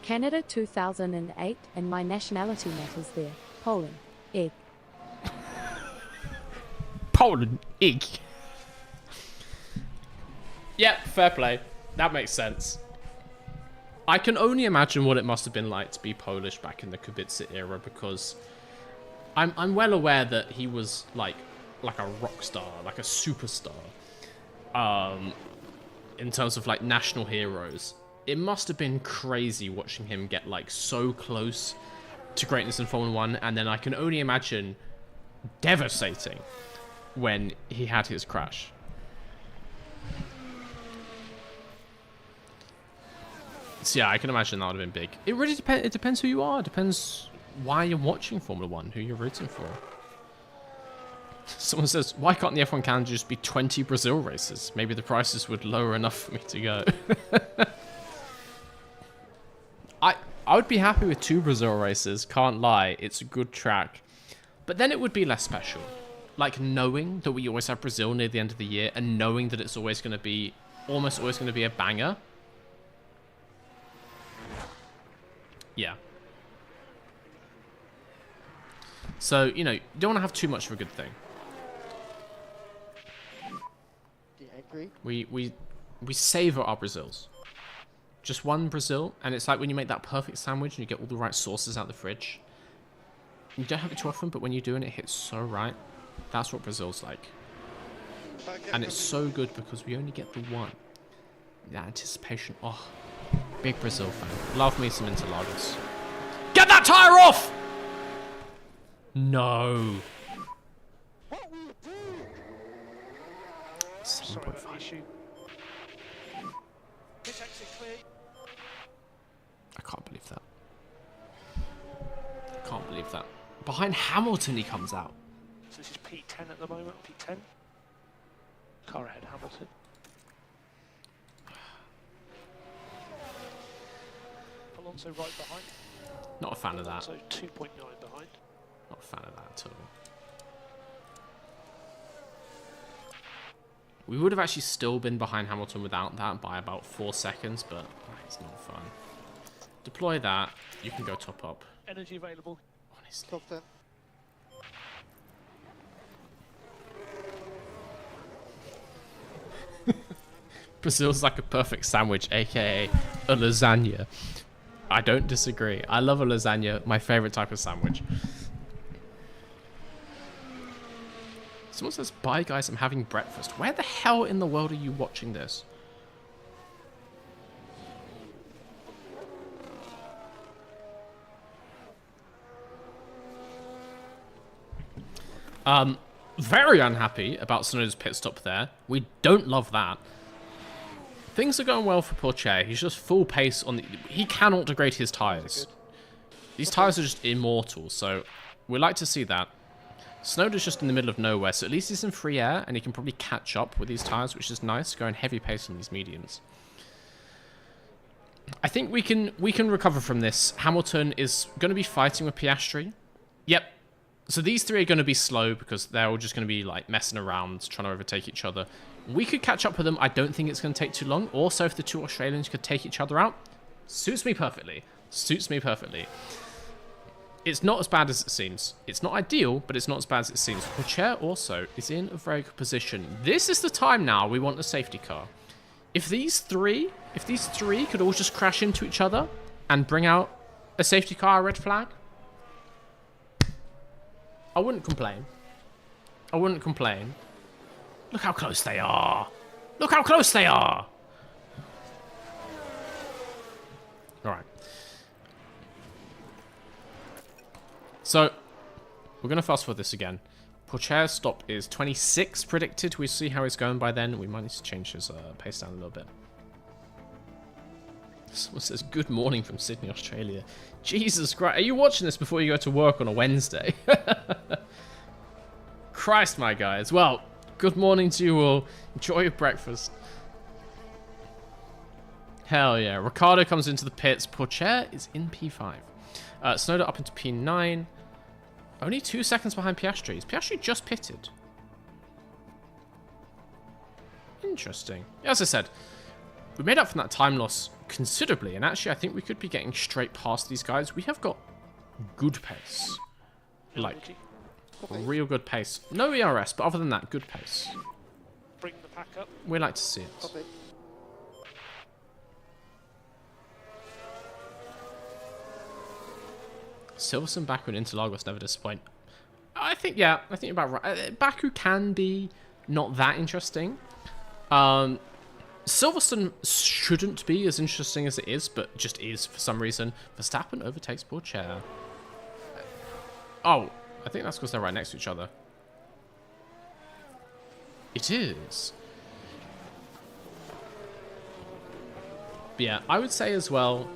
Canada 2008 and my nationality matters there. Poland. Egg. Poland. Egg. Yep, fair play. That makes sense. I can only imagine what it must have been like to be Polish back in the Kubica era, because I'm well aware that he was like a rock star, like a superstar. In terms of like national heroes, it must have been crazy watching him get like so close to greatness in Formula 1, and then I can only imagine devastating when he had his crash. So yeah, I can imagine that would have been big. It really depends. It depends who you are. It depends why you're watching Formula 1, who you're rooting for. Someone says, why can't the F1 calendar just be 20 Brazil races? Maybe the prices would lower enough for me to go. I would be happy with 2 Brazil races, can't lie. It's a good track. But then it would be less special. Like knowing that we always have Brazil near the end of the year, and knowing that it's always going to be, almost always going to be a banger. Yeah. So, you know, you don't want to have too much of a good thing. Yeah, I agree. We savor our Brazils. Just one Brazil, and it's like when you make that perfect sandwich and you get all the right sauces out the fridge. You don't have it too often, but when you do and it hits so right, that's what Brazil's like. And it's so good because we only get the one. The anticipation. Oh, big Brazil fan. Love me some Interlagos. Get that tire off! No. 7.5. Issue. Pit exit clear. I can't believe that. I can't believe that. Behind Hamilton he comes out. So this is P10 at the moment. P10. Car ahead, Hamilton. Alonso right behind. Not a fan of that. Alonso 2.9 behind. Not a fan of that at all. We would have actually still been behind Hamilton without that by about 4 seconds, but it's not fun. Deploy that. You can go top up. Energy available. Honestly. Top 10. Brazil's like a perfect sandwich, aka a lasagna. I don't disagree. I love a lasagna, my favorite type of sandwich. Someone says, bye guys, I'm having breakfast. Where the hell in the world are you watching this? Very unhappy about Tsunoda's pit stop there. We don't love that. Things are going well for Porcher. He's just full pace on the... He cannot degrade his tyres. These tyres are just immortal, so we like to see that. Tsunoda's just in the middle of nowhere, so at least he's in free air, and he can probably catch up with these tyres, which is nice, going heavy pace on these mediums. I think we can recover from this. Hamilton is going to be fighting with Piastri. Yep. So these three are going to be slow because they're all just going to be like messing around, trying to overtake each other. We could catch up with them. I don't think it's going to take too long. Also, if the two Australians could take each other out, suits me perfectly. Suits me perfectly. It's not as bad as it seems. It's not ideal, but it's not as bad as it seems. Pocher also is in a very good position. This is the time now we want a safety car. If these three could all just crash into each other and bring out a safety car, a red flag, I wouldn't complain. I wouldn't complain. Look how close they are. Look how close they are. All right. So, we're going to fast forward this again. Pourchaire's stop is 26 predicted. We'll see how he's going by then. We might need to change his pace down a little bit. Someone says, good morning from Sydney, Australia. Jesus Christ. Are you watching this before you go to work on a Wednesday? Christ, my guys. Well, good morning to you all. Enjoy your breakfast. Hell yeah. Ricardo comes into the pits. Pourchaire is in P5. Tsunoda up into P9. Only 2 seconds behind Piastri. Is Piastri just pitted? Interesting. As I said, we made up from that time loss considerably, and actually I think we could be getting straight past these guys. We have got good pace. Like, real good pace. No ERS, but other than that, good pace. Bring the pack up. We like to see it. Copy. Silverstone, Baku, and Interlagos never disappoint. I think, yeah, I think you're about right. Baku can be not that interesting. Silverstone shouldn't be as interesting as it is, but just is for some reason. Verstappen overtakes Pourchaire. Oh, I think that's because they're right next to each other. It is. But yeah, I would say as well,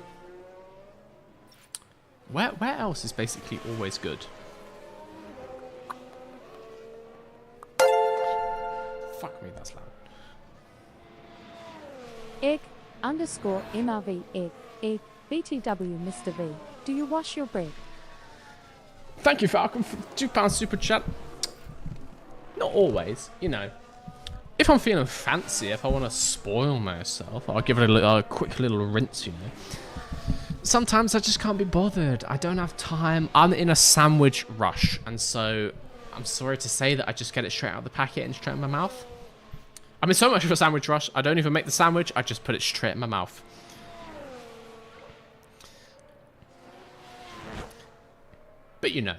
where else is basically always good? Fuck me, that's loud. Egg_MRV egg BTW Mr. V. Do you wash your bread? Thank you, Falcon, for £2 super chat. Not always, you know. If I'm feeling fancy, if I want to spoil myself, I'll give it a quick little rinse, you know. Sometimes I just can't be bothered. I don't have time. I'm in a sandwich rush, and so I'm sorry to say that I just get it straight out of the packet and straight in my mouth. I'm in so much of a sandwich rush, I don't even make the sandwich, I just put it straight in my mouth. But you know,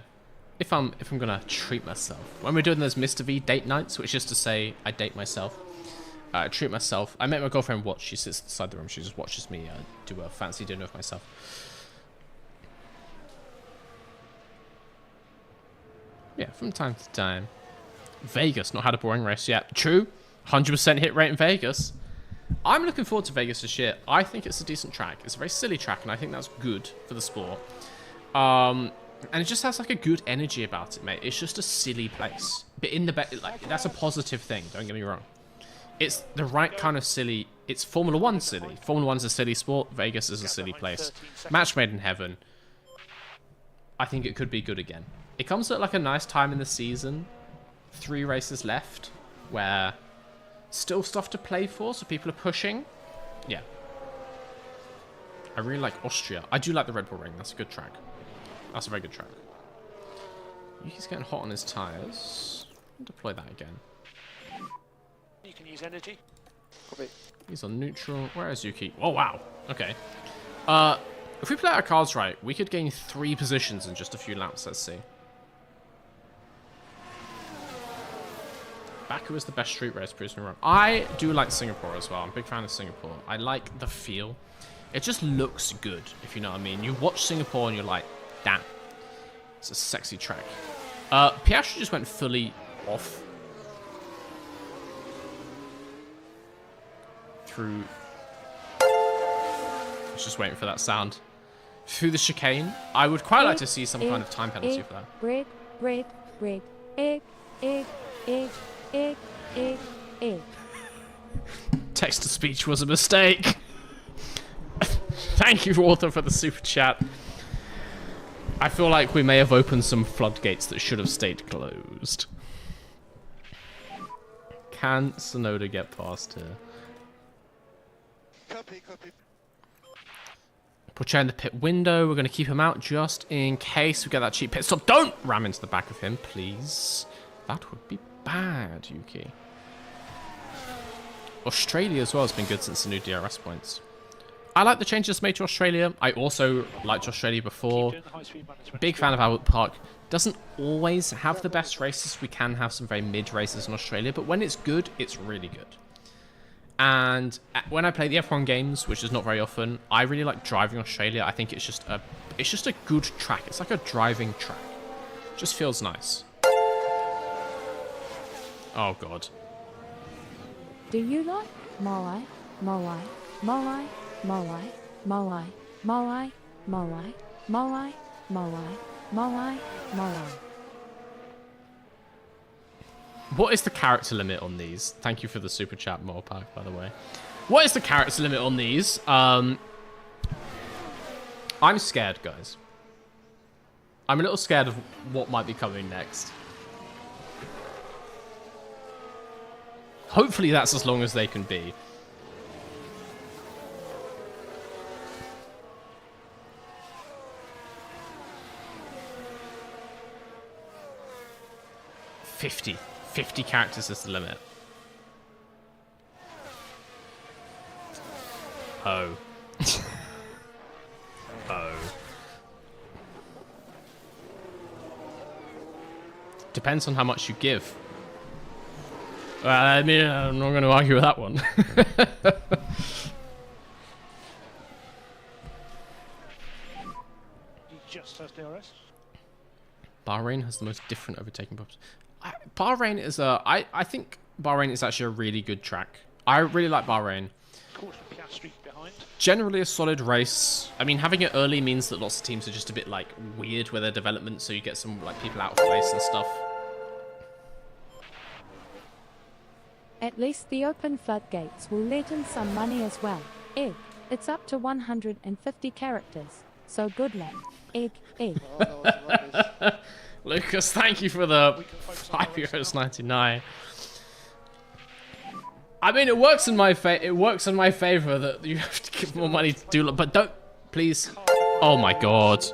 if I'm gonna treat myself, when we're doing those Mr. V date nights, which is to say I date myself, I treat myself. I make my girlfriend watch. She sits inside the room. She just watches me do a fancy dinner with myself. Yeah, from time to time. Vegas not had a boring race yet. True. 100% hit rate in Vegas. I'm looking forward to Vegas this year. I think it's a decent track. It's a very silly track, and I think that's good for the sport. And it just has like a good energy about it, mate. It's just a silly place. But in the like, that's a positive thing, don't get me wrong. It's the right kind of silly. It's Formula 1 silly. Formula 1's a silly sport. Vegas is a silly place. Match made in heaven. I think it could be good again. It comes at like a nice time in the season. 3 races left where still stuff to play for, so people are pushing. Yeah. I really like Austria. I do like the Red Bull Ring. That's a good track. That's a very good track. Yuki's getting hot on his tyres. Deploy that again. You can use energy. Copy. He's on neutral. Where is Yuki? Oh, wow. Okay. If we play our cards right, we could gain 3 positions in just a few laps. Let's see. Baku is the best street race, proves me wrong. I do like Singapore as well. I'm a big fan of Singapore. I like the feel. It just looks good, if you know what I mean. You watch Singapore and you're like, damn. It's a sexy track. Piastri just went fully off. Through... I was just waiting for that sound. Through the chicane. I would quite like to see some kind of time penalty for that. Bread, egg. Text-to-speech was a mistake. Thank you, Author, for the super chat. I feel like we may have opened some floodgates that should have stayed closed. Can Tsunoda get past here? Copy. Pourchaire in the pit window. We're going to keep him out just in case we get that cheap pit stop. Don't ram into the back of him, please. That would be bad, Yuki. Australia as well has been good since the new DRS points. I like the changes made to Australia. I also liked Australia before. Doing the high-speed management. Big fan of Albert Park. Doesn't always have the best races. We can have some very mid races in Australia, but when it's good, it's really good. And when I play the F1 games, which is not very often, I really like driving Australia. I think it's just a good track. It's like a driving track. Just feels nice. Oh god. Do you like Moai, Moai, Moai, Moai, Moai, Moai, Moai, Moai, Moai, Moai, Moai? What is the character limit on these? Thank you for the super chat, Mopak, by the way. What is the character limit on these? I'm scared, guys. I'm a little scared of what might be coming next. Hopefully that's as long as they can be. Fifty characters is the limit. Oh. Oh. Depends on how much you give. I mean, I'm not going to argue with that one. He just has DRS. Bahrain has the most different overtaking pubs. Bahrain is I think Bahrain is actually a really good track. I really like Bahrain. Caution Piastri behind. Generally a solid race. I mean, having it early means that lots of teams are just a bit like weird with their development, so you get some like people out of place and stuff. At least the open floodgates will let in some money as well. Egg. It's up to 150 characters. So good luck. Egg, egg. Oh, that was rubbish. Lucas, thank you for the €5.99. I mean, it works in my favor that you have to give more money to do, but don't, please. Oh my god.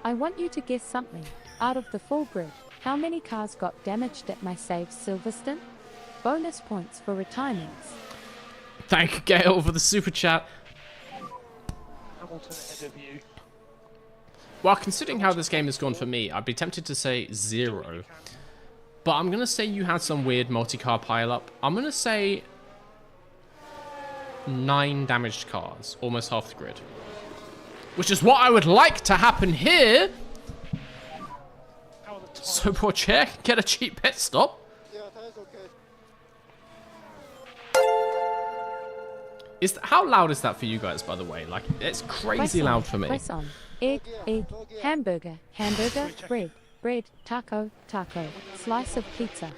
I want you to guess something. Out of the full grid, how many cars got damaged at my save Silverstone? Bonus points for retirements. Thank you, Gail, for the super chat. Hamilton ahead of you. Well, considering how this game has gone for me, I'd be tempted to say 0. But I'm going to say you had some weird multi-car pile-up. I'm going to say 9 damaged cars, almost half the grid. Which is what I would like to happen here. How are the tyres? So poor chair can get a cheap pit stop. Yeah, that is okay. How loud is that for you guys, by the way? Like, it's crazy loud for me. Press on. Egg, egg, hamburger, hamburger, bread, bread, taco, taco, slice of pizza.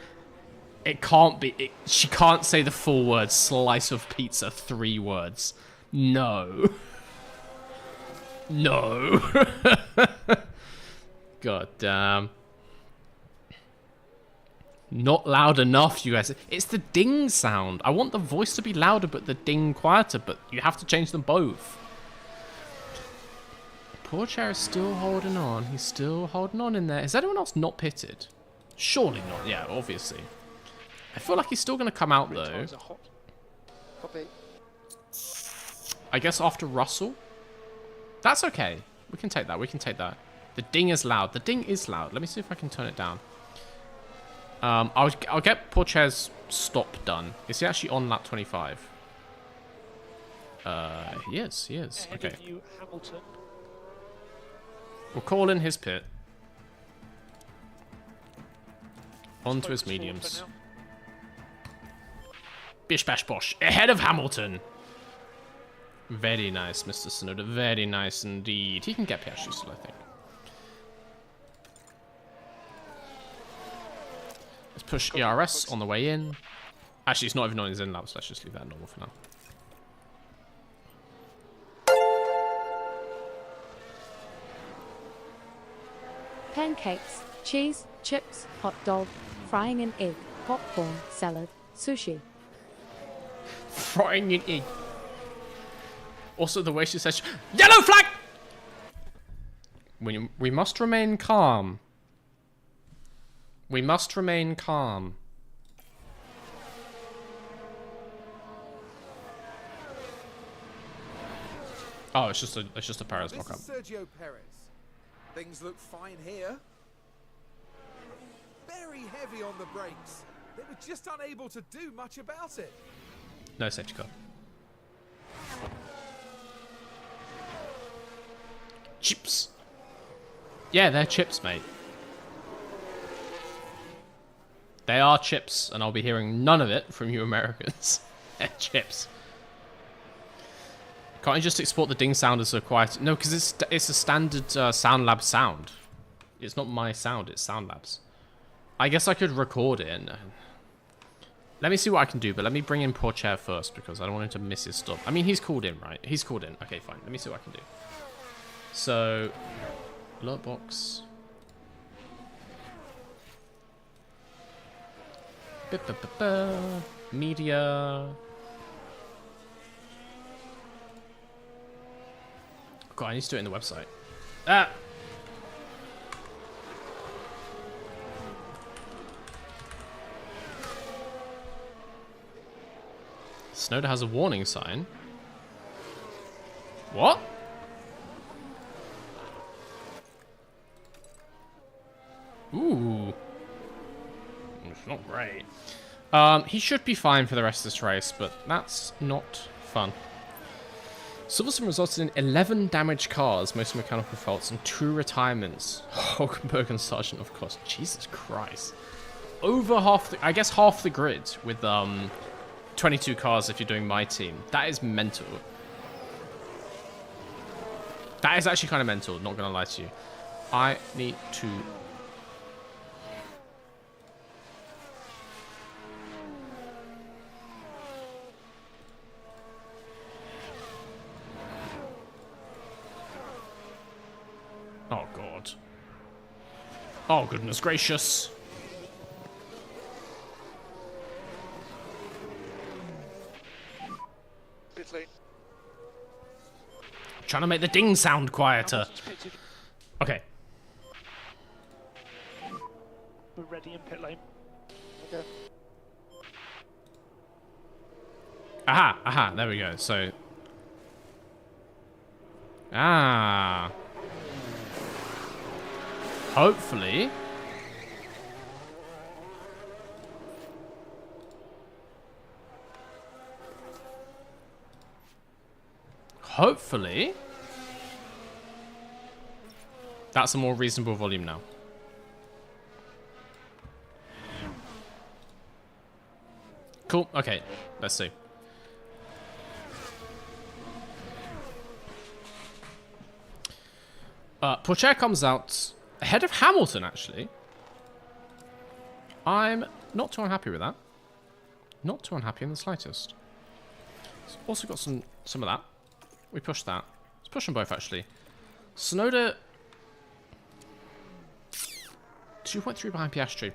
It can't be. She can't say the full word, slice of pizza, 3 words. No. No. God damn. Not loud enough, you guys. It's the ding sound. I want the voice to be louder, but the ding quieter, but you have to change them both. Poor chair is still holding on. He's still holding on in there. Is anyone else not pitted? Surely not. Yeah, obviously. I feel like he's still going to come out, though. Tyres are hot. Copy. I guess after Russell? That's okay. We can take that. We can take that. The ding is loud. The ding is loud. Let me see if I can turn it down. I'll get poor chair's stop done. Is he actually on lap 25? He is. He is. Ahead Okay. of you, Hamilton. We'll call in his pit. Onto his Focus forward mediums. for now. Bish bash bosh. Ahead of Hamilton. Very nice, Mr. Sonoda. Very nice indeed. He can get Piastri still, I think. Let's push ERS on the way in. Actually, it's not even on his in lap, so let's just leave that normal for now. Pancakes, cheese, chips, hot dog, frying an egg, popcorn, salad, sushi. Frying an egg. Also, the way she says, yellow flag! We must remain calm. We must remain calm. Oh, it's just a Perez This lockup. is Sergio Perez. Things look fine here. Very heavy on the brakes. They were just unable to do much about it. No safety car. Chips. Yeah, they're chips, mate. They are chips, and I'll be hearing none of it from you Americans. They're chips. Can't you just export the ding sound as a quiet? No, because it's a standard SoundLab sound. It's not my sound, it's SoundLab's. I guess I could record it. And, let me see what I can do, but let me bring in Porcher first, because I don't want him to miss his stuff. I mean, he's called in, right? He's called in. Okay, fine. Let me see what I can do. So, alert box. Media. God, I need to do it in the website. Ah! Snowda has a warning sign. What? Ooh. It's not great. He should be fine for the rest of this race, but that's not fun. Silverstone resulted in 11 damaged cars, mostly mechanical faults, and 2 retirements. Hulkenberg and Sargent, of course. Jesus Christ. Over half the, I guess half the grid with 22 cars if you're doing my team. That is mental. That is actually kind of mental, not gonna lie to you. I need to... Oh, God. Oh, goodness gracious. Pit lane. Trying to make the ding sound quieter. Hamilton's pitted. Okay. We're ready in pit lane. Okay. Aha, aha, there we go. So... Ah... Hopefully... Hopefully... That's a more reasonable volume now. Cool, okay, let's see. Pocher comes out ahead of Hamilton, actually. I'm not too unhappy with that. Not too unhappy in the slightest. Also got some of that. We pushed that. Let's push them both, actually. Tsunoda... 2.3 behind Piastri.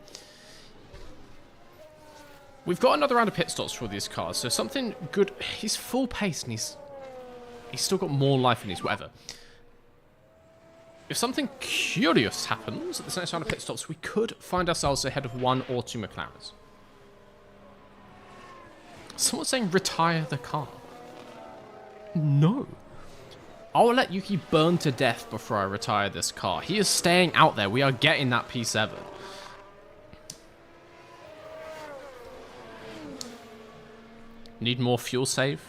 We've got another round of pit stops for these cars, so something good... He's full pace, and he's still got more life in his whatever. If something curious happens at this next round of pit stops, we could find ourselves ahead of 1 or 2 McLarens. Someone's saying retire the car. No. I'll let Yuki burn to death before I retire this car. He is staying out there. We are getting that P7. Need more fuel save?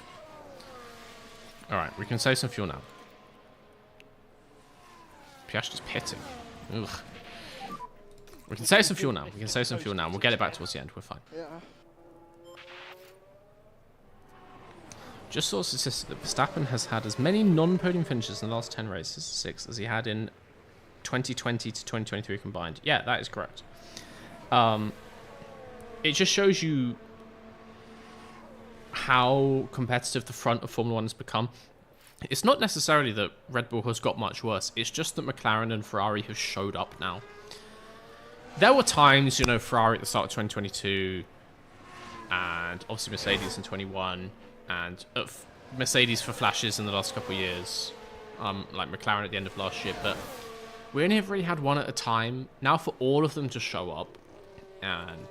Alright, we can save some fuel now. Piastri's pitting. Ugh. We can save some fuel now. We can save some fuel now. And we'll get it back towards the end. We're fine. Yeah. Just saw statistics that Verstappen has had as many non-podium finishes in the last 10 races, 6, as he had in 2020 to 2023 combined. Yeah, that is correct. It just shows you how competitive the front of Formula 1 has become. It's not necessarily that Red Bull has got much worse. It's just that McLaren and Ferrari have showed up now. There were times, you know, Ferrari at the start of 2022, and obviously Mercedes in 21, and Mercedes for flashes in the last couple of years, like McLaren at the end of last year. But we only have really had one at a time. Now for all of them to show up, and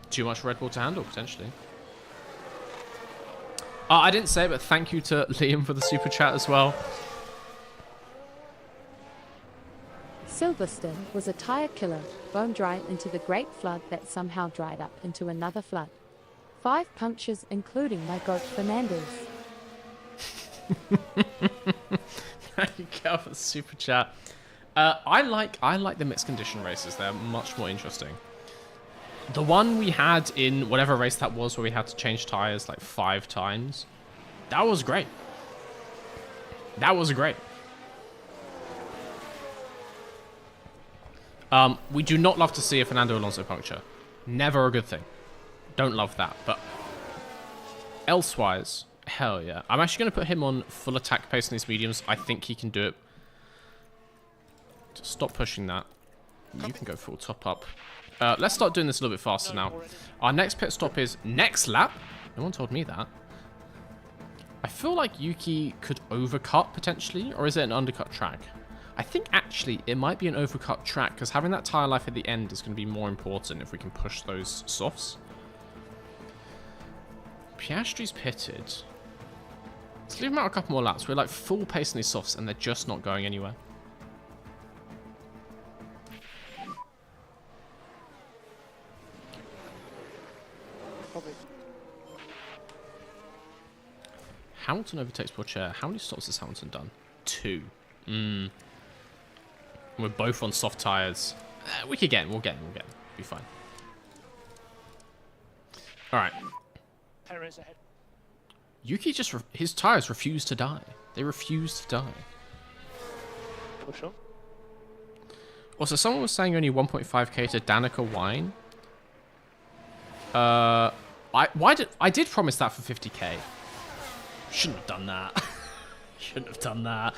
too much Red Bull to handle, potentially. I didn't say it, but thank you to Liam for the super chat as well. Silverstone was a tire killer, bone dry into the great flood that somehow dried up into another flood. 5 punctures, including my goat Fernandez. Thank you, Cal, for the super chat. I like the mixed condition races. They're much more interesting. The one we had in whatever race that was, where we had to change tires like 5 times, that was great. That was great. We do not love to see a Fernando Alonso puncture. Never a good thing. Don't love that. But elsewise, hell yeah. I'm actually going to put him on full attack pace in these mediums. I think he can do it. Just stop pushing that. You can go full top up. Let's start doing this a little bit faster now. Our next pit stop is next lap. No one told me that. I feel like Yuki could overcut potentially, or is it an undercut track? I think actually it might be an overcut track, because having that tyre life at the end is going to be more important if we can push those softs. Piastri's pitted. Let's leave him out a couple more laps. We're like full pace in these softs and they're just not going anywhere. Copy. Hamilton overtakes Porsche. How many stops has Hamilton done? 2. We're both on soft tyres. We could get him. We'll get him. Be fine. All right. Perez ahead. Yuki just... his tyres refuse to die. They refuse to die. Push on. Also, someone was saying only 1.5k to Danica Wine. I did promise that for 50k. Shouldn't have done that. Shouldn't have done that.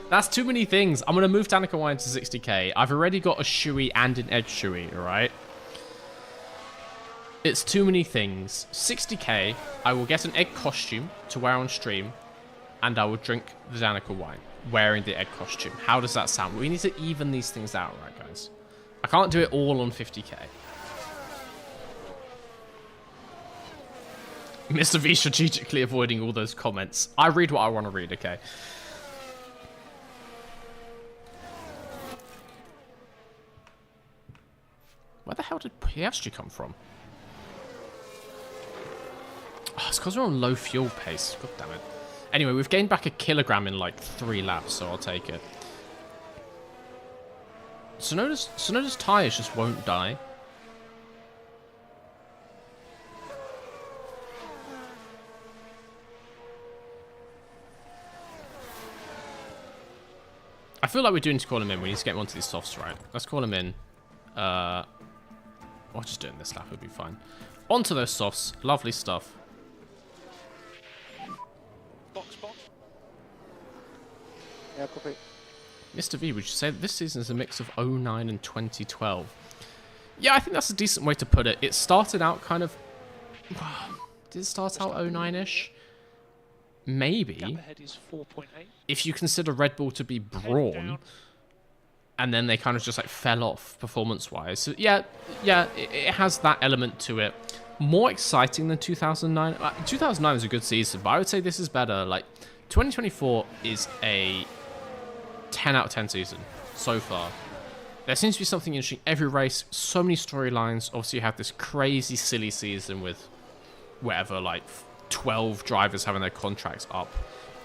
That's too many things. I'm going to move Danica Wine to 60k. I've already got a Shoey and an Edge Shoey, alright? It's too many things. 60k, I will get an egg costume to wear on stream, and I will drink the Danica Wine wearing the egg costume. How does that sound? We need to even these things out, right, guys? I can't do it all on 50k. Mr. V strategically avoiding all those comments. I read what I want to read, okay? Where the hell did Piastri come from? Oh, it's because we're on low fuel pace. God damn it. Anyway, we've gained back a kilogram in like 3 laps, so I'll take it. Sonoda's tyres just won't die. I feel like we do need to call him in. We need to get him onto these softs, right? Let's call him in. I'll just do it in this lap. It'll be fine. Onto those softs. Lovely stuff. Box. Yeah, copy. Mr. V, would you say that this season is a mix of 09 and 2012? Yeah, I think that's a decent way to put it. It started out kind of... Did it start out 09-ish? Maybe. Gap ahead is 4.8. If you consider Red Bull to be brawn, and then they kind of just like fell off performance-wise. So yeah, it has that element to it. More exciting than 2009. 2009 was a good season, but I would say this is better. Like 2024 is a 10 out of 10 season so far. There seems to be something interesting every race. So many storylines. Obviously, you have this crazy, silly season with whatever, like 12 drivers having their contracts up.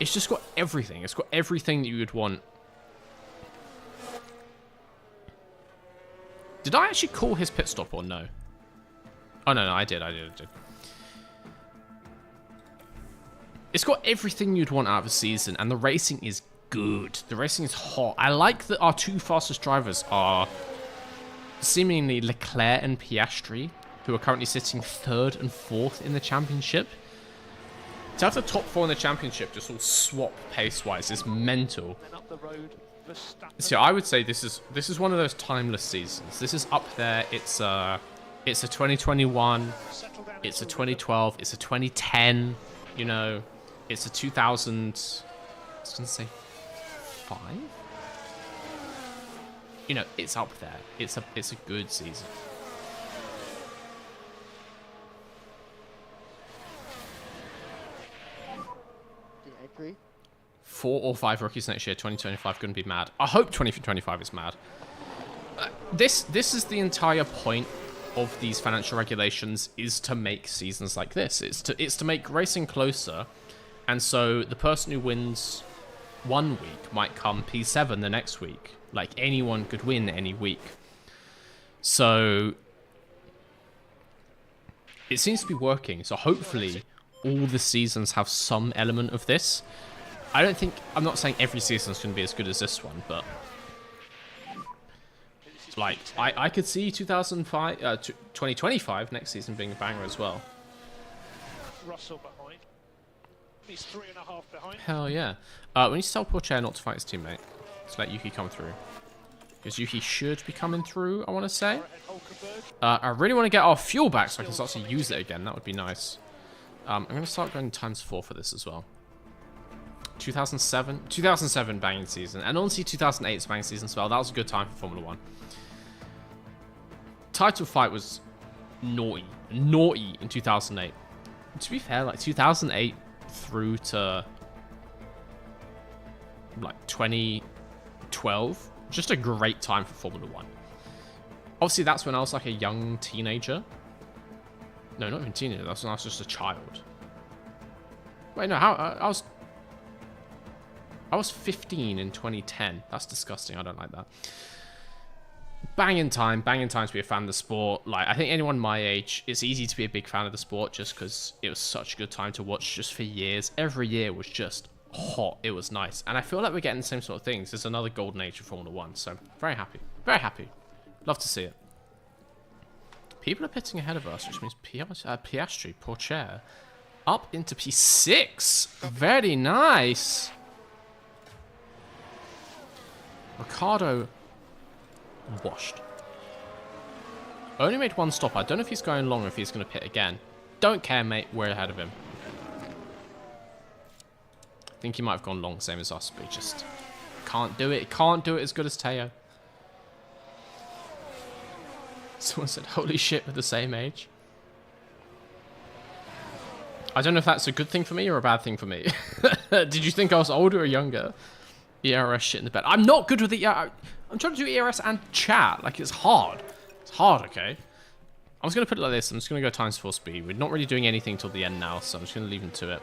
It's just got everything. It's got everything that you would want. Did I actually call his pit stop or no? Oh, no, I did. It's got everything you'd want out of a season, and the racing is good. The racing is hot. I like that our 2 fastest drivers are seemingly Leclerc and Piastri, who are currently sitting 3rd and 4th in the championship. To have the top 4 in the championship just all swap pace-wise is mental. Then up the road, So I would say this is one of those timeless seasons. This is up there. It's a 2021, it's a 2012, it's a 2010. You know, it's a 2000. I was gonna say 5. You know, it's up there. It's a good season. Agree. 4 or 5 rookies next year. 2025 going to be mad. I hope 2025 is mad. This is the entire point of these financial regulations, is to make seasons like this. It's to make racing closer, and so the person who wins one week might come P7 the next week. Like, anyone could win any week. So it seems to be working. So hopefully all the seasons have some element of this. I'm not saying every season's going to be as good as this one, but like, I could see 2025 next season being a banger as well. Russell behind. He's 3.5 behind. Hell yeah. We need to tell poor Chair not to fight his teammate. Let's let Yuki come through. Because Yuki should be coming through, I want to say. I really want to get our fuel back so I can start to use it again. That would be nice. I'm going to start going ×4 for this as well. 2007 banging season. And honestly, 2008's banging season as well. That was a good time for Formula 1. Title fight was naughty in 2008. To be fair, like 2008 through to like 2012, just a great time for Formula 1. Obviously, that's when I was like a young teenager. No, not even teenager. That's when I was just a child. Wait, no, I was 15 in 2010. That's disgusting. I don't like that. Banging time to be a fan of the sport. Like, I think anyone my age, it's easy to be a big fan of the sport just because it was such a good time to watch just for years. Every year was just hot. It was nice. And I feel like we're getting the same sort of things. There's another golden age of Formula 1. So, very happy. Very happy. Love to see it. People are pitting ahead of us, which means Piastri, poor chair, up into P6. Very nice. Ricardo washed. Only made one stop. I don't know if he's going long or if he's going to pit again. Don't care, mate. We're ahead of him. I think he might have gone long, same as us, but he just can't do it. Can't do it as good as Teo. Someone said, holy shit, we're the same age. I don't know if that's a good thing for me or a bad thing for me. Did you think I was older or younger? ERS shit in the bed. I'm not good with it. Yeah, I'm trying to do ERS and chat. Like, it's hard. It's hard, okay? I'm just going to put it like this. I'm just going to go ×4 speed. We're not really doing anything till the end now, so I'm just going to leave him to it.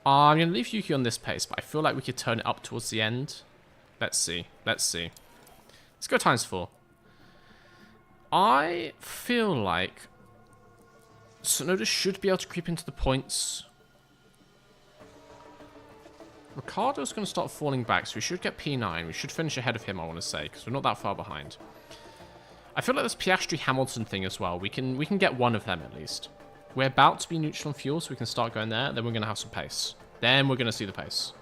I'm going to leave Yuki on this pace, but I feel like we could turn it up towards the end. Let's see. Let's see. Let's go ×4. I feel like Tsunoda should be able to creep into the points. Ricardo's going to start falling back, so we should get P9. We should finish ahead of him, I want to say, because we're not that far behind. I feel like this Piastri-Hamilton thing as well. We can get one of them at least. We're about to be neutral on fuel, so we can start going there. Then we're going to have some pace. Then we're going to see the pace.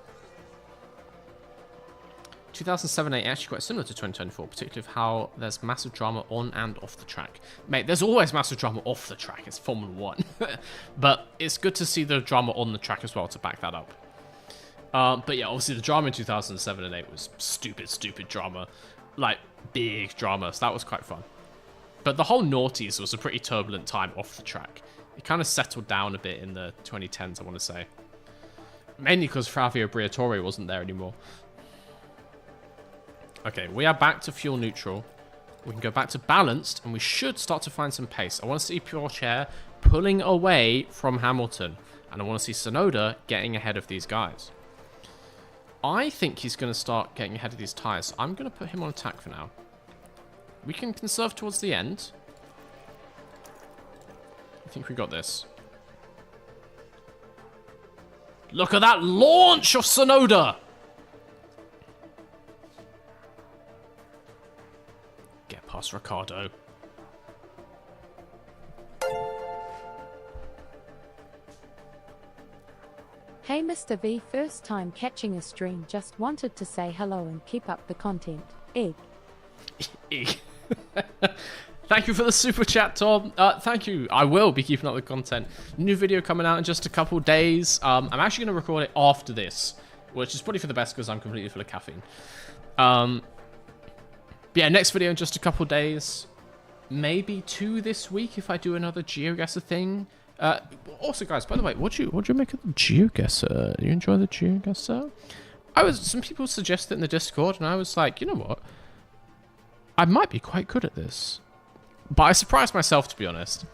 2007-8 actually quite similar to 2024, particularly of how there's massive drama on and off the track. Mate, there's always massive drama off the track. It's Formula 1. But it's good to see the drama on the track as well to back that up. But yeah, obviously the drama in 2007 and 8 was stupid drama. Like, big drama. So that was quite fun. But the whole noughties was a pretty turbulent time off the track. It kind of settled down a bit in the 2010s, I want to say. Mainly because Flavio Briatore wasn't there anymore. Okay, we are back to fuel neutral. We can go back to balanced, and we should start to find some pace. I want to see Pure Chair pulling away from Hamilton. And I want to see Tsunoda getting ahead of these guys. I think he's going to start getting ahead of these tyres. So I'm going to put him on attack for now. We can conserve towards the end. I think we got this. Look at that launch of Tsunoda! Get past Ricardo. Hey Mr. V, first time catching a stream, just wanted to say hello and keep up the content. Egg. Thank you for the super chat, Tom. Thank you. I will be keeping up with content. New video coming out in just a couple days. I'm actually going to record it after this, which is probably for the best because I'm completely full of caffeine. But yeah, next video in just a couple days. Maybe 2 this week if I do another GeoGuessr thing. Also, guys, by the way, what do you make of the GeoGuessr? You enjoy the GeoGuessr? Some people suggested it in the Discord, and I was like, you know what? I might be quite good at this. But I surprised myself, to be honest.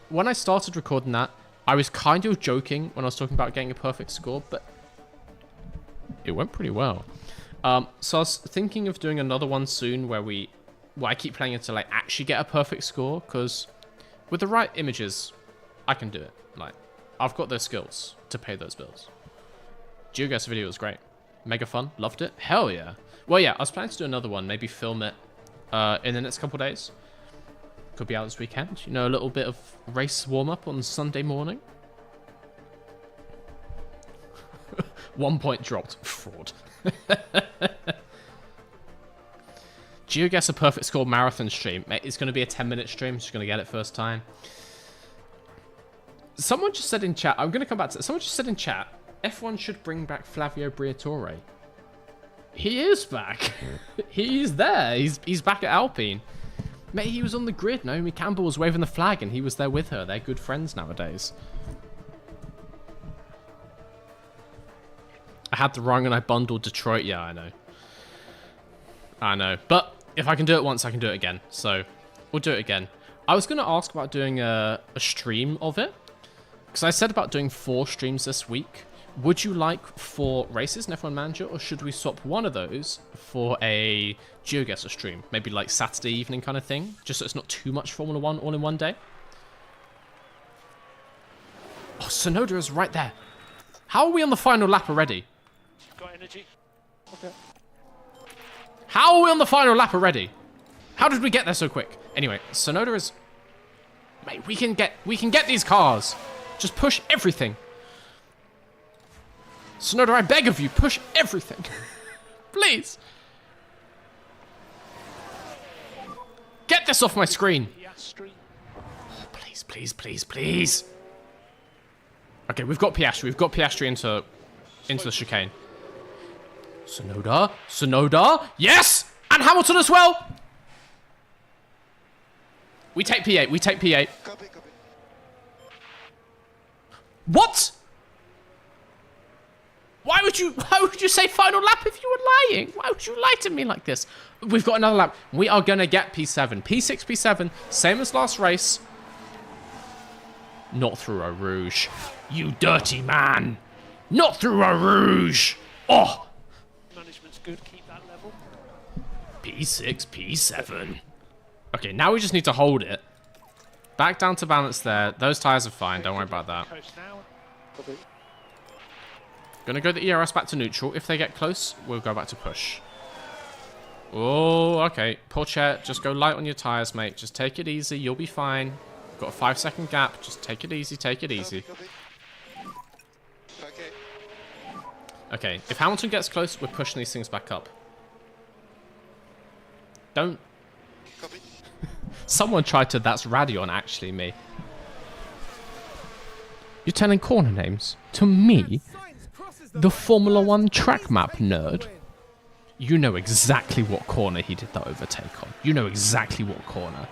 When I started recording that, I was kind of joking when I was talking about getting a perfect score, but it went pretty well. So I was thinking of doing another one soon where I keep playing it to like actually get a perfect score, because with the right images, I can do it. Like, I've got those skills to pay those bills. GeoGuessr video was great. Mega fun. Loved it. Hell yeah. Well, yeah, I was planning to do another one. Maybe film it in the next couple days. Could be out this weekend. You know, a little bit of race warm-up on Sunday morning. 1 point dropped. Fraud. GeoGuessr perfect score marathon stream. Mate, it's going to be a 10-minute stream. Just going to get it first time. Someone just said in chat, I'm going to come back to it. Someone just said in chat, F1 should bring back Flavio Briatore. He is back. He's there. He's back at Alpine. Mate, he was on the grid. Naomi Campbell was waving the flag and he was there with her. They're good friends nowadays. I had the wrong and I bundled Detroit. Yeah, I know. I know. But if I can do it once, I can do it again. So we'll do it again. I was going to ask about doing a stream of it. Because I said about doing 4 streams this week. Would you like 4 races in F1 Manager, or should we swap one of those for a GeoGuessr stream? Maybe like Saturday evening kind of thing, just so it's not too much Formula 1 all in one day. Oh, Sonoda is right there. How are we on the final lap already? Got energy. Okay. How are we on the final lap already? How did we get there so quick? Anyway, Sonoda is... Mate, we can get these cars. Just push everything. Sonoda, I beg of you, push everything. Please. Get this off my screen. Oh, please, please, please, please. Okay, we've got Piastri. We've got Piastri into the chicane. Sonoda. Yes! And Hamilton as well. We take P8. We take P8. Copy. What? Why would you say final lap if you were lying? Why would you lie to me like this? We've got another lap. We are going to get P7. P6, P7. Same as last race. Not through a rouge. You dirty man. Not through a rouge. Oh. Management's good. Keep that level. P6, P7. Okay, now we just need to hold it. Back down to balance there. Those tyres are fine. Don't worry about that. Coast now. Copy. Gonna go the ERS back to neutral. If they get close, we'll go back to push. Oh, okay. Porsche, just go light on your tyres, mate. Just take it easy. You'll be fine. Got a 5-second gap. Just take it easy. Take it easy. Copy. Okay. Okay, if Hamilton gets close, we're pushing these things back up. Don't... Copy. Someone tried to... That's Radion, actually, me. You're telling corner names? To me? The Formula 1 track map nerd? You know exactly what corner he did that overtake on. You know exactly what corner.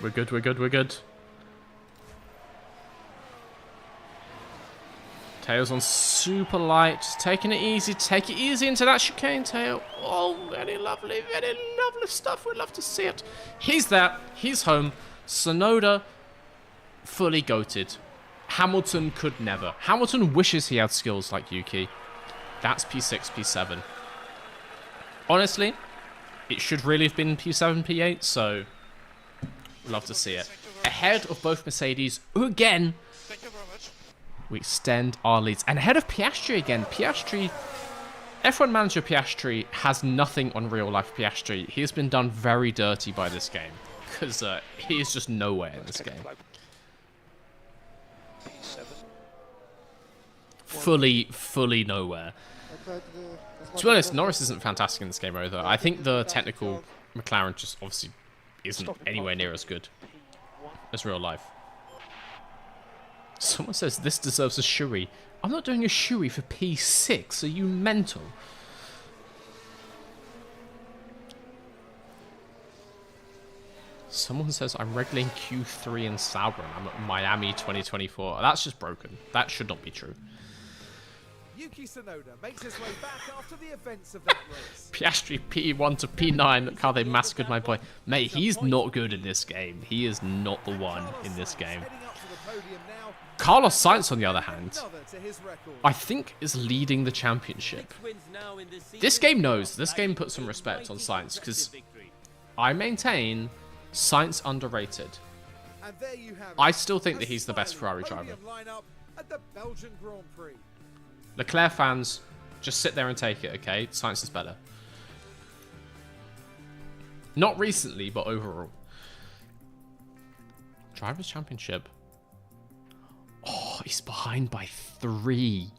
We're good, we're good, we're good. Tail's on super light, just taking it easy. Take it easy into that chicane, Tail. Oh, very lovely stuff. We'd love to see it. He's there. He's home. Sonoda, fully goated. Hamilton could never. Hamilton wishes he had skills like Yuki. That's P6, P7. Honestly, it should really have been P7, P8, so love to see it. Ahead of both Mercedes again. Thank you very much. We extend our leads. And ahead of Piastri again. Piastri, F1 Manager Piastri has nothing on real life Piastri. He has been done very dirty by this game. Because he is just nowhere in this game. P7. Fully nowhere. To be honest, Norris isn't fantastic in this game either. I think the technical McLaren just obviously isn't anywhere near as good as real life. Someone says this deserves a shoey. I'm not doing a shoey for P6. Are you mental? Someone says I'm regulating Q3 in Sauber and I'm at Miami 2024. That's just broken. That should not be true. Yuki Tsunoda makes his way back after the events of that race. Piastri P1 to P9. Look how they massacred my boy. Mate, he's not good in this game. He is not the one in this game. Carlos Sainz, on the other hand, I think is leading the championship. This game knows. This game puts some respect on Sainz because I maintain Sainz underrated. And there you have it. I still think that he's the best Ferrari driver. Lineup at the Belgian Grand Prix. Leclerc fans, just sit there and take it, okay? Sainz is better. Not recently, but overall. Drivers' Championship. Oh, he's behind by 3.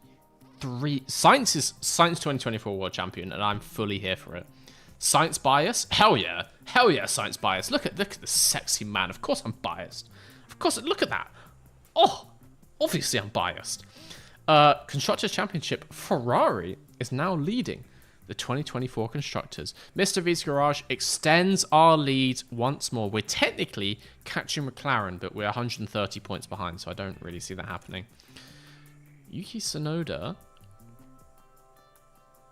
Sainz is Sainz 2024 World Champion, and I'm fully here for it. Sainz bias? Hell yeah. Hell yeah, Sainz bias. Look at the sexy man. Of course I'm biased. Of course, look at that. Oh, obviously I'm biased. Constructor Championship, Ferrari is now leading the 2024 Constructors. Mr. V's Garage extends our lead once more. We're technically catching McLaren, but we're 130 points behind, so I don't really see that happening. Yuki Tsunoda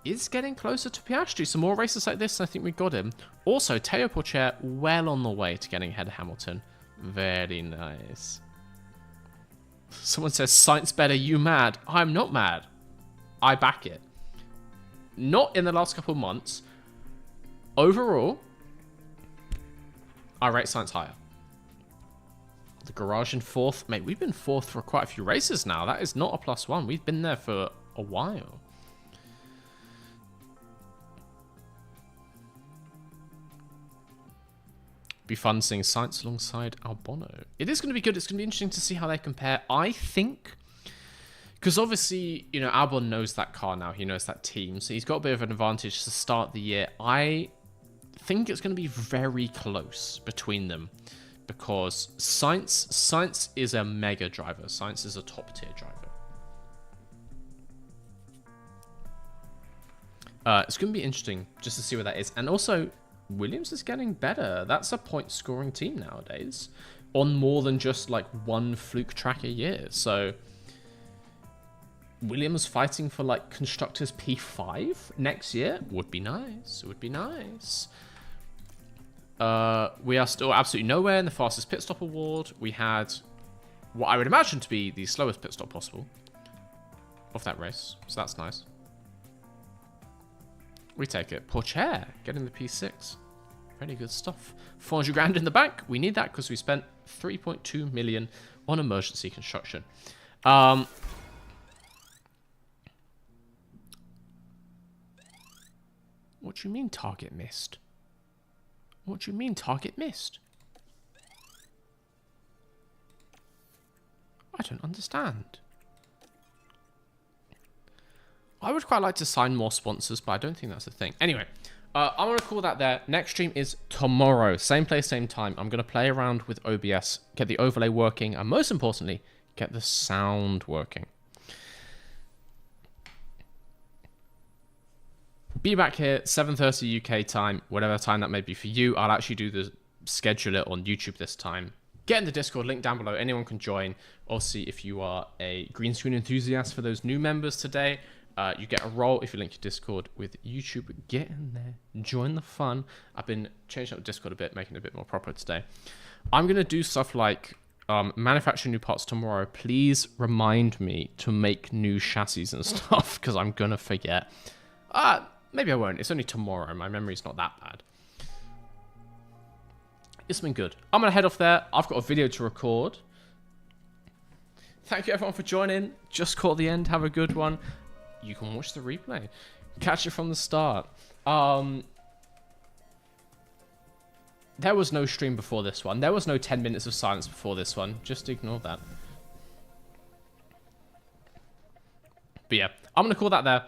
is getting closer to Piastri. Some more races like this, and I think we got him. Also, Teo Porcher well on the way to getting ahead of Hamilton. Very nice. Someone says, Sainz better, you mad? I'm not mad. I back it. Not in the last couple of months. Overall, I rate Sainz higher. The Garage in 4th. Mate, we've been 4th for quite a few races now. That is not a +1. We've been there for a while. Be fun seeing Sainz alongside Albon. It is going to be good. It's going to be interesting to see how they compare. I think, because obviously, you know, Albon knows that car now. He knows that team. So he's got a bit of an advantage to start the year. I think it's going to be very close between them because Sainz is a mega driver. Sainz is a top tier driver. It's going to be interesting just to see where that is. And also, Williams is getting better. That's a point scoring team nowadays on more than just like one fluke track a year. So Williams fighting for like Constructors P5 next year would be nice. It would be nice. We are still absolutely nowhere in the fastest pit stop award. We had what I would imagine to be the slowest pit stop possible of that race. So that's nice. We take it. Porcher getting the P6. Very good stuff. 400 grand in the bank. We need that because we spent 3.2 million on emergency construction. What do you mean target missed? What do you mean target missed? I don't understand. I would quite like to sign more sponsors, but I don't think that's a thing. Anyway, I'm going to call that there. Next stream is tomorrow. Same place, same time. I'm going to play around with OBS, get the overlay working, and most importantly, get the sound working. Be back here, 7:30 UK time, whatever time that may be for you. I'll actually do the schedule it on YouTube this time. Get in the Discord, link down below. Anyone can join. Also, if you are a green screen enthusiast for those new members today, you get a role if you link your Discord with YouTube. Get in there, join the fun. I've been changing up Discord a bit, making it a bit more proper today. I'm going to do stuff like manufacture new parts tomorrow. Please remind me to make new chassis and stuff because I'm going to forget. Maybe I won't. It's only tomorrow. My memory's not that bad. It's been good. I'm going to head off there. I've got a video to record. Thank you everyone for joining. Just caught the end. Have a good one. You can watch the replay. Catch it from the start. There was no stream before this one. There was no 10 minutes of silence before this one. Just ignore that. But yeah, I'm going to call that there.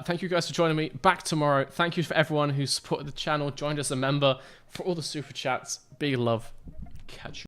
Thank you guys for joining me. Back tomorrow. Thank you for everyone who supported the channel, joined as a member, for all the super chats. Big love. Catch you.